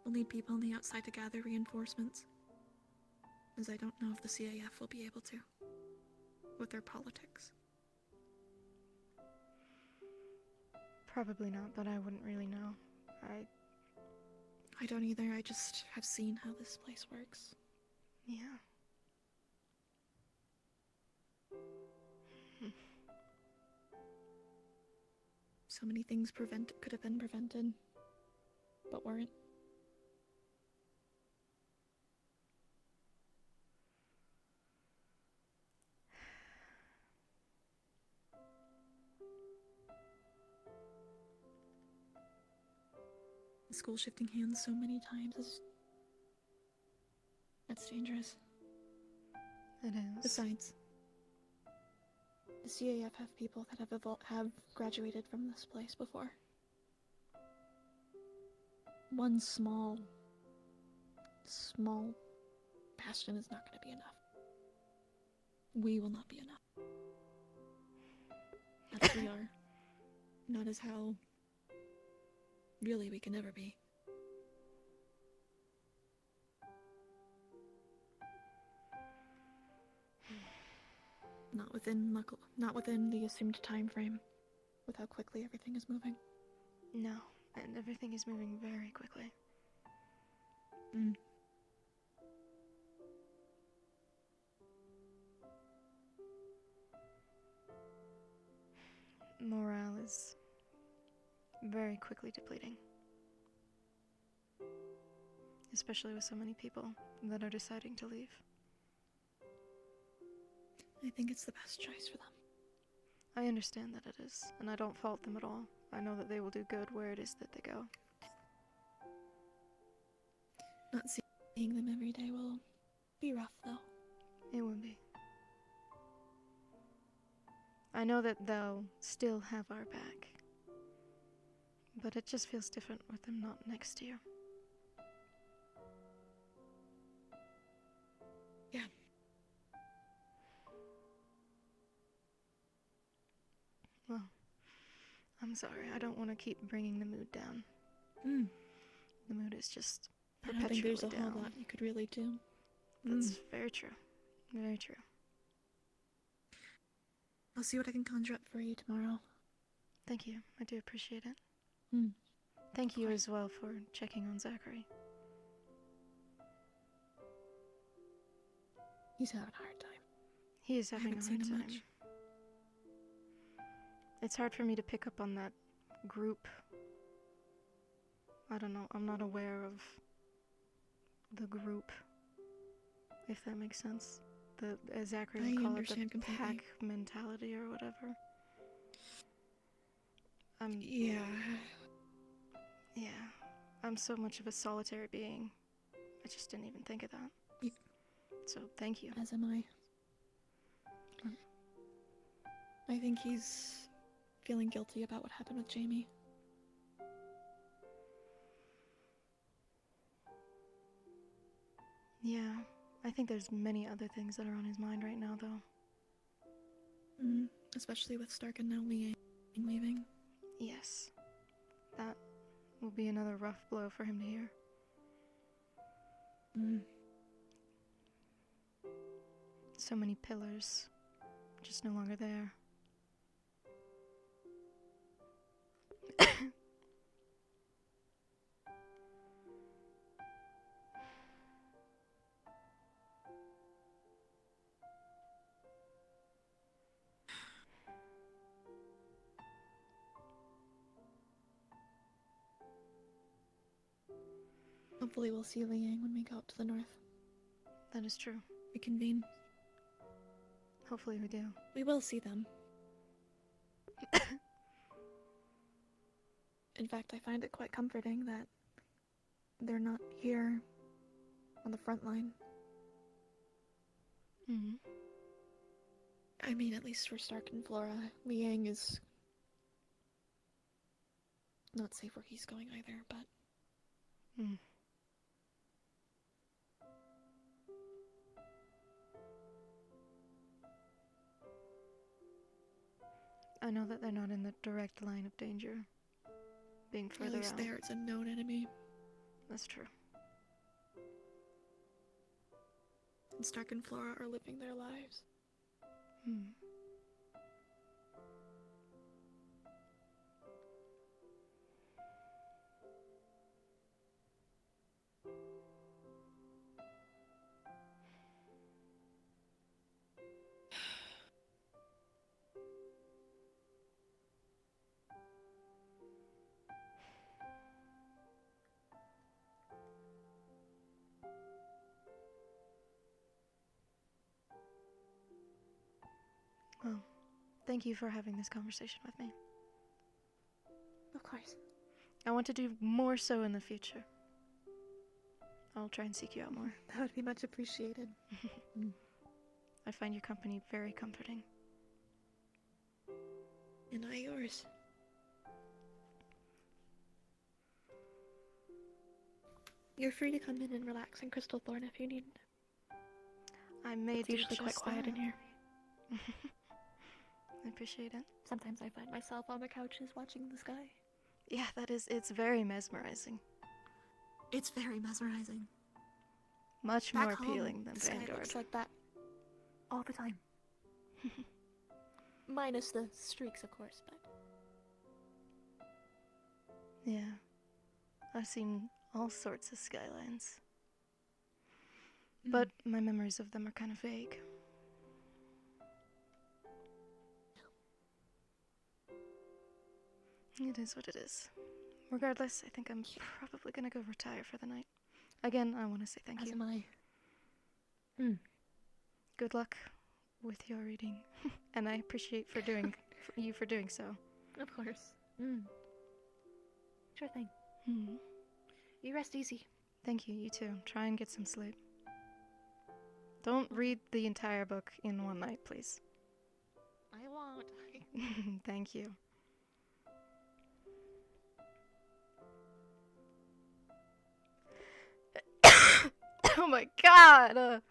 H: We'll need people on the outside to gather reinforcements, as I don't know if the CAF will be able to, with their politics.
B: Probably not, but I wouldn't really know.
H: I don't either, I just have seen how this place works.
B: Yeah.
H: So many things could have been prevented, but weren't. The school shifting hands so many times is... that's dangerous.
B: It is.
H: Besides, the CAF have people that have graduated from this place before. One small bastion is not going to be enough. We will not be enough. Not as we are. Not as how really we can ever be. Not within the assumed time frame, with how quickly everything is moving.
B: No, and everything is moving very quickly. Morale is very quickly depleting. Especially with so many people that are deciding to leave.
H: I think it's the best choice for them.
B: I understand that it is, and I don't fault them at all. I know that they will do good where it is that they go.
H: Not seeing them every day will be rough, though.
B: It will be. I know that they'll still have our back. But it just feels different with them not next to you.
H: Yeah.
B: Well, I'm sorry. I don't want to keep bringing the mood down. The mood is just
H: I don't
B: perpetually
H: think there's a
B: down.
H: whole lot you could really do.
B: That's very true. Very true.
H: I'll see what I can conjure up for you tomorrow.
B: Thank you. I do appreciate it. Thank you as well for checking on Zachary.
H: He's having a hard time.
B: He is having a
H: haven't seen
B: hard
H: him
B: time.
H: much.
B: It's hard for me to pick up on that group. I don't know. I'm not aware of the group, if that makes sense. As Zachary would
H: I
B: call it, the
H: understand completely.
B: pack mentality or whatever.
H: Yeah.
B: Yeah. I'm so much of a solitary being. I just didn't even think of that. So, thank you.
H: As am I. I think he's feeling guilty about what happened with Jamie.
B: Yeah. I think there's many other things that are on his mind right now, though.
H: Especially with Stark and now leaving.
B: Yes. That will be another rough blow for him to hear. So many pillars, just no longer there.
H: Hopefully we'll see Liang when we go up to the north.
B: That is true.
H: Reconvene.
B: Hopefully we do.
H: We will see them. In fact, I find it quite comforting that they're not here on the front line.
B: Mm-hmm.
H: I mean, at least for Stark and Flora, Liang is not safe where he's going either, but...
B: Mm. I know that they're not in the direct line of danger, being further
H: At least
B: out.
H: there it's a known enemy.
B: That's true.
H: And Stark and Flora are living their lives.
B: Hmm. Well, thank you for having this conversation with me.
H: Of course.
B: I want to do more so in the future. I'll try and seek you out more.
H: That would be much appreciated.
B: I find your company very comforting.
H: And I yours. You're free to come in and relax in Crystal Thorn if you need.
B: I made
H: It's usually quite quiet in here.
B: I appreciate it.
H: Sometimes I find myself on the couches watching the sky.
B: Yeah, it's very mesmerizing.
H: It's very mesmerizing.
B: Much
H: Back
B: more
H: home,
B: appealing than
H: the sky
B: Vanguard.
H: looks like that all the time. Minus the streaks, of course, but...
B: Yeah. I've seen all sorts of skylines. But my memories of them are kind of vague. It is what it is. Regardless, I think I'm probably gonna go retire for the night. Again, I want to say thank you.
H: As am I.
B: Good luck with your reading, and I appreciate you for doing so.
H: Of course. Sure thing.
B: Hmm.
H: You rest easy.
B: Thank you, you too. Try and get some sleep. Don't read the entire book in one night, please.
H: I won't.
B: Thank you. Oh my god!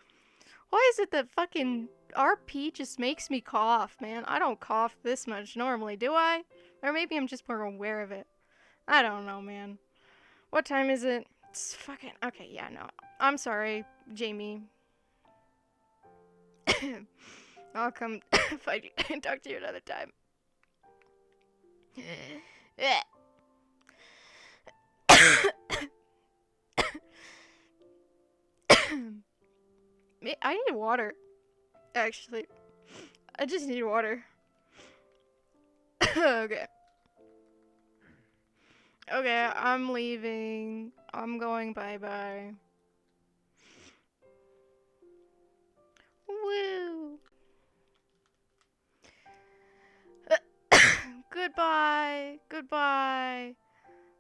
B: Why is it that fucking RP just makes me cough, man? I don't cough this much normally, do I? Or maybe I'm just more aware of it. I don't know, man. What time is it? It's fucking... Okay, yeah, no. I'm sorry, Jamie. I'll come fight you and talk to you another time. I need water. Actually. I just need water. Okay. Okay, I'm leaving. I'm going bye-bye. Woo! Goodbye. Goodbye.